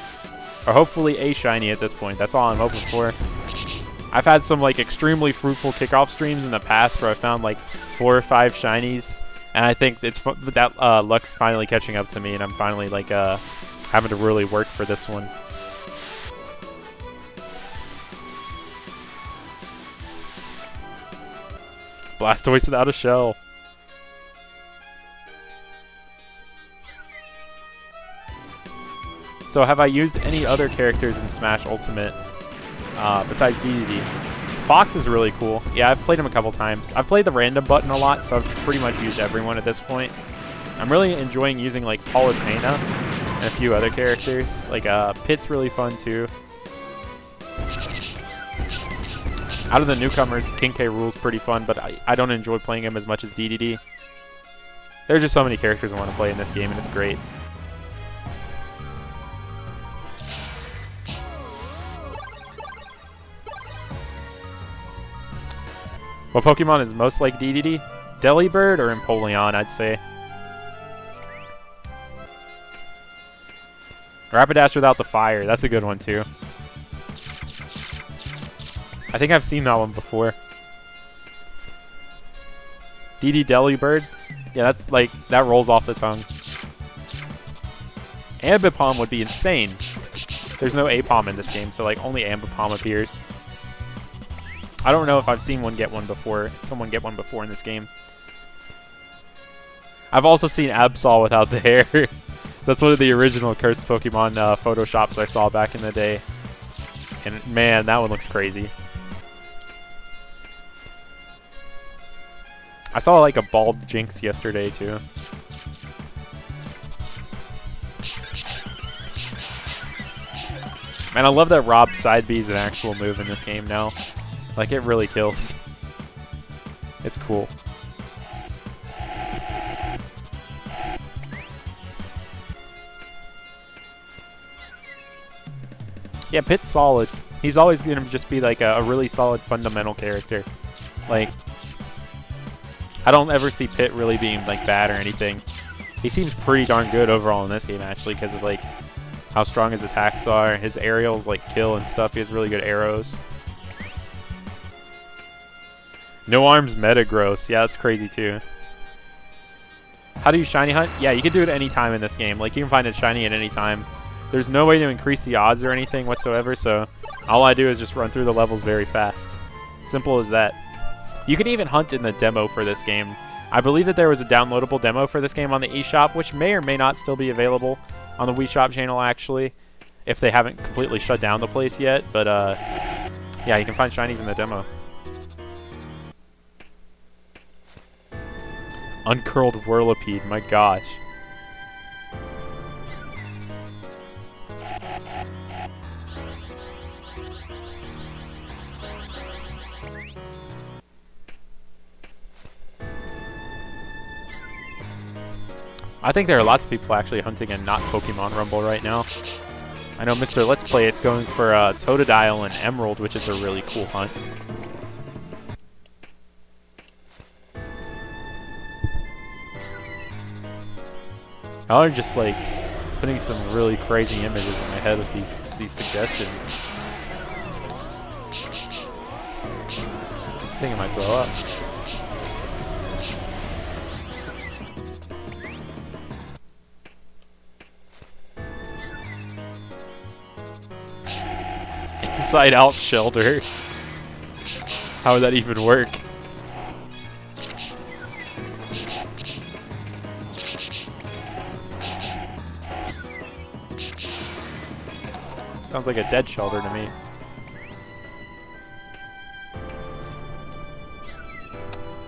Or hopefully a shiny at this point. That's all I'm hoping for. I've had some like extremely fruitful kickoff streams in the past where I found like 4 or 5 shinies. And I think it's that luck's finally catching up to me, and I'm finally like having to really work for this one. Blastoise without a shell. So have I used any other characters in Smash Ultimate besides DDD? Fox is really cool. Yeah, I've played him a couple times. I've played the random button a lot, so I've pretty much used everyone at this point. I'm really enjoying using like Palutena and a few other characters. Like Pit's really fun too. Out of the newcomers, King K. Rool's pretty fun, but I don't enjoy playing him as much as DDD. There are just so many characters I want to play in this game, and it's great. What Pokemon is most like DDD? Delibird or Empoleon, I'd say. Rapidash without the fire, that's a good one too. I think I've seen that one before. DD Delibird? Yeah, that's like, that rolls off the tongue. Ambipom would be insane. There's no Apom in this game, so like only Ambipom appears. I don't know if I've seen someone get one before in this game. I've also seen Absol without the hair. That's one of the original cursed Pokemon photoshops I saw back in the day. And man, that one looks crazy. I saw like a bald Jinx yesterday too. Man, I love that Rob Side B is an actual move in this game now. Like, it really kills. It's cool. Yeah, Pit's solid. He's always going to just be like a really solid fundamental character. Like, I don't ever see Pit really being like bad or anything. He seems pretty darn good overall in this game actually because of like how strong his attacks are. His aerials like kill and stuff. He has really good arrows. No arms Metagross. Yeah, that's crazy too. How do you shiny hunt? Yeah, you can do it any time in this game. Like, you can find a shiny at any time. There's no way to increase the odds or anything whatsoever, so all I do is just run through the levels very fast. Simple as that. You can even hunt in the demo for this game. I believe that there was a downloadable demo for this game on the eShop, which may or may not still be available on the Wii Shop channel, actually, if they haven't completely shut down the place yet. But, yeah, you can find shinies in the demo. Uncurled Whirlipede, my gosh. I think there are lots of people actually hunting and not Pokemon Rumble right now. I know Mr. Let's Play, it's going for Totodile and Emerald, which is a really cool hunt. Y'all are just like putting some really crazy images in my head with these suggestions. I think I might throw up. Inside out shelter. How would that even work? Sounds like a dead shelter to me.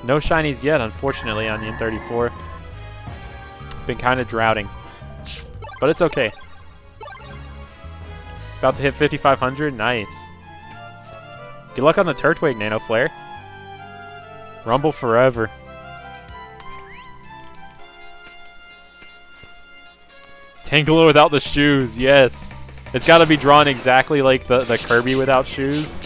No shinies yet, unfortunately, on the N34. Been kind of droughting. But it's okay. About to hit 5,500? Nice. Good luck on the Turtwig, Nano Flare. Rumble forever. Tangela without the shoes, yes. It's got to be drawn exactly like the Kirby without shoes.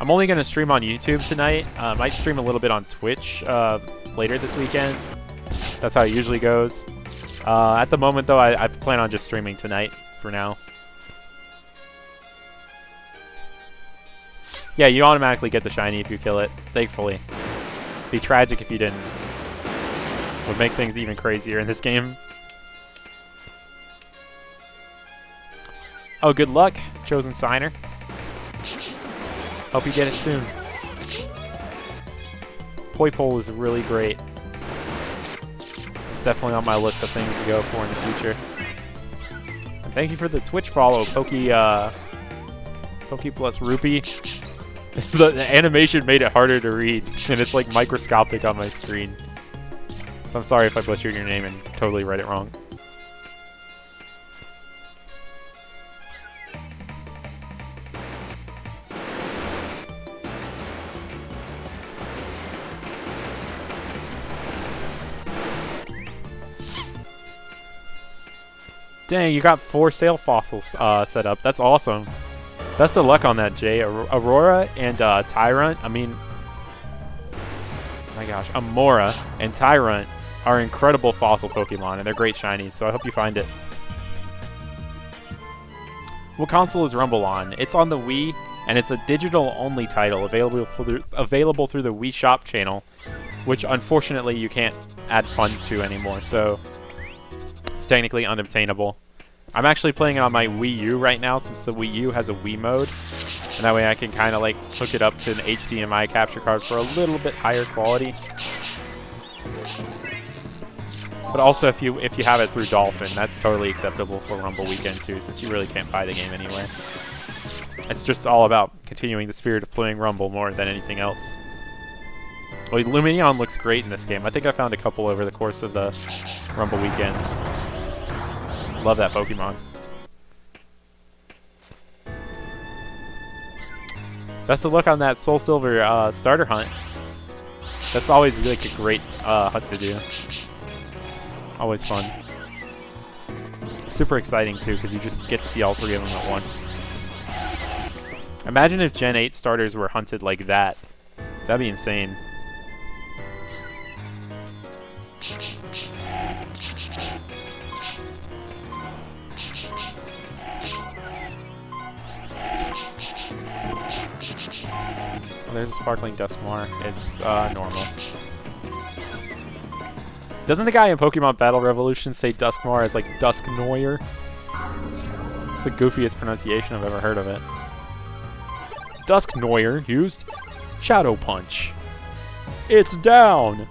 I'm only going to stream on YouTube tonight. I might stream a little bit on Twitch later this weekend. That's how it usually goes. At the moment, though, I plan on just streaming tonight for now. Yeah, you automatically get the shiny if you kill it, thankfully. Be tragic if you didn't. would make things even crazier in this game. Oh, good luck, chosen signer. Hope you get it soon. Poipole is really great. It's definitely on my list of things to go for in the future. And thank you for the Twitch follow, Poke plus Rupee. The animation made it harder to read, and it's like microscopic on my screen. So I'm sorry if I butchered your name and totally read it wrong. Dang, you got 4 sail fossils set up. That's awesome. Best of luck on that, Jay. Aurora and Tyrant, I mean... my gosh, Amora and Tyrant are incredible fossil Pokemon, and they're great shinies, so I hope you find it. What console is Rumble on? It's on the Wii, and it's a digital-only title available through the Wii Shop channel, which unfortunately you can't add funds to anymore, so... it's technically unobtainable. I'm actually playing it on my Wii U right now since the Wii U has a Wii mode. And that way I can kind of like hook it up to an HDMI capture card for a little bit higher quality. But also if you have it through Dolphin, that's totally acceptable for Rumble Weekend too, since you really can't buy the game anyway. It's just all about continuing the spirit of playing Rumble more than anything else. Well, Lumineon looks great in this game. I think I found a couple over the course of the Rumble Weekends. Love that Pokemon. Best of luck on that Soul Silver starter hunt. That's always like a great hunt to do. Always fun. Super exciting too, because you just get to see all 3 of them at once. Imagine if Gen 8 starters were hunted like that. That'd be insane. Oh, there's a Sparkling Duskmar. It's normal. Doesn't the guy in Pokemon Battle Revolution say Duskmar as like Dusknoir? It's the goofiest pronunciation I've ever heard of it. Dusknoir used Shadow Punch. It's down!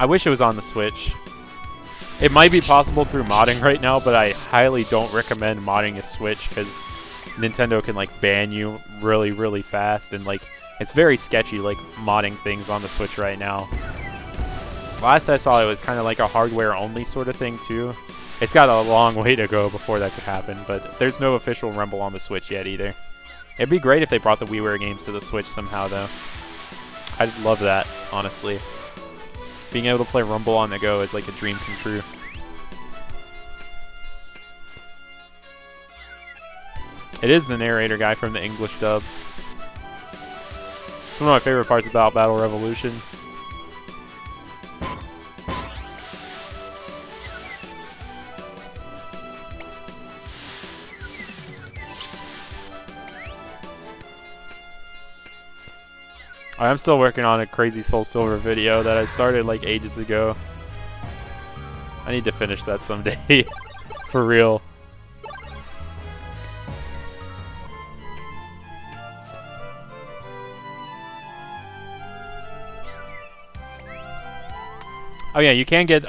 I wish it was on the Switch. It might be possible through modding right now, but I highly don't recommend modding a Switch because Nintendo can like ban you really, really fast, and like it's very sketchy like modding things on the Switch right now. Last I saw, it was kind of like a hardware-only sort of thing too. It's got a long way to go before that could happen, but there's no official Rumble on the Switch yet either. It'd be great if they brought the WiiWare games to the Switch somehow, though. I'd love that, honestly. Being able to play Rumble on the go is like a dream come true. It is the narrator guy from the English dub. It's one of my favorite parts about Battle Revolution. I'm still working on a crazy Soul Silver video that I started like ages ago. I need to finish that someday. For real. Oh yeah, you can get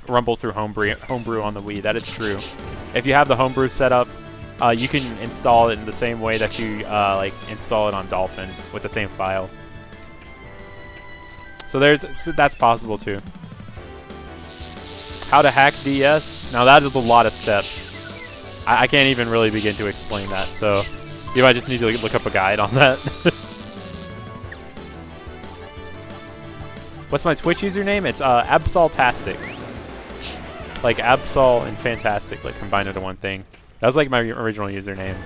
Rumble through homebrew on the Wii. That is true. If you have the homebrew set up, you can install it in the same way that you like install it on Dolphin with the same file. So that's possible too. How to hack DS? Now that is a lot of steps. I can't even really begin to explain that, so you might just need to look up a guide on that. What's my Twitch username? It's Absoltastic. Like Absol and Fantastic, like combined into one thing. That was like my original username.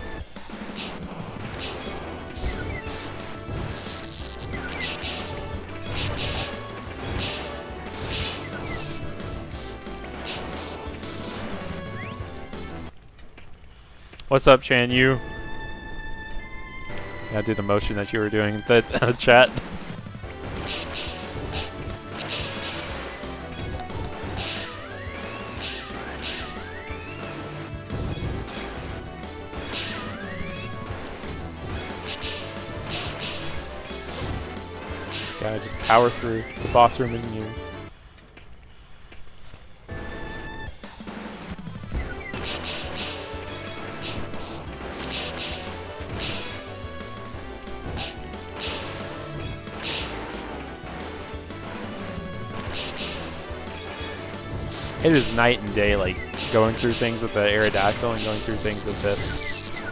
What's up, Chan Yu? Gotta do the motion that you were doing in the chat. Gotta just power through. The boss room isn't you. It is night and day, like, going through things with the Aerodactyl and going through things with this.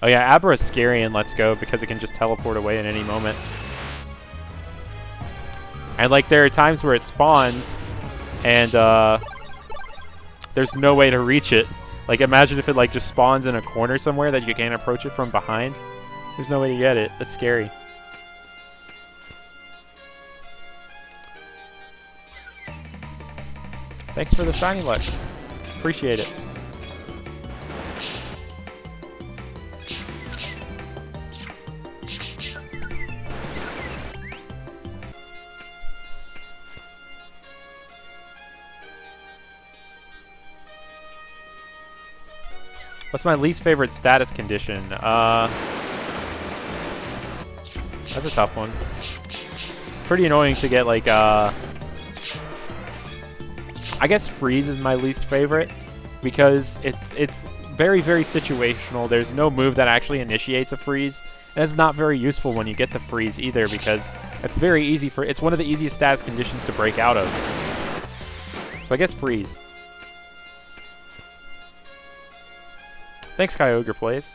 Oh yeah, Abra is scary in Let's Go because it can just teleport away at any moment. And, like, there are times where it spawns and, there's no way to reach it. Like, imagine if it, like, just spawns in a corner somewhere that you can't approach it from behind. There's no way to get it. That's scary. Thanks for the shiny luck. Appreciate it. What's my least favorite status condition? That's a tough one. It's pretty annoying to get, like, I guess freeze is my least favorite because it's very, very situational. There's no move that actually initiates a freeze, and it's not very useful when you get the freeze either because it's very easy it's one of the easiest status conditions to break out of. So I guess freeze. Thanks, Kyogre Plays.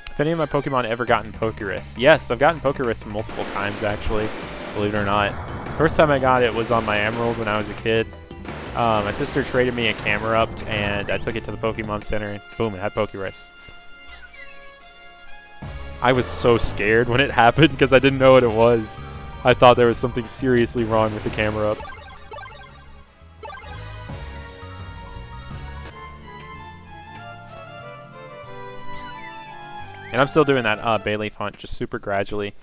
If any of my Pokemon ever gotten Pokerus? Yes, I've gotten Pokerus multiple times, actually, believe it or not. First time I got it was on my Emerald when I was a kid. My sister traded me a Camerupt, and I took it to the Pokemon Center, and boom, it had Pokerus. I was so scared when it happened because I didn't know what it was. I thought there was something seriously wrong with the Camerupt. And I'm still doing that Bayleaf hunt, just super gradually.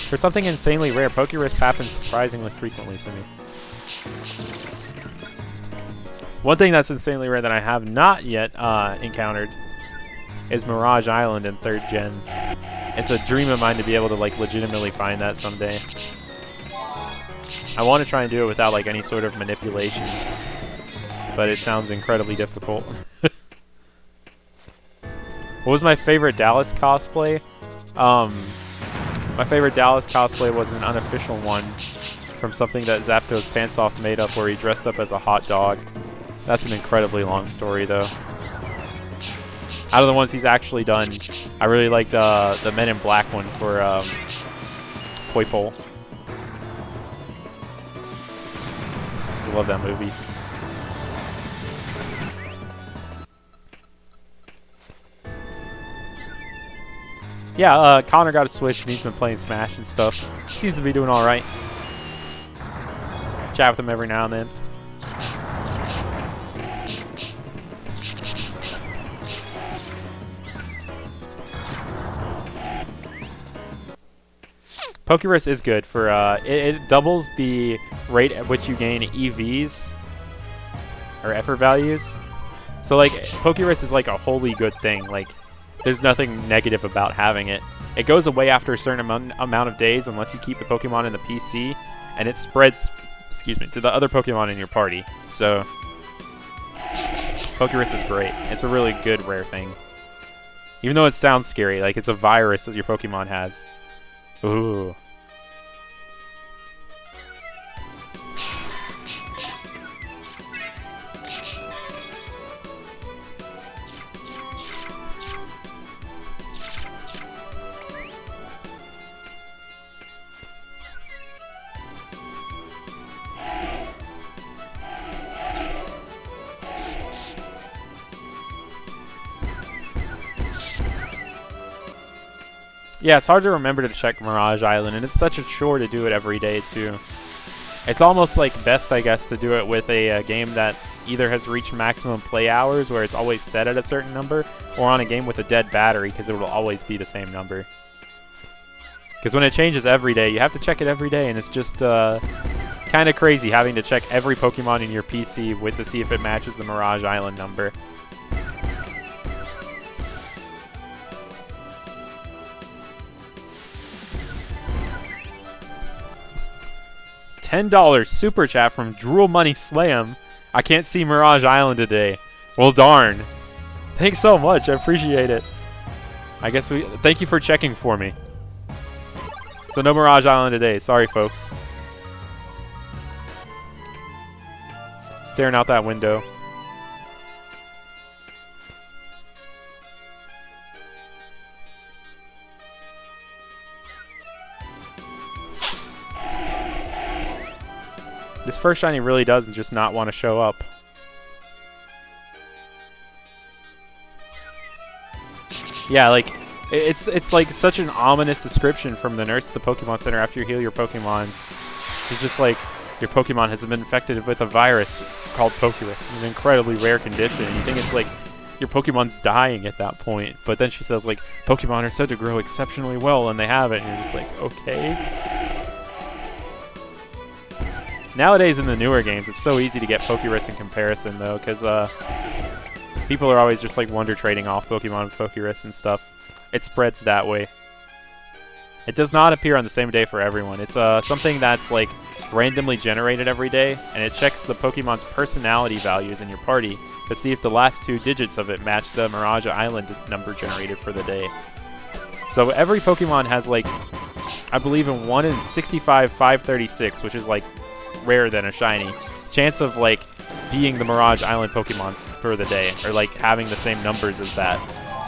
For something insanely rare, Pokerus happens surprisingly frequently to me. One thing that's insanely rare that I have not yet encountered is Mirage Island in 3rd Gen. It's a dream of mine to be able to, like, legitimately find that someday. I want to try and do it without, like, any sort of manipulation, but it sounds incredibly difficult. What was my favorite Dallas cosplay? My favorite Dallas cosplay was an unofficial one from something that Zapdos Pantsoft made up where he dressed up as a hot dog. That's an incredibly long story, though. Out of the ones he's actually done, I really like the Men in Black one for Poipole. I love that movie. Yeah, Connor got a Switch and he's been playing Smash and stuff. Seems to be doing alright. Chat with him every now and then. Pokerus is good for, it doubles the rate at which you gain EVs, or effort values. So, like, Pokerus is, like, a wholly good thing. Like, there's nothing negative about having it. It goes away after a certain amount of days unless you keep the Pokemon in the PC, and it spreads, excuse me, to the other Pokemon in your party. So, Pokerus is great. It's a really good rare thing. Even though it sounds scary, like, it's a virus that your Pokemon has. Ooh. Yeah, it's hard to remember to check Mirage Island, and it's such a chore to do it every day, too. It's almost like best, I guess, to do it with a game that either has reached maximum play hours, where it's always set at a certain number, or on a game with a dead battery, because it will always be the same number. Because when it changes every day, you have to check it every day, and it's just kind of crazy having to check every Pokemon in your PC to see if it matches the Mirage Island number. $10 super chat from Drool Money Slam. I can't see Mirage Island today. Well, darn. Thanks so much. I appreciate it. I guess thank you for checking for me. So no Mirage Island today. Sorry, folks. Staring out that window. This first shiny really does just not want to show up. Yeah, like, it's like such an ominous description from the nurse at the Pokemon Center after you heal your Pokemon. It's just like, your Pokemon has been infected with a virus called Pokerus. It's an incredibly rare condition. You think it's like your Pokemon's dying at that point. But then she says, like, Pokemon are said to grow exceptionally well, and they have it. And you're just like, okay. Nowadays in the newer games, it's so easy to get Pokerus in comparison, though, because people are always just like wonder trading off Pokemon with Pokerus and stuff. It spreads that way. It does not appear on the same day for everyone. It's something that's like randomly generated every day, and it checks the Pokemon's personality values in your party to see if the last 2 digits of it match the Mirage Island number generated for the day. So every Pokemon has like, I believe in 1 in 65, 536, which is like rarer than a shiny, chance of like being the Mirage Island Pokemon for the day, or like having the same numbers as that.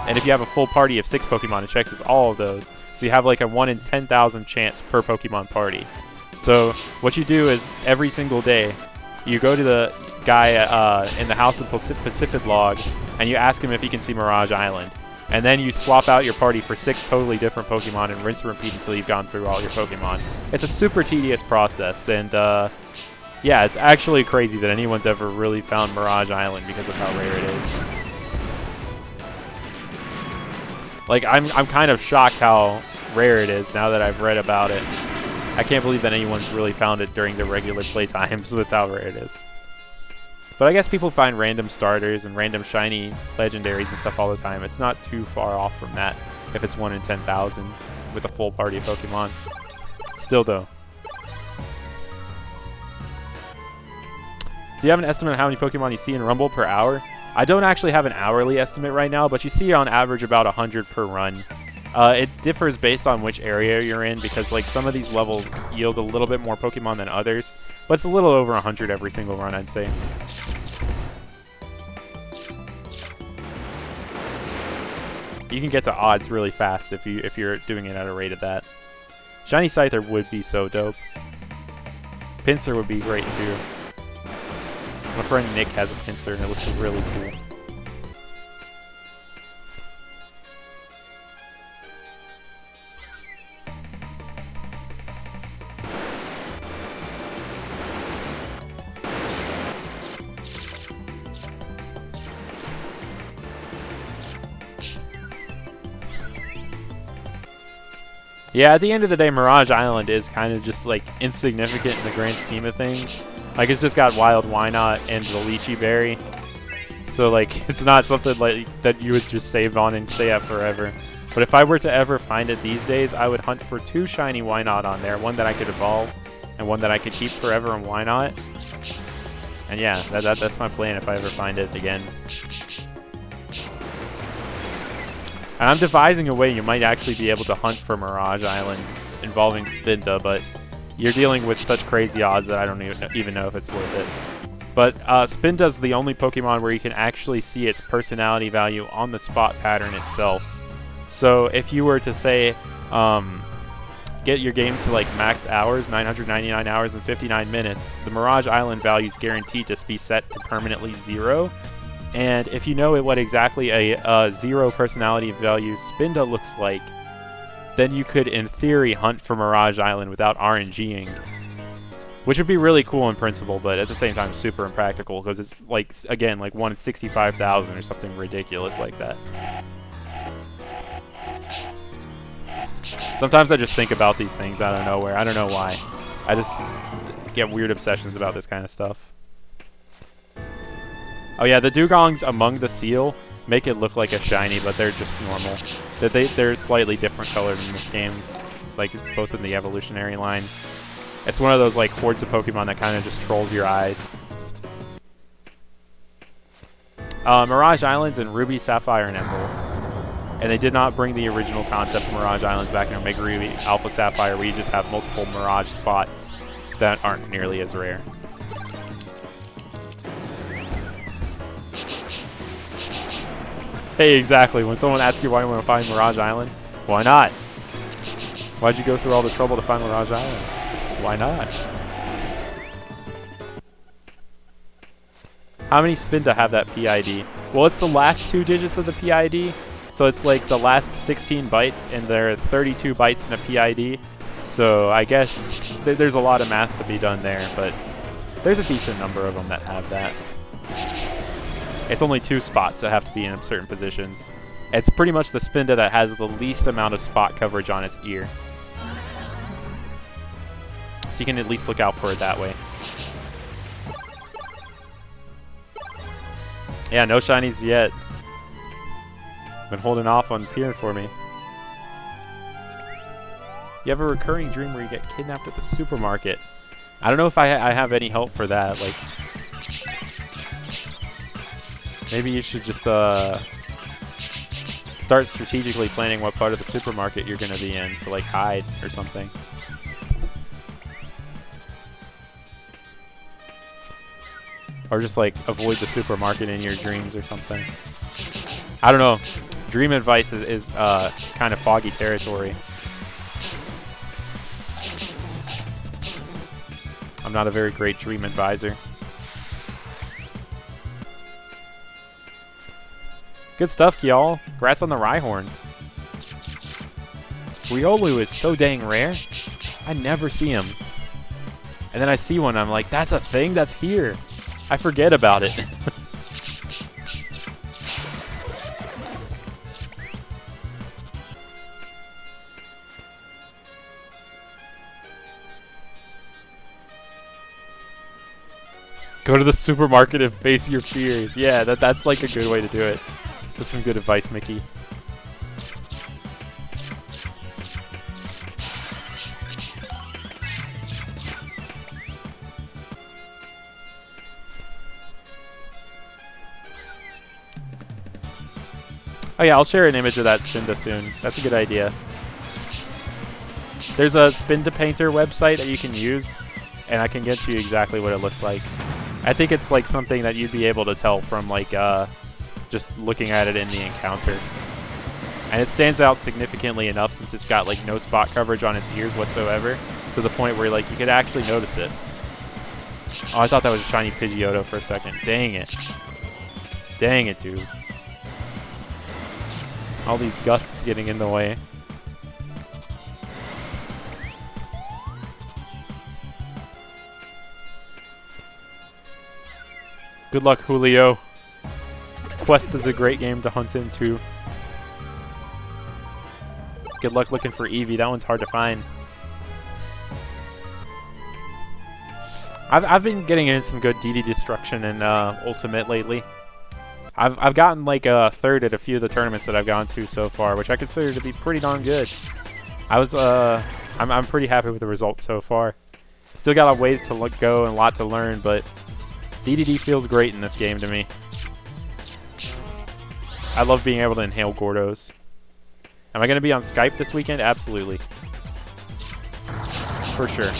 And if you have a full party of 6 Pokemon, it checks all of those. So you have like a 1 in 10,000 chance per Pokemon party. So what you do is every single day, you go to the guy in the House of Pacific log, and you ask him if he can see Mirage Island. And then you swap out your party for 6 totally different Pokemon and rinse and repeat until you've gone through all your Pokemon. It's a super tedious process, and yeah, it's actually crazy that anyone's ever really found Mirage Island because of how rare it is. Like, I'm kind of shocked how rare it is now that I've read about it. I can't believe that anyone's really found it during the regular playtimes with how rare it is. But I guess people find random starters and random shiny legendaries and stuff all the time. It's not too far off from that if it's 1 in 10,000 with a full party of Pokemon. Still, though. Do you have an estimate of how many Pokemon you see in Rumble per hour? I don't actually have an hourly estimate right now, but you see on average about 100 per run. It differs based on which area you're in, because like some of these levels yield a little bit more Pokemon than others, but it's a little over 100 every single run, I'd say. You can get to odds really fast if you're doing it at a rate of that. Shiny Scyther would be so dope. Pinsir would be great too. My friend Nick has a Pinsir and it looks really cool. Yeah, at the end of the day, Mirage Island is kind of just like insignificant in the grand scheme of things. Like, it's just got Wild Wynaut and the Lychee Berry. So, like, it's not something like that you would just save on and stay at forever. But if I were to ever find it these days, I would hunt for 2 shiny Wynaut on there. One that I could evolve, and one that I could keep forever on Wynaut. And yeah, that's my plan if I ever find it again. And I'm devising a way you might actually be able to hunt for Mirage Island involving Spinda, but you're dealing with such crazy odds that I don't even know if it's worth it. But Spinda's the only Pokemon where you can actually see its personality value on the spot pattern itself. So if you were to say, get your game to like max hours, 999 hours and 59 minutes, the Mirage Island value is guaranteed to be set to permanently 0. And if you know what exactly a 0 personality value Spinda looks like, then you could, in theory, hunt for Mirage Island without RNGing. Which would be really cool in principle, but at the same time super impractical, because it's like, again, like 1 in 65,000 or something ridiculous like that. Sometimes I just think about these things out of nowhere. I don't know why. I just get weird obsessions about this kind of stuff. Oh yeah, the dugongs among the seal make it look like a shiny, but they're just normal. They're slightly different colored in this game, like both in the evolutionary line. It's one of those like hordes of Pokemon that kind of just trolls your eyes. Mirage Islands and Ruby, Sapphire, and Emerald. And they did not bring the original concept of Mirage Islands back in Omega Ruby, Alpha Sapphire, where you just have multiple Mirage spots that aren't nearly as rare. Hey, exactly. When someone asks you why you want to find Mirage Island, why not? Why'd you go through all the trouble to find Mirage Island? Why not? How many spin to have that PID? Well, it's the last 2 digits of the PID. So it's like the last 16 bytes, and there are 32 bytes in a PID. So I guess there's a lot of math to be done there, but there's a decent number of them that have that. It's only 2 spots that have to be in certain positions. It's pretty much the Spinda that has the least amount of spot coverage on its ear. So you can at least look out for it that way. Yeah, no shinies yet. Been holding off on peering for me. You have a recurring dream where you get kidnapped at the supermarket. I don't know if I have any help for that. Like, maybe you should just start strategically planning what part of the supermarket you're going to be in to like hide or something. Or just like avoid the supermarket in your dreams or something. I don't know. Dream advice is kind of foggy territory. I'm not a very great dream advisor. Good stuff, y'all. Congrats on the Rhyhorn. Riolu is so dang rare. I never see him. And then I see one, I'm like, that's a thing? That's here. I forget about it. Go to the supermarket and face your fears. Yeah, that's like a good way to do it. That's some good advice, Mickey. Oh yeah, I'll share an image of that Spinda soon. That's a good idea. There's a Spinda Painter website that you can use, and I can get you exactly what it looks like. I think it's like something that you'd be able to tell from like just looking at it in the encounter. And it stands out significantly enough since it's got like no spot coverage on its ears whatsoever, to the point where like you could actually notice it. Oh, I thought that was a shiny Pidgeotto for a second. Dang it. Dang it, dude. All these gusts getting in the way. Good luck, Julio. Quest is a great game to hunt into. Good luck looking for Eevee. That one's hard to find. I've been getting in some good DD destruction in Ultimate lately. I've gotten like a third at a few of the tournaments that I've gone to so far, which I consider to be pretty darn good. I'm pretty happy with the results so far. Still got a ways to go and a lot to learn, but DDD feels great in this game to me. I love being able to inhale Gordos. Am I going to be on Skype this weekend? Absolutely. For sure.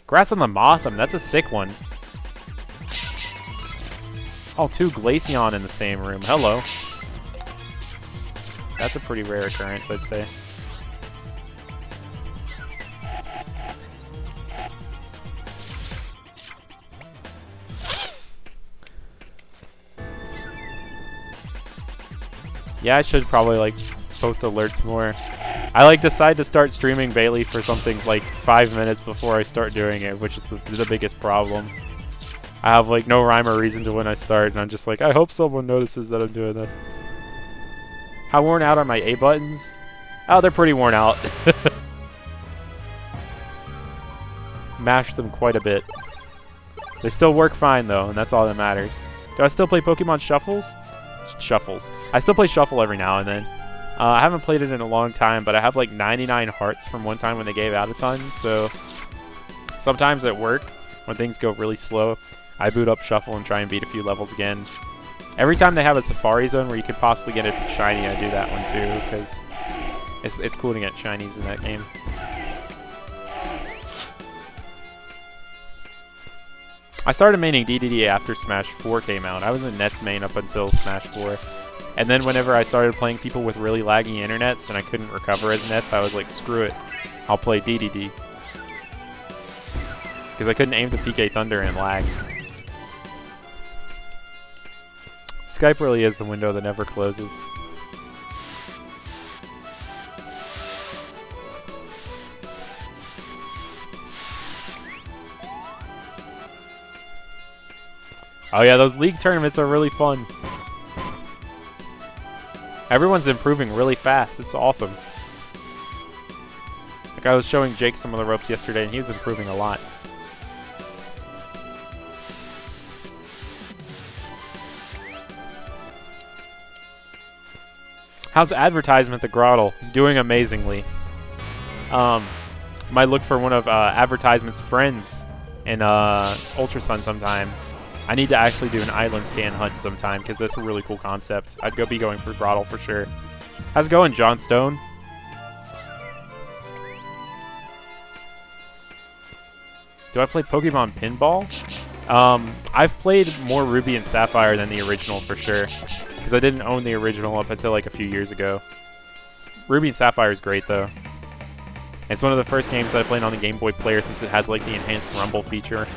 Congrats on the Motham. That's a sick one. Oh, 2 Glaceon in the same room. Hello. That's a pretty rare occurrence, I'd say. Yeah, I should probably like post alerts more. I like decide to start streaming Bailey for something like 5 minutes before I start doing it, which is the biggest problem. I have like no rhyme or reason to when I start, and I'm just like, I hope someone notices that I'm doing this. How worn out are my A buttons? Oh, they're pretty worn out. Mashed them quite a bit. They still work fine though, and that's all that matters. Do I still play Pokemon Shuffles? Shuffles. I still play Shuffle every now and then. I haven't played it in a long time, but I have like 99 hearts from one time when they gave out a ton, so sometimes at work, when things go really slow, I boot up Shuffle and try and beat a few levels again. Every time they have a Safari Zone where you could possibly get a shiny, I do that one too, because it's cool to get shinies in that game. I started maining DDD after Smash 4 came out. I was in NES main up until Smash 4. And then whenever I started playing people with really laggy internets and I couldn't recover as NES, I was like, screw it. I'll play DDD. Because I couldn't aim the PK Thunder and lag. Skype really is the window that never closes. Oh yeah, those league tournaments are really fun. Everyone's improving really fast. It's awesome. Like I was showing Jake some of the ropes yesterday and he was improving a lot. How's advertisement the Grottle? Doing amazingly. Might look for one of advertisement's friends in Ultra Sun sometime. I need to actually do an island scan hunt sometime because that's a really cool concept. I'd be going for Grottle for sure. How's it going, John Stone? Do I play Pokemon Pinball? I've played more Ruby and Sapphire than the original for sure. Because I didn't own the original up until like a few years ago. Ruby and Sapphire is great though. It's one of the first games that I played on the Game Boy Player since it has like the enhanced rumble feature.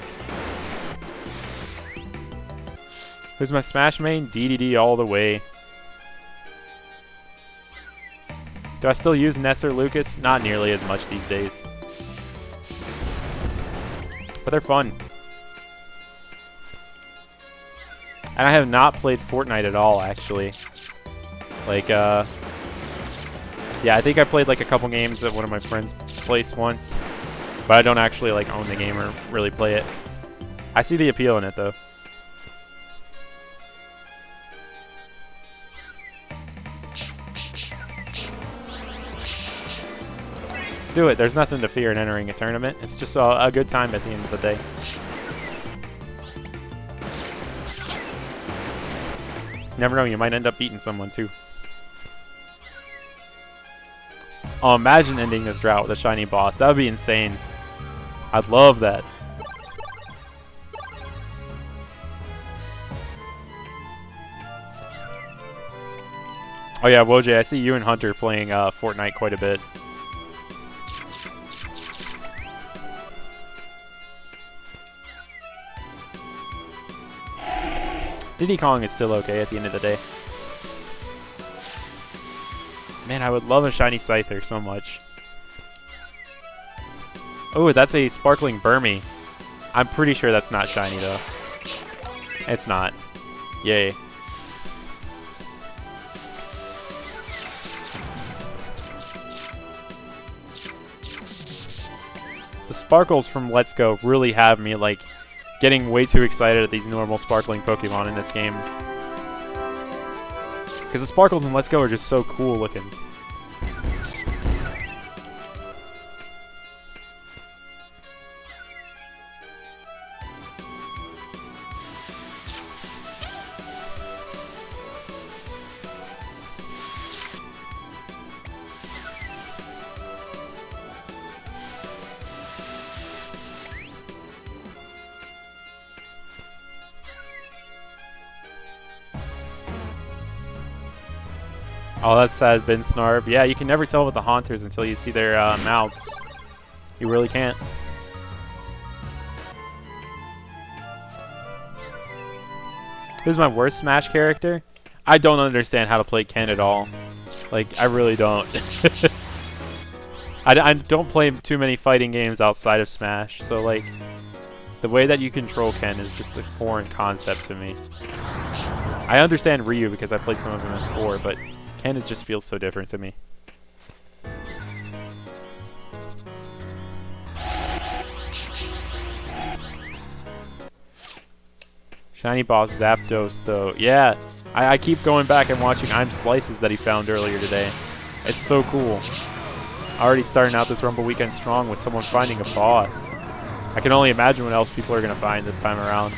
Who's my Smash main? DDD all the way. Do I still use Ness or Lucas? Not nearly as much these days. But they're fun. And I have not played Fortnite at all, actually. Like, yeah, I think I played like a couple games at one of my friends' place once. But I don't actually like own the game or really play it. I see the appeal in it, though. Do it. There's nothing to fear in entering a tournament. It's just a good time at the end of the day. Never know, you might end up beating someone too. Oh, imagine ending this drought with a shiny boss. That would be insane. I'd love that. Oh yeah, Woj, I see you and Hunter playing Fortnite quite a bit. Diddy Kong is still okay at the end of the day. Man, I would love a shiny Scyther so much. Oh, that's a Sparkling Burmy. I'm pretty sure that's not shiny though. It's not. Yay. The sparkles from Let's Go really have me like getting way too excited at these normal sparkling Pokemon in this game. Because the sparkles in Let's Go are just so cool looking. Oh, that's sad, Ben Snarb. Yeah, you can never tell with the Haunters until you see their mouths. You really can't. Who's my worst Smash character? I don't understand how to play Ken at all. Like, I really don't. I don't play too many fighting games outside of Smash, so like, the way that you control Ken is just a foreign concept to me. I understand Ryu because I played some of them in 4, but Ken just feels so different to me. Shiny boss Zapdos, though. Yeah, I keep going back and watching I'm Slices that he found earlier today. It's so cool. Already starting out this Rumble Weekend strong with someone finding a boss. I can only imagine what else people are going to find this time around.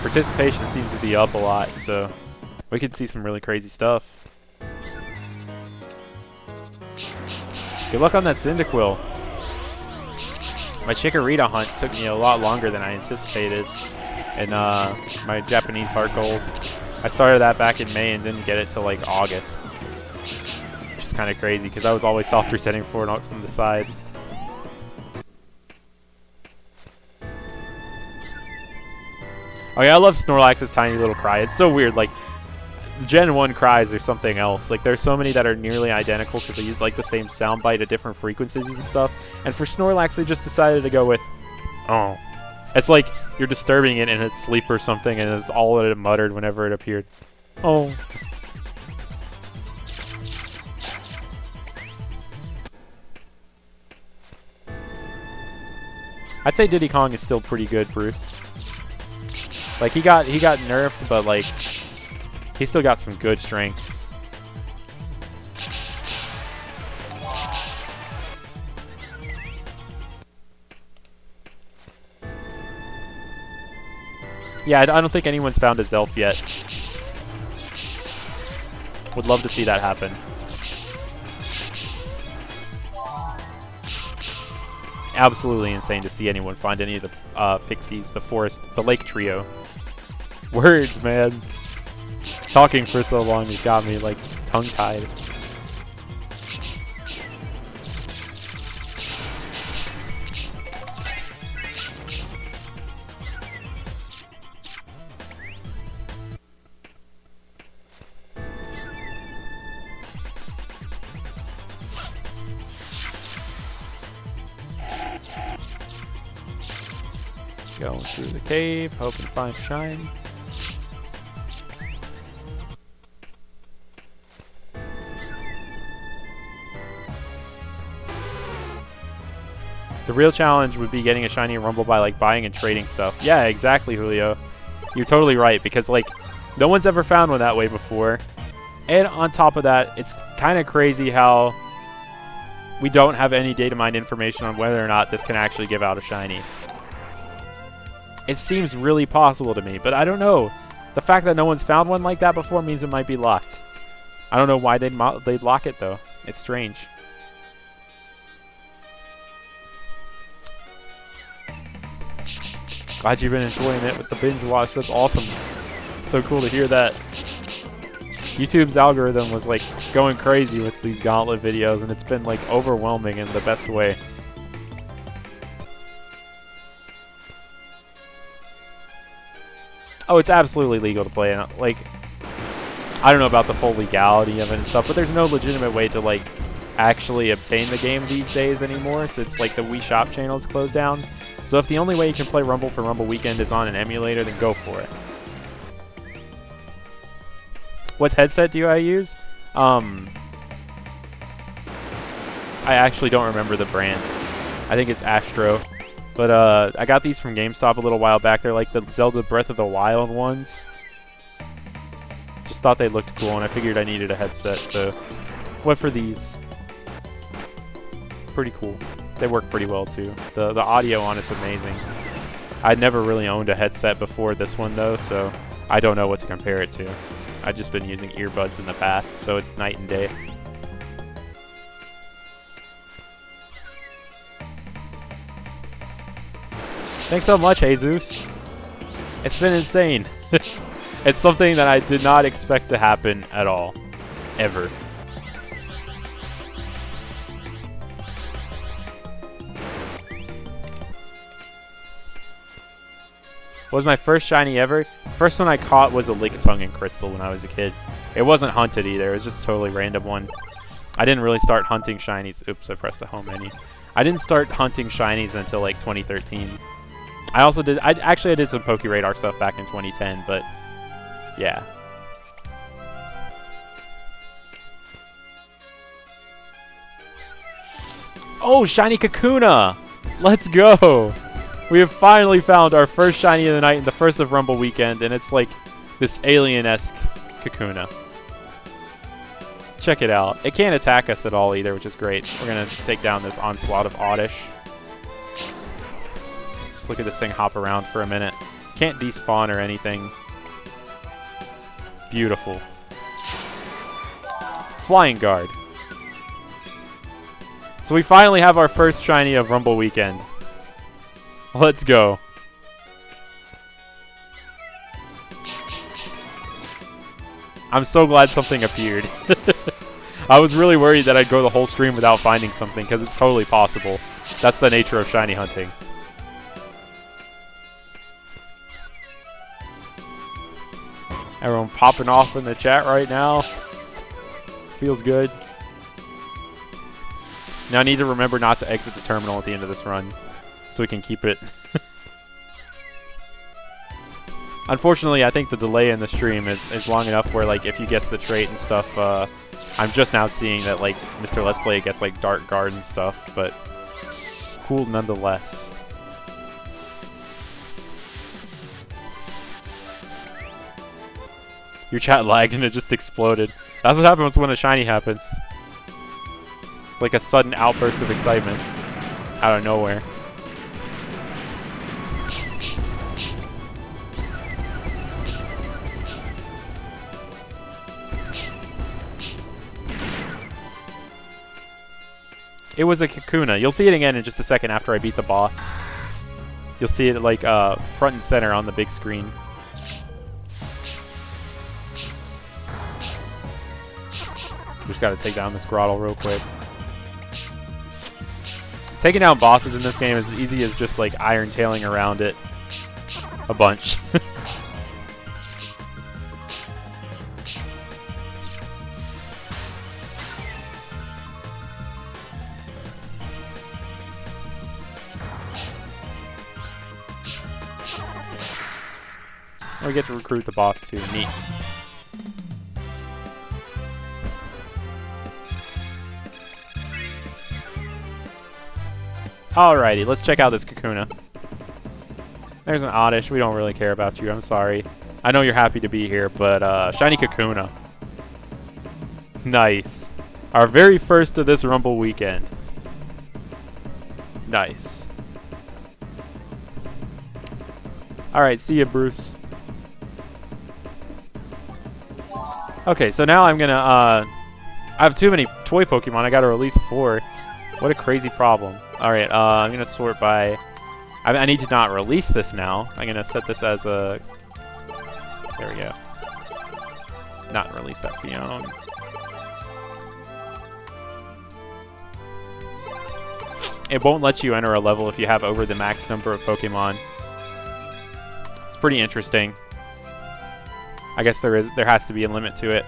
Participation seems to be up a lot, so we could see some really crazy stuff. Good luck on that Cyndaquil. My Chikorita hunt took me a lot longer than I anticipated. And my Japanese Heart Gold, I started that back in May and didn't get it till like August. Which is kind of crazy because I was always soft resetting for it from the side. Oh yeah, I love Snorlax's tiny little cry. It's so weird. Like, Gen 1 cries are something else. Like, there's so many that are nearly identical because they use like the same soundbite at different frequencies and stuff. And for Snorlax, they just decided to go with, oh. It's like you're disturbing it in its sleep or something, and it's all that it muttered whenever it appeared. Oh. I'd say Diddy Kong is still pretty good, Bruce. Like, he got nerfed, but like he still got some good strengths. Yeah, I don't think anyone's found a Zelf yet. Would love to see that happen. Absolutely insane to see anyone find any of the Pixies, the Forest, the Lake Trio. Words, man. Talking for so long has got me, like, tongue-tied. Going through the cave, hoping to find shiny. The real challenge would be getting a shiny Rumble by like buying and trading stuff. Yeah, exactly, Julio. You're totally right, because like no one's ever found one that way before. And on top of that, it's kind of crazy how we don't have any data mined information on whether or not this can actually give out a shiny. It seems really possible to me, but I don't know. The fact that no one's found one like that before means it might be locked. I don't know why they'd lock it, though. It's strange. Glad you've been enjoying it with the binge watch. That's awesome. It's so cool to hear that. YouTube's algorithm was like going crazy with these Gauntlet videos, and it's been like overwhelming in the best way. Oh, it's absolutely legal to play. Like, I don't know about the full legality of it and stuff, but there's no legitimate way to like actually obtain the game these days anymore, since like the Wii Shop channel is closed down. So if the only way you can play Rumble for Rumble Weekend is on an emulator, then go for it. What headset do I use? I actually don't remember the brand. I think it's Astro. But I got these from GameStop a little while back. They're like the Zelda Breath of the Wild ones. Just thought they looked cool, and I figured I needed a headset, so went for these. Pretty cool. They work pretty well too. The audio on it's amazing. I'd never really owned a headset before this one though, so I don't know what to compare it to. I've just been using earbuds in the past, so it's night and day. Thanks so much, Jesus. It's been insane. It's something that I did not expect to happen at all. Ever. What was my first shiny ever? First one I caught was a Lickitung in Crystal when I was a kid. It wasn't hunted either. It was just a totally random one. I didn't really start hunting shinies. Oops, I pressed the home menu. I didn't start hunting shinies until like 2013. I also did. I did some Pokeradar stuff back in 2010, but yeah. Oh, shiny Kakuna! Let's go! We have finally found our first shiny of the night and the first of Rumble Weekend, and it's like this alien-esque Kakuna. Check it out. It can't attack us at all either, which is great. We're going to take down this onslaught of Oddish. Just look at this thing hop around for a minute. Can't despawn or anything. Beautiful. Flying Guard. So we finally have our first shiny of Rumble Weekend. Let's go. I'm so glad something appeared. I was really worried that I'd go the whole stream without finding something, because it's totally possible. That's the nature of shiny hunting. Everyone popping off in the chat right now. Feels good. Now I need to remember not to exit the terminal at the end of this run, so we can keep it. Unfortunately, I think the delay in the stream is long enough where, like, if you guess the trait and stuff, I'm just now seeing that, like, Mr. Let's Play gets, like, Dark Guard and stuff, but cool nonetheless. Your chat lagged and it just exploded. That's what happens when a shiny happens. It's like a sudden outburst of excitement out of nowhere. It was a Kakuna. You'll see it again in just a second after I beat the boss. You'll see it like front and center on the big screen. Just gotta take down this Grottle real quick. Taking down bosses in this game is as easy as just like iron tailing around it a bunch. We get to recruit the boss too. Neat. Alrighty, let's check out this Kakuna. There's an Oddish. We don't really care about you. I'm sorry. I know you're happy to be here, but shiny Kakuna. Nice. Our very first of this Rumble Weekend. Nice. Alright, see ya, Bruce. Okay, so now I'm gonna, I have too many toy Pokemon. I gotta release 4. What a crazy problem. Alright, I'm gonna sort by... I need to not release this now. I'm gonna set this as a... There we go. Not release that Fion. It won't let you enter a level if you have over the max number of Pokemon. It's pretty interesting. I guess there has to be a limit to it.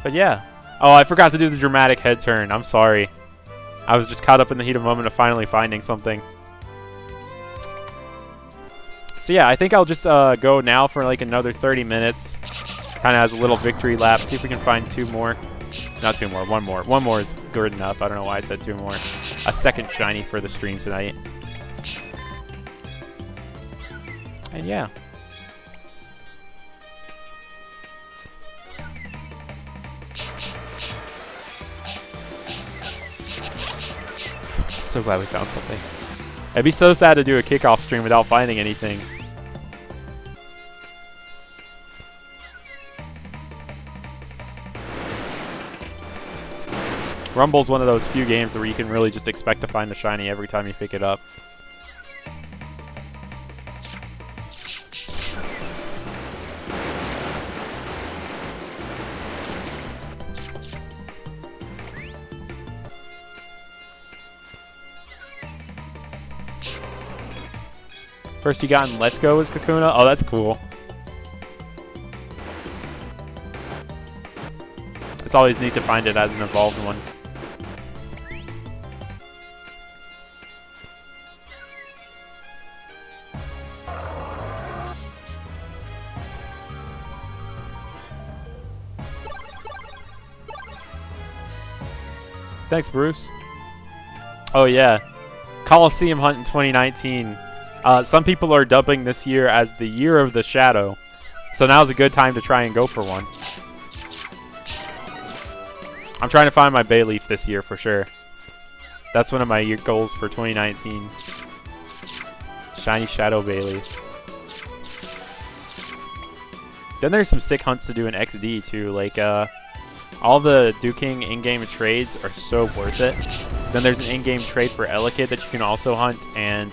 But yeah. Oh, I forgot to do the dramatic head turn. I'm sorry. I was just caught up in the heat of the moment of finally finding something. So yeah, I think I'll just go now for like another 30 minutes. Kind of as a little victory lap. See if we can find 2 more. Not 2 more, 1 more. 1 more is good enough. I don't know why I said 2 more. A second shiny for the stream tonight. And yeah. So glad we found something. It'd be so sad to do a kickoff stream without finding anything. Rumble's one of those few games where you can really just expect to find a shiny every time you pick it up. First you got in Let's Go was Kakuna. Oh, that's cool. It's always neat to find it as an evolved one. Thanks, Bruce. Oh, yeah. Colosseum hunt in 2019. Some people are dubbing this year as the year of the shadow. So now's a good time to try and go for one. I'm trying to find my Bayleaf this year for sure. That's one of my year goals for 2019. Shiny Shadow Bayleaf. Then there's some sick hunts to do in XD too. Like, all the Duking in-game trades are so worth it. Then there's an in-game trade for Elekid that you can also hunt, and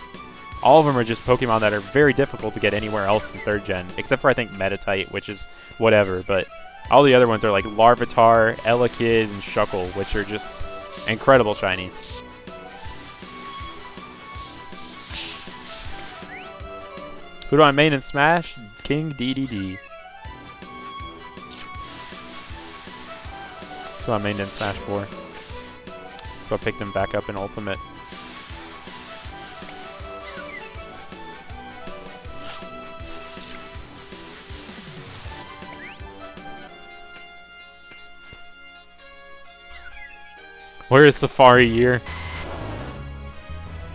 all of them are just Pokemon that are very difficult to get anywhere else in 3rd gen, except for I think Metatite, which is whatever, but all the other ones are like Larvitar, Elekid, and Shuckle, which are just incredible shinies. Who do I main in Smash? King DDD. That's who I mained in Smash 4. So I picked him back up in Ultimate. Where is Safari Year?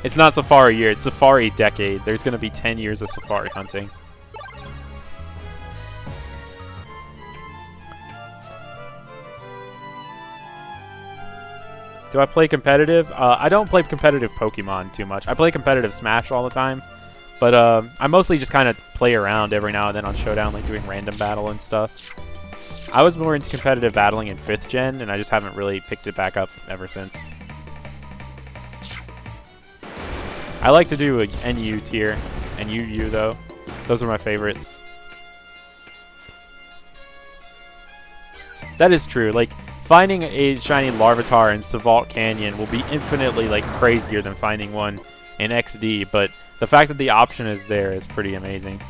It's not Safari Year, it's Safari Decade. There's going to be 10 years of Safari hunting. Do I play competitive? I don't play competitive Pokemon too much. I play competitive Smash all the time. But I mostly just kind of play around every now and then on Showdown, like doing random battle and stuff. I was more into competitive battling in 5th gen, and I just haven't really picked it back up ever since. I like to do a NU tier, and UU though. Those are my favorites. That is true. Like, finding a shiny Larvitar in Savalt Canyon will be infinitely like crazier than finding one in XD, but the fact that the option is there is pretty amazing.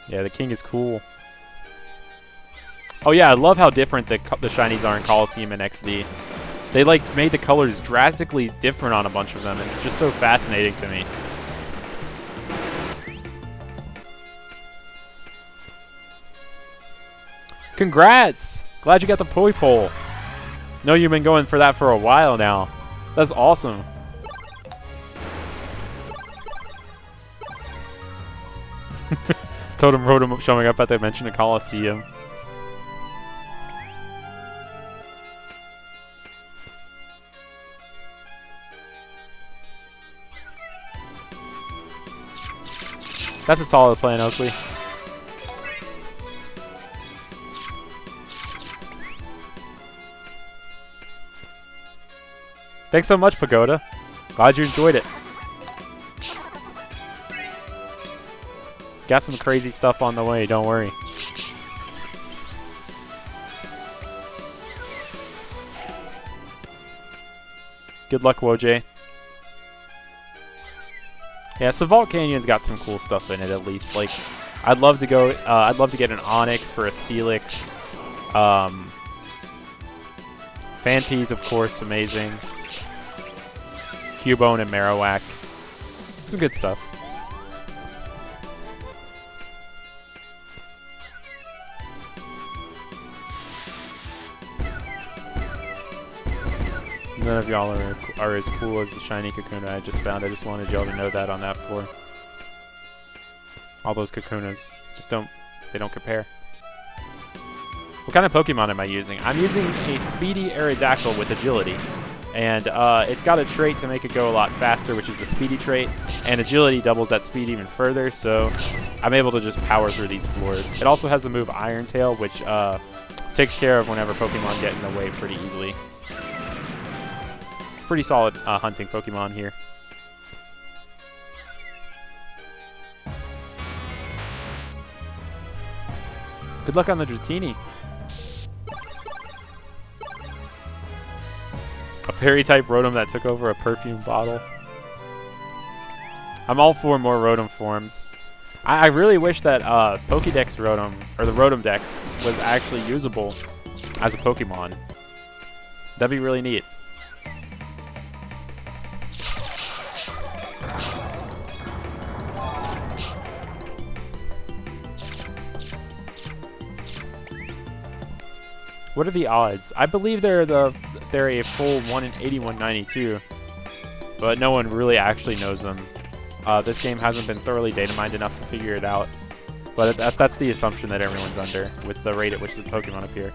Yeah, the king is cool. Oh yeah, I love how different the shinies are in Colosseum and XD. They like made the colors drastically different on a bunch of them. It's just so fascinating to me. Congrats! Glad you got the Poi Pole. Know you've been going for that for a while now. That's awesome. Totem Rotom showing up at the mention of Colosseum. That's a solid plan, Oakley. Thanks so much, Pagoda. Glad you enjoyed it. Got some crazy stuff on the way, don't worry. Good luck, Woj. Yeah, Savalt Canyon's got some cool stuff in it at least. Like, I'd love to go. I'd love to get an Onyx for a Steelix. Phanpy's, of course, amazing. Cubone and Marowak. Some good stuff. None of y'all are as cool as the shiny Kakuna I just found. I just wanted y'all to know that on that floor. All those Kakunas just don't compare. What kind of Pokemon am I using? I'm using a speedy Aerodactyl with agility. And it's got a trait to make it go a lot faster, which is the speedy trait. And agility doubles that speed even further, so I'm able to just power through these floors. It also has the move Iron Tail, which takes care of whenever Pokemon get in the way pretty easily. Pretty solid hunting Pokemon here. Good luck on the Dratini. fairy type Rotom that took over a perfume bottle. I'm all for more Rotom forms. I really wish that Pokedex Rotom, or the Rotom Dex, was actually usable as a Pokemon. That'd be really neat. What are the odds? I believe they're a full 1 in 8192, but no one really actually knows them. This game hasn't been thoroughly data mined enough to figure it out, but that's the assumption that everyone's under with the rate at which the Pokemon appear.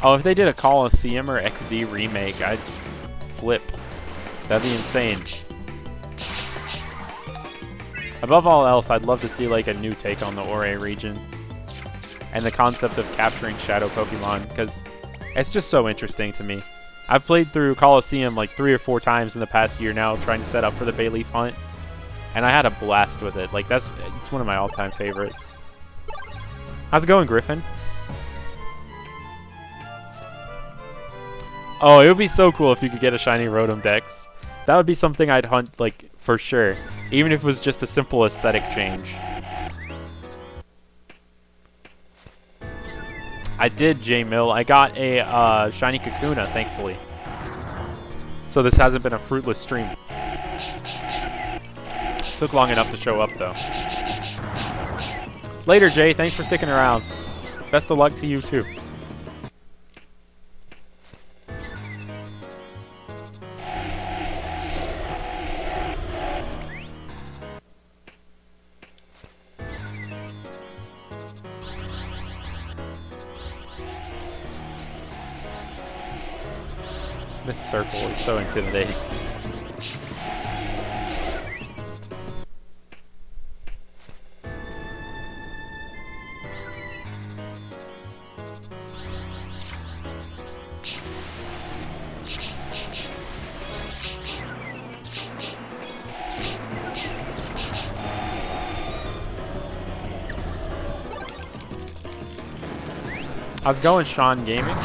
Oh, if they did a Colosseum or XD remake, I'd flip. That'd be insane. Above all else, I'd love to see like a new take on the Ore region and the concept of capturing shadow Pokemon, because it's just so interesting to me. I've played through Colosseum like 3 or 4 times in the past year now, trying to set up for the Bayleaf hunt, and I had a blast with it. Like it's one of my all-time favorites. How's it going, Griffin? Oh, it would be so cool if you could get a shiny Rotom Dex. That would be something I'd hunt, like, for sure. Even if it was just a simple aesthetic change. I did, J-Mill. I got a shiny Kakuna, thankfully. So this hasn't been a fruitless stream. Took long enough to show up, though. Later, Jay. Thanks for sticking around. Best of luck to you, too. This circle is so intimidating. How's it going, Sean Gaming?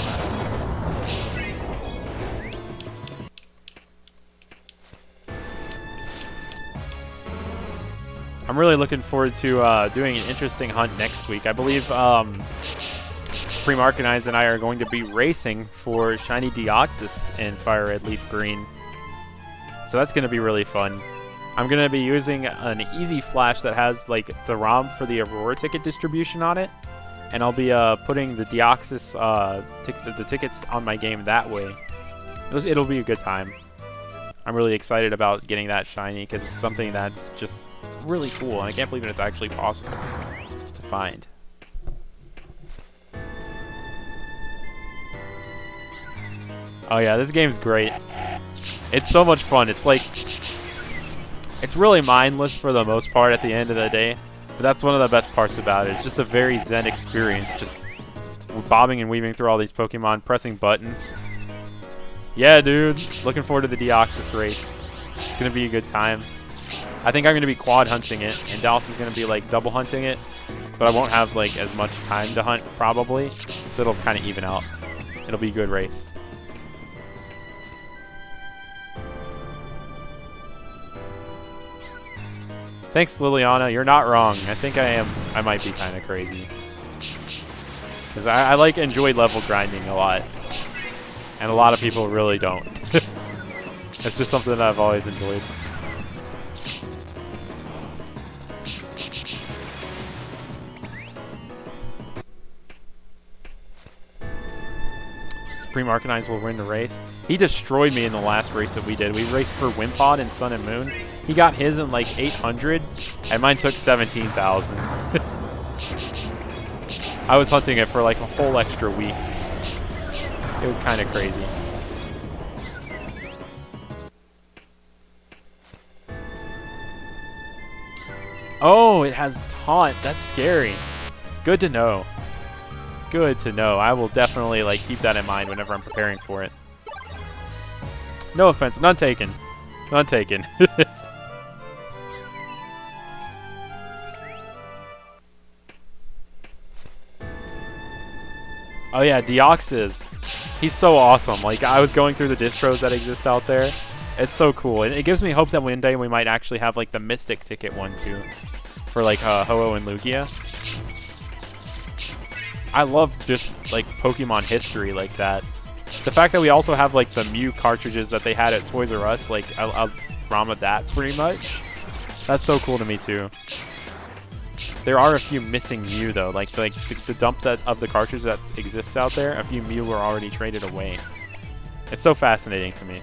I'm really looking forward to doing an interesting hunt next week. I believe Supreme Arcanines and I are going to be racing for Shiny Deoxys in Fire Red Leaf Green. So that's going to be really fun. I'm going to be using an Easy Flash that has like the ROM for the Aurora ticket distribution on it. And I'll be putting the Deoxys the tickets on my game that way. It'll be a good time. I'm really excited about getting that shiny because it's something that's just really cool, and I can't believe it's actually possible to find. Oh yeah, this game's great. It's so much fun. It's like, it's really mindless for the most part at the end of the day, but that's one of the best parts about it. It's just a very zen experience, just bobbing and weaving through all these Pokemon, pressing buttons. Yeah, dude. Looking forward to the Deoxys race. It's going to be a good time. I think I'm going to be quad hunting it, and Dallas is going to be like double hunting it, but I won't have like as much time to hunt probably, so it'll kind of even out. It'll be a good race. Thanks, Liliana. You're not wrong. I think I am. I might be kind of crazy. Because I like enjoy level grinding a lot. And a lot of people really don't. It's just something that I've always enjoyed. Supreme Arcanines will win the race. He destroyed me in the last race that we did. We raced for Wimpod and Sun and Moon. He got his in like 800, and mine took 17,000. I was hunting it for like a whole extra week. It was kind of crazy. Oh, it has taunt. That's scary. Good to know. Good to know. I will definitely like keep that in mind whenever I'm preparing for it. No offense, none taken. None taken. Oh yeah, Deoxys. He's so awesome. Like, I was going through the distros that exist out there. It's so cool. And it gives me hope that one day we might actually have, like, the Mystic ticket one, too. For, like, Ho-Oh and Lugia. I love just, like, Pokemon history like that. The fact that we also have, like, the Mew cartridges that they had at Toys R Us, like, I'll ROM with that, pretty much. That's so cool to me, too. There are a few missing Mew, though. Like the dump of the cartridge that exists out there, a few Mew were already traded away. It's so fascinating to me.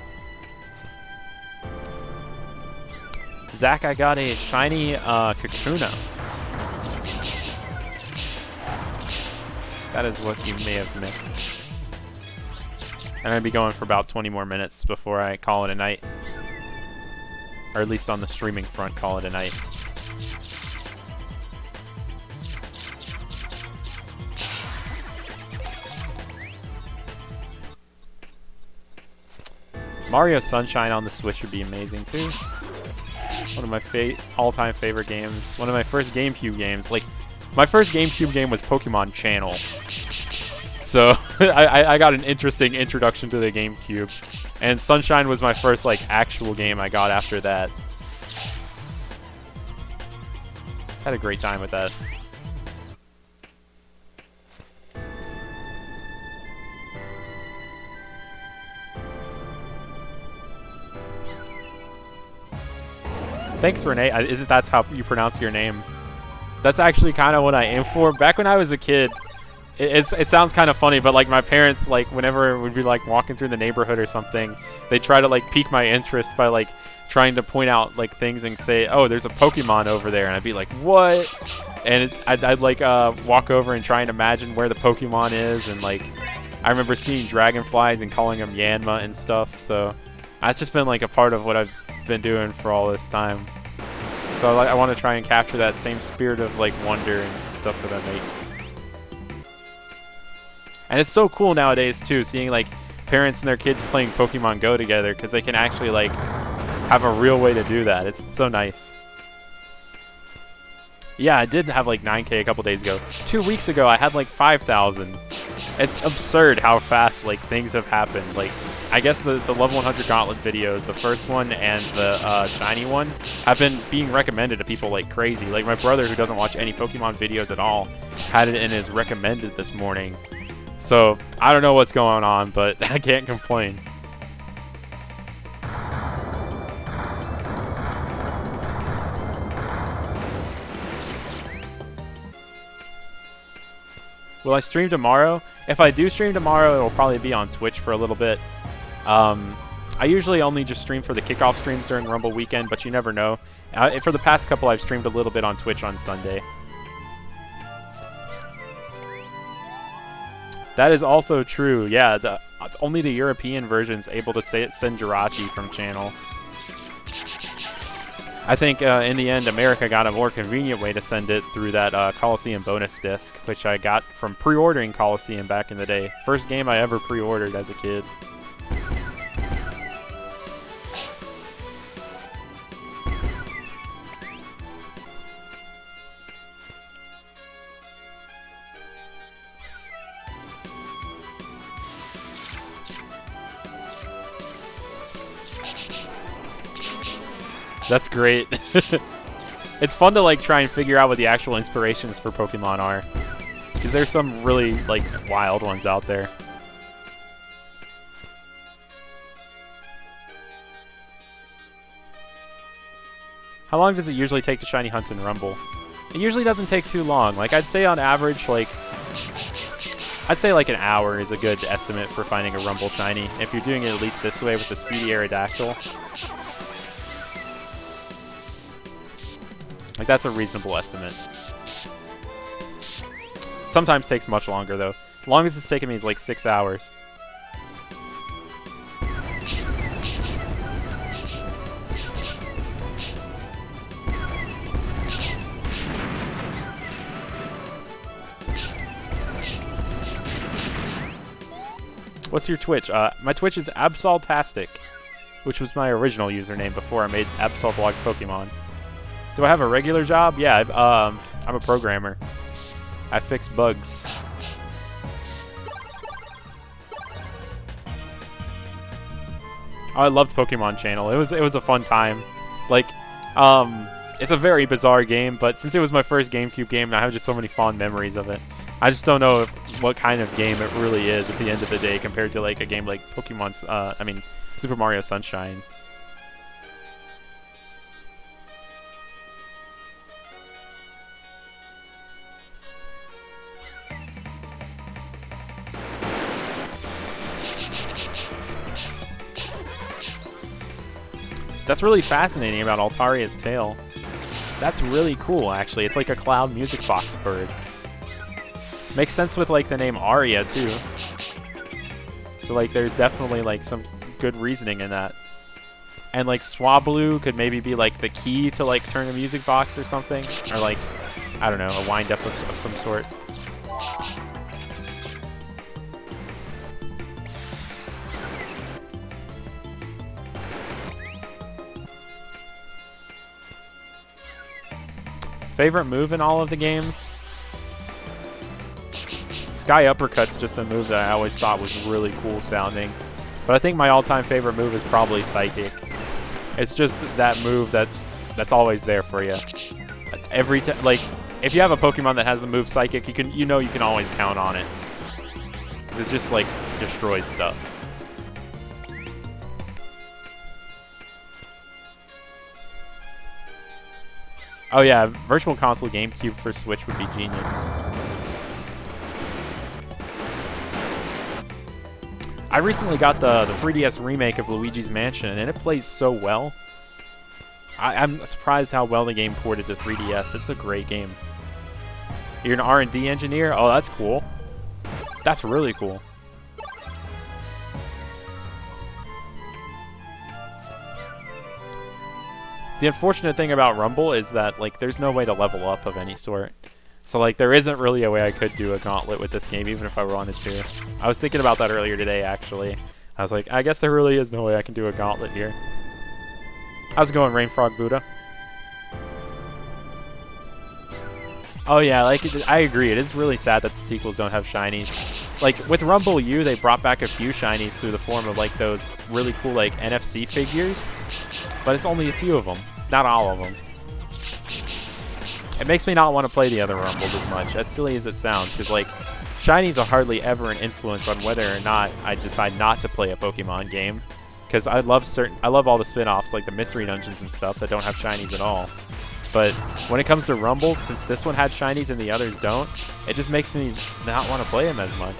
Zach, I got a shiny Kakuna. That is what you may have missed. I'm going to be going for about 20 more minutes before I call it a night. Or at least on the streaming front, call it a night. Mario Sunshine on the Switch would be amazing too. One of my all-time favorite games. One of my first GameCube games. Like, my first GameCube game was Pokemon Channel. So, I got an interesting introduction to the GameCube. And Sunshine was my first, like, actual game I got after that. Had a great time with that. Thanks, Renee. That's how you pronounce your name. That's actually kind of what I aim for. Back when I was a kid, it sounds kind of funny, but like my parents, like whenever we'd be like walking through the neighborhood or something, they try to like pique my interest by like trying to point out like things and say, "Oh, there's a Pokemon over there," and I'd be like, "What?" And I'd like walk over and try and imagine where the Pokemon is, and like I remember seeing dragonflies and calling them Yanma and stuff. So that's just been like a part of what I've been doing for all this time. So I want to try and capture that same spirit of like wonder and stuff that I make. And it's so cool nowadays too, seeing like parents and their kids playing Pokemon Go together, because they can actually like have a real way to do that. It's so nice. Yeah, I did have like 9K a couple days ago. 2 weeks ago I had like 5,000. It's absurd how fast like things have happened. Like, I guess the level 100 Gauntlet videos, the first one and the shiny one, have been being recommended to people like crazy. Like my brother, who doesn't watch any Pokemon videos at all, had it in his recommended this morning. So I don't know what's going on, but I can't complain. Will I stream tomorrow? If I do stream tomorrow, it will probably be on Twitch for a little bit. I usually only just stream for the kickoff streams during Rumble weekend, but you never know. For the past couple, I've streamed a little bit on Twitch on Sunday. That is also true. Yeah, only the European version's able to send Jirachi from channel. I think in the end, America got a more convenient way to send it through that Colosseum bonus disc, which I got from pre-ordering Colosseum back in the day. First game I ever pre-ordered as a kid. That's great. It's fun to like try and figure out what the actual inspirations for Pokemon are, because there's some really like wild ones out there. How long does it usually take to shiny hunt in Rumble? It usually doesn't take too long. Like I'd say on average, like an hour is a good estimate for finding a Rumble shiny, if you're doing it at least this way with the speedy Aerodactyl. Like, that's a reasonable estimate. Sometimes takes much longer, though. Longest it's taken me is like 6 hours. What's your Twitch? My Twitch is Absoltastic, which was my original username before I made Absol Vlogs Pokemon. Do I have a regular job? Yeah, I'm a programmer. I fix bugs. Oh, I loved Pokemon Channel. It was a fun time. Like, it's a very bizarre game, but since it was my first GameCube game, I have just so many fond memories of it. I just don't know what kind of game it really is at the end of the day compared to like a game like Pokemon's, I mean, Super Mario Sunshine. That's really fascinating about Altaria's tail. That's really cool, actually. It's like a cloud music box bird. Makes sense with like the name Aria too. So like there's definitely like some good reasoning in that. And like Swablu could maybe be like the key to like turn a music box or something. Or like, I don't know, a wind up of some sort. Favorite move in all of the games? Sky Uppercut's just a move that I always thought was really cool sounding. But I think my all-time favorite move is probably Psychic. It's just that move that's always there for you. Every time, like, if you have a Pokemon that has the move Psychic, you know you can always count on it. 'Cause it just, like, destroys stuff. Oh yeah, Virtual Console GameCube for Switch would be genius. I recently got the 3DS remake of Luigi's Mansion, and it plays so well. I'm surprised how well the game ported to 3DS. It's a great game. You're an R&D engineer? Oh, that's cool. That's really cool. The unfortunate thing about Rumble is that, like, there's no way to level up of any sort. So, like, there isn't really a way I could do a Gauntlet with this game, even if I wanted to. I was thinking about that earlier today, actually. I was like, I guess there really is no way I can do a Gauntlet here. How's it going, Rainfrog Buddha? Oh, yeah, like, I agree. It is really sad that the sequels don't have shinies. Like, with Rumble U, they brought back a few shinies through the form of, like, those really cool, like, NFC figures. But it's only a few of them, not all of them. It makes me not want to play the other Rumbles as much, as silly as it sounds, because, like, shinies are hardly ever an influence on whether or not I decide not to play a Pokemon game. Because I love all the spin-offs, like the Mystery Dungeons and stuff, that don't have shinies at all. But when it comes to Rumbles, since this one had shinies and the others don't, it just makes me not want to play them as much.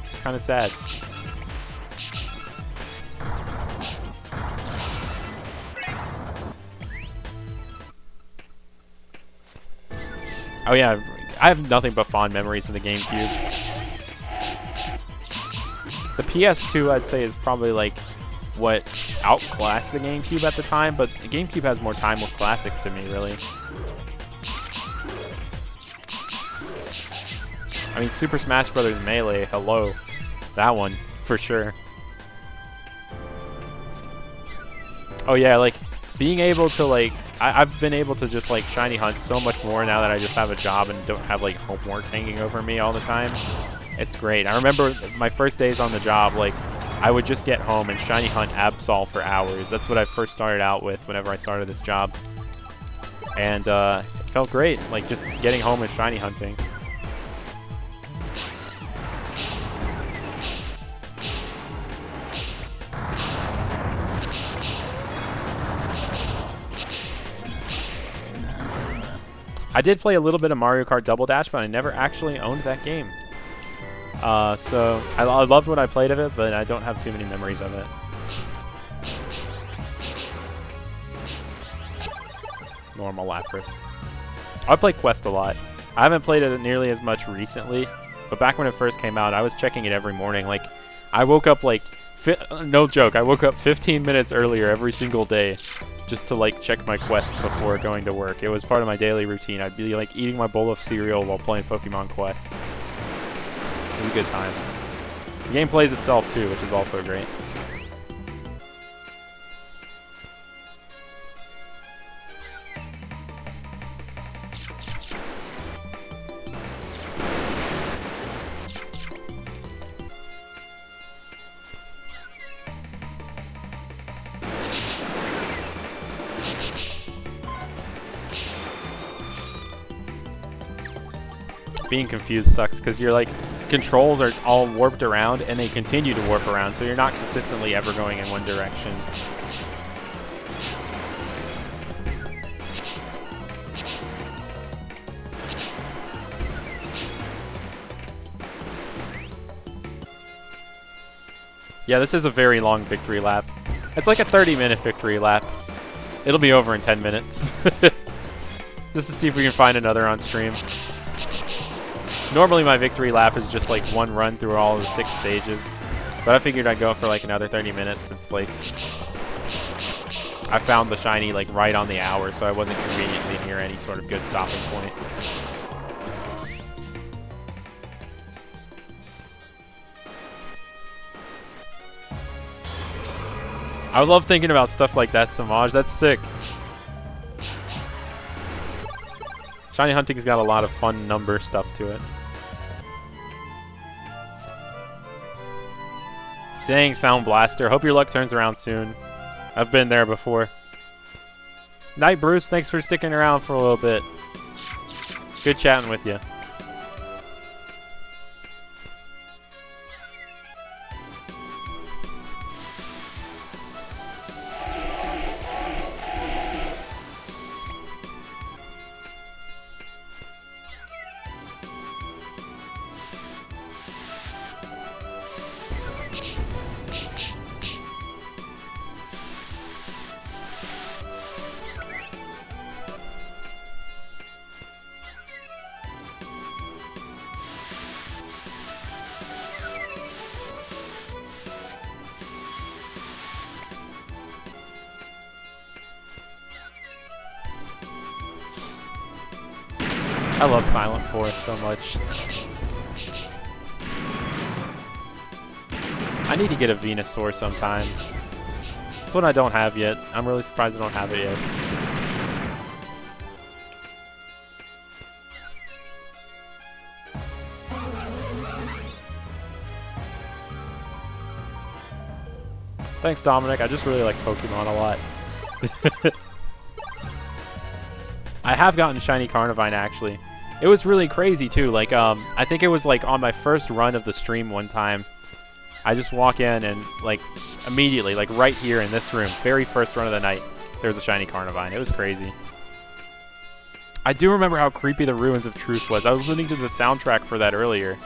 It's kind of sad. Oh yeah, I have nothing but fond memories of the GameCube. The PS2, I'd say, is probably like what outclassed the GameCube at the time, but the GameCube has more timeless classics to me, really. I mean, Super Smash Bros. Melee, hello. That one, for sure. Oh yeah, like, being able to, like, I've been able to just, like, shiny hunt so much more now that I just have a job and don't have, like, homework hanging over me all the time. It's great. I remember my first days on the job, like, I would just get home and shiny hunt Absol for hours. That's what I first started out with whenever I started this job. And it felt great, like, just getting home and shiny hunting. I did play a little bit of Mario Kart Double Dash, but I never actually owned that game. So I loved what I played of it, but I don't have too many memories of it. Normal Lapras. I play Quest a lot. I haven't played it nearly as much recently, but back when it first came out, I was checking it every morning. Like, I woke up like, no joke, I woke up 15 minutes earlier every single day just to, like, check my quest before going to work. It was part of my daily routine. I'd be, like, eating my bowl of cereal while playing Pokemon Quest. It was a good time. The game plays itself too, which is also great. Being confused sucks because you're like, controls are all warped around and they continue to warp around, so you're not consistently ever going in one direction. Yeah, this is a very long victory lap. It's like a 30-minute victory lap. It'll be over in 10 minutes. Just to see if we can find another on stream. Normally my victory lap is just like one run through all of the 6 stages, but I figured I'd go for like another 30 minutes since like I found the shiny like right on the hour, so I wasn't conveniently near any sort of good stopping point. I love thinking about stuff like that, Samaj. That's sick. Shiny hunting's got a lot of fun number stuff to it. Dang, Sound Blaster. Hope your luck turns around soon. I've been there before. Night, Bruce. Thanks for sticking around for a little bit. Good chatting with you. I love Silent Forest so much. I need to get a Venusaur sometime. It's one I don't have yet. I'm really surprised I don't have it yet. Thanks, Dominic. I just really like Pokemon a lot. I have gotten Shiny Carnivine, actually. It was really crazy, too. Like, I think it was, like, on my first run of the stream one time. I just walk in and, like, immediately, like, right here in this room, very first run of the night, there was a Shiny Carnivine. It was crazy. I do remember how creepy the Ruins of Truth was. I was listening to the soundtrack for that earlier.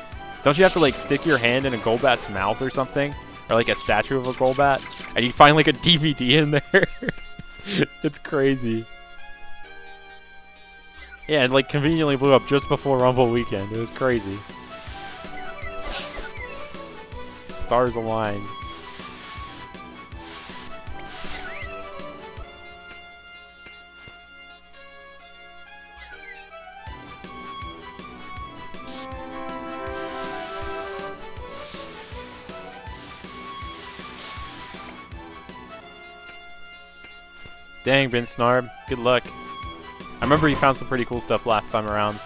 Don't you have to, like, stick your hand in a Golbat's mouth or something? Or, like, a statue of a Golbat? And you find, like, a DVD in there? It's crazy. Yeah, it like conveniently blew up just before Rumble weekend. It was crazy. Stars align. Dang, Ben Snarb. Good luck. I remember you found some pretty cool stuff last time around.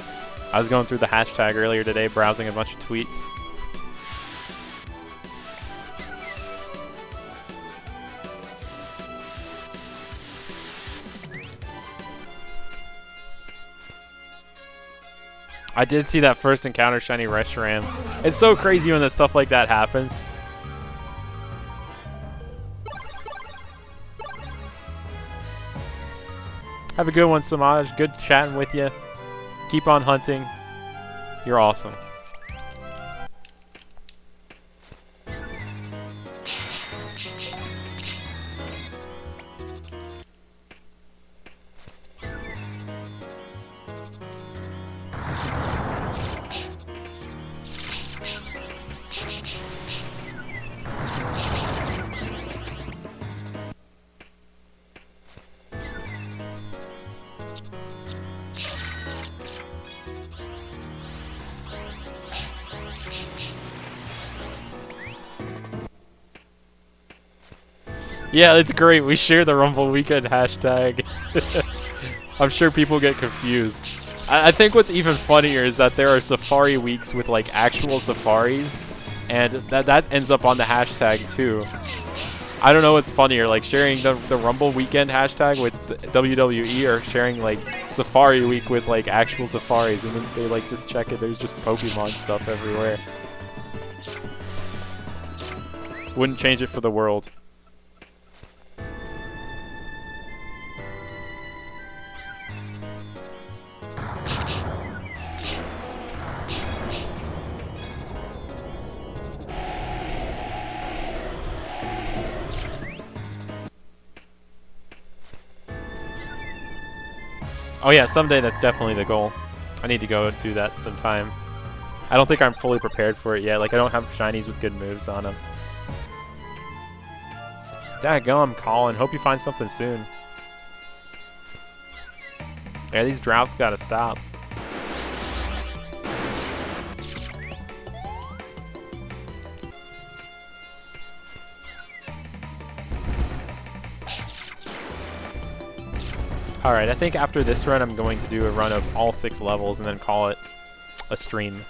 I was going through the hashtag earlier today, browsing a bunch of tweets. I did see that first encounter Shiny Reshiram. It's so crazy when that stuff like that happens. Have a good one, Samaj. Good chatting with you. Keep on hunting. You're awesome. Yeah, it's great. We share the Rumble Weekend hashtag. I'm sure people get confused. I think what's even funnier is that there are safari weeks with like actual safaris, and that ends up on the hashtag too. I don't know what's funnier, like sharing the Rumble Weekend hashtag with the WWE, or sharing like Safari Week with like actual safaris, and then they like just check it. There's just Pokemon stuff everywhere. Wouldn't change it for the world. Oh yeah, someday that's definitely the goal. I need to go do that sometime. I don't think I'm fully prepared for it yet. Like, I don't have shinies with good moves on them. Daggum, Colin. Hope you find something soon. Yeah, these droughts gotta stop. Alright, I think after this run I'm going to do a run of all 6 levels and then call it a stream.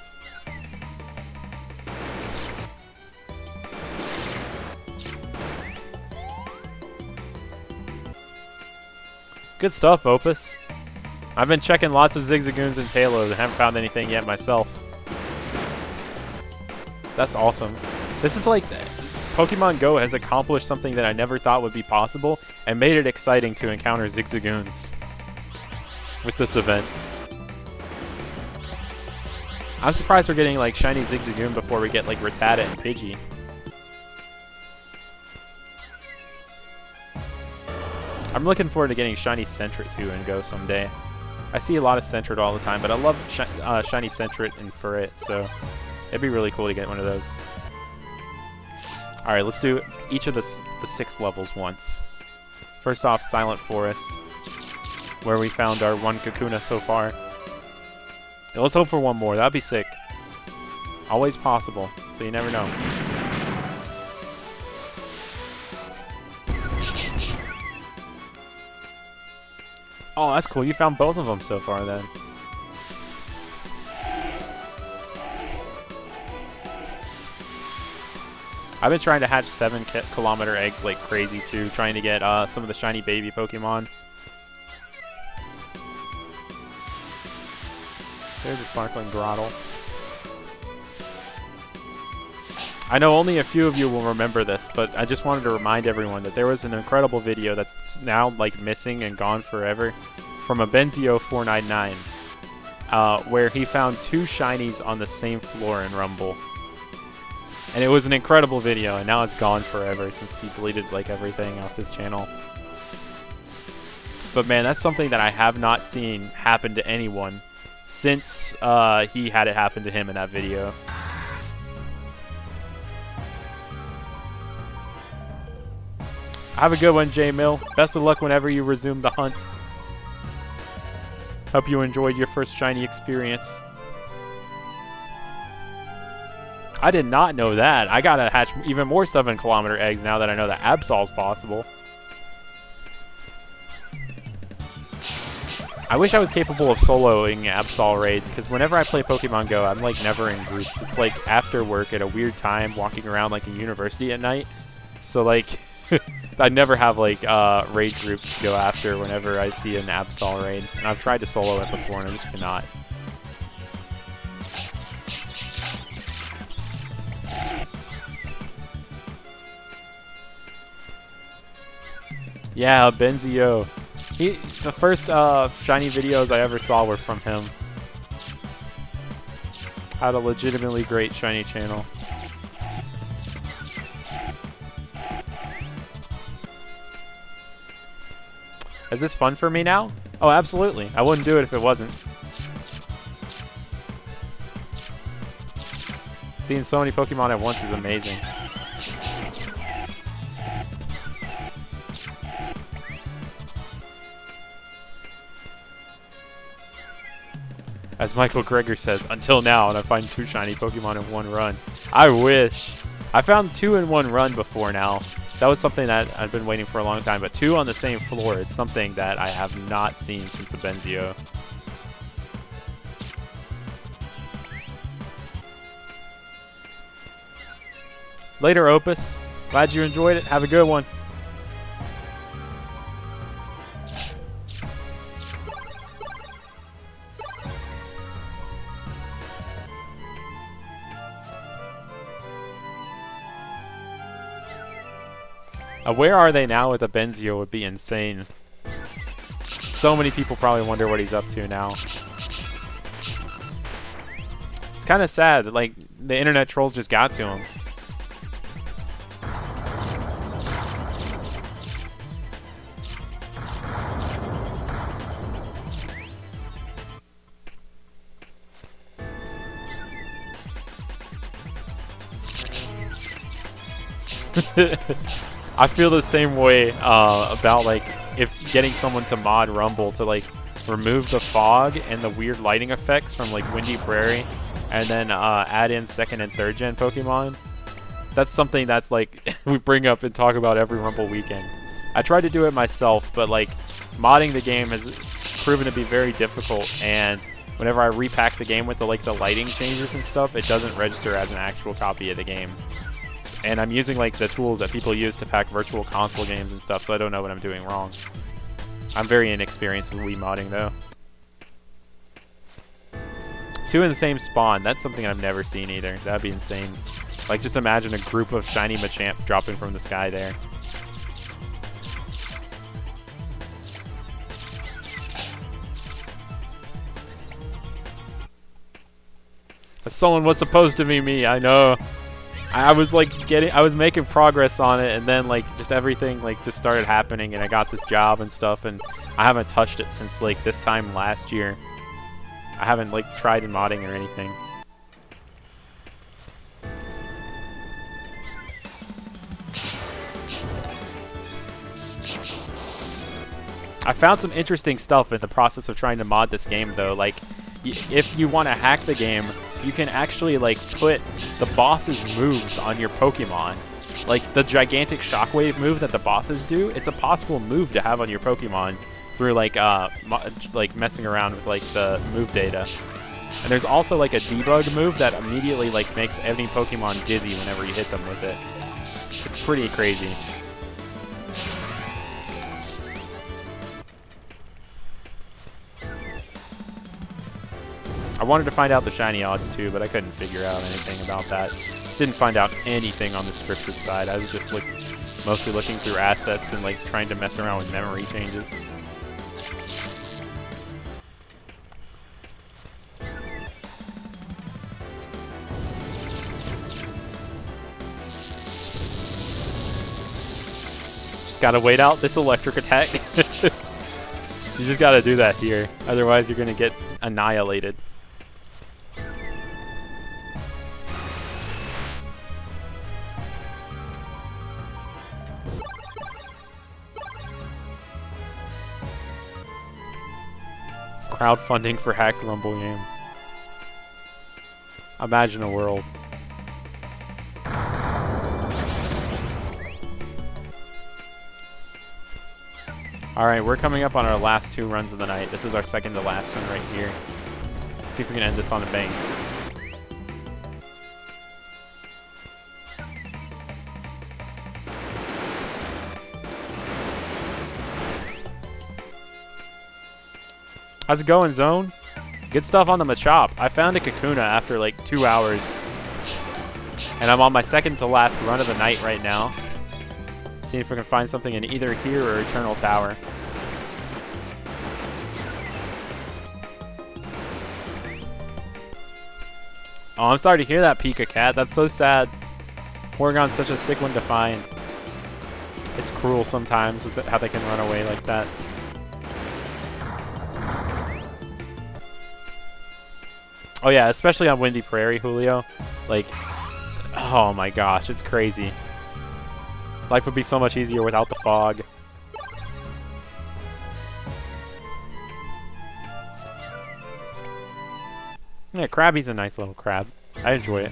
Good stuff, Opus. I've been checking lots of Zigzagoons and Talos and haven't found anything yet myself. That's awesome. This is like... Pokemon Go has accomplished something that I never thought would be possible and made it exciting to encounter Zigzagoons with this event. I'm surprised we're getting like shiny Zigzagoon before we get like Rattata and Pidgey. I'm looking forward to getting shiny Sentret too in Go someday. I see a lot of Sentret all the time, but I love shiny Sentret and Ferret, so it'd be really cool to get one of those. Alright, let's do each of the 6 levels once. First off, Silent Forest, where we found our 1 Kakuna so far. Now, let's hope for one more. That'd be sick. Always possible, so you never know. Oh, that's cool. You found both of them so far, then. I've been trying to hatch 7-kilometer eggs like crazy too, trying to get some of the shiny baby Pokemon. There's a Sparkling Grottle. I know only a few of you will remember this, but I just wanted to remind everyone that there was an incredible video that's now like missing and gone forever from a Benzio499, where he found 2 shinies on the same floor in Rumble. And it was an incredible video, and now it's gone forever since he deleted like everything off his channel. But man, that's something that I have not seen happen to anyone since he had it happen to him in that video. Have a good one, J-Mill. Best of luck whenever you resume the hunt. Hope you enjoyed your first shiny experience. I did not know that. I gotta hatch even more 7-kilometer eggs now that I know that Absol's possible. I wish I was capable of soloing Absol raids, because whenever I play Pokemon Go, I'm like never in groups. It's like after work at a weird time, walking around like a university at night. So like, I never have like raid groups to go after whenever I see an Absol raid. And I've tried to solo it before and I just cannot. Yeah, Benzio. The first shiny videos I ever saw were from him. Had a legitimately great shiny channel. Is this fun for me now? Oh, absolutely. I wouldn't do it if it wasn't. Seeing so many Pokemon at once is amazing. As Michael Greger says, until now, and I find 2 shiny Pokemon in one run. I wish. I found 2 in one run before now, That was something that I've been waiting for a long time, but 2 on the same floor is something that I have not seen since Abenzio. Later, Opus. Glad you enjoyed it. Have a good one. Where are they now with Abenzio would be insane. So many people probably wonder what he's up to now. It's kind of sad that, like, the internet trolls just got to him. I feel the same way about, like, if getting someone to mod Rumble to, like, remove the fog and the weird lighting effects from, like, Windy Prairie and then add in 2nd and 3rd gen Pokemon. That's something that's, like, we bring up and talk about every Rumble weekend. I tried to do it myself, but, like, modding the game has proven to be very difficult, and whenever I repack the game with the, like, the lighting changes and stuff, it doesn't register as an actual copy of the game. And I'm using, like, the tools that people use to pack virtual console games and stuff, so I don't know what I'm doing wrong. I'm very inexperienced with Wii modding, though. 2 in the same spawn. That's something I've never seen either. That'd be insane. Like, just imagine a group of shiny Machamp dropping from the sky there. Someone was supposed to be me, I know. I was like I was making progress on it, and then like just everything like just started happening, and I got this job and stuff, and I haven't touched it since like this time last year. I haven't like tried in modding or anything. I found some interesting stuff in the process of trying to mod this game, though. Like, if you want to hack the game, you can actually like put the boss's moves on your Pokemon. Like the gigantic shockwave move that the bosses do, it's a possible move to have on your Pokemon through like messing around with like the move data. And there's also like a debug move that immediately like makes any Pokemon dizzy whenever you hit them with it. It's pretty crazy. I wanted to find out the shiny odds too, but I couldn't figure out anything about that. Didn't find out anything on the scripted side. I was just mostly looking through assets and like trying to mess around with memory changes. Just gotta wait out this electric attack. You just gotta do that here, otherwise you're gonna get annihilated. Crowdfunding for hacked Rumble game. Imagine a world. Alright, we're coming up on our last 2 runs of the night. This is our second to last one right here. Let's see if we can end this on a bang. How's it going, Zone? Good stuff on the Machop. I found a Kakuna after like 2 hours. And I'm on my second to last run of the night right now. See if we can find something in either here or Eternal Tower. Oh, I'm sorry to hear that, Pika Cat. That's so sad. Porygon's such a sick one to find. It's cruel sometimes with how they can run away like that. Oh yeah, especially on Windy Prairie, Julio. Like, oh my gosh, it's crazy. Life would be so much easier without the fog. Yeah, Krabby's a nice little crab. I enjoy it.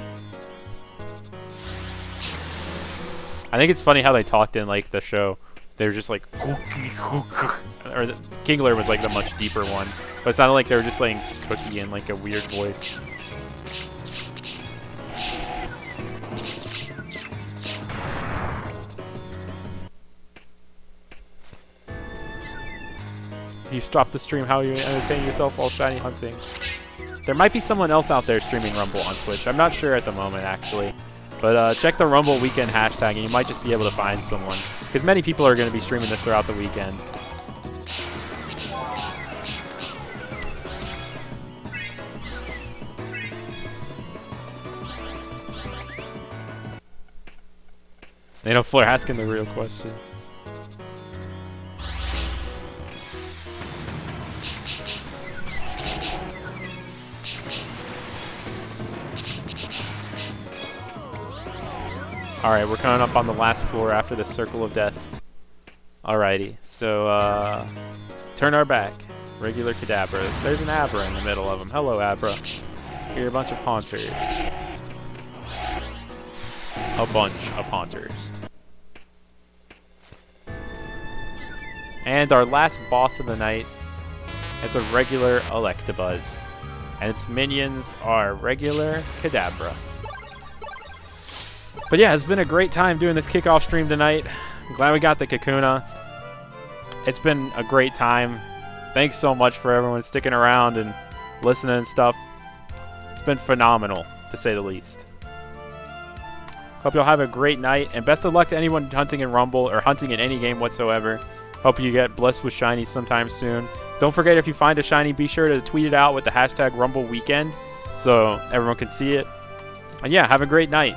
I think it's funny how they talked in like the show. They were just like, or the Kingler was like the much deeper one, but it sounded like they were just saying cookie in like a weird voice. You stop the stream, how you entertain yourself while shiny hunting. There might be someone else out there streaming Rumble on Twitch. I'm not sure at the moment, actually. But check the Rumble weekend hashtag, and you might just be able to find someone. Because many people are going to be streaming this throughout the weekend. They know Fleur asking the real question. Alright, we're coming up on the last floor after the Circle of Death. Alrighty, so, turn our back. Regular Kadabras. There's an Abra in the middle of them. Hello, Abra. Here are a bunch of Haunters. A bunch of Haunters. And our last boss of the night is a regular Electabuzz. And its minions are regular Kadabra. But yeah, it's been a great time doing this kickoff stream tonight. I'm glad we got the Kakuna. It's been a great time. Thanks so much for everyone sticking around and listening and stuff. It's been phenomenal, to say the least. Hope y'all have a great night, and best of luck to anyone hunting in Rumble or hunting in any game whatsoever. Hope you get blessed with shinies sometime soon. Don't forget, if you find a shiny, be sure to tweet it out with the hashtag RumbleWeekend so everyone can see it. And yeah, have a great night.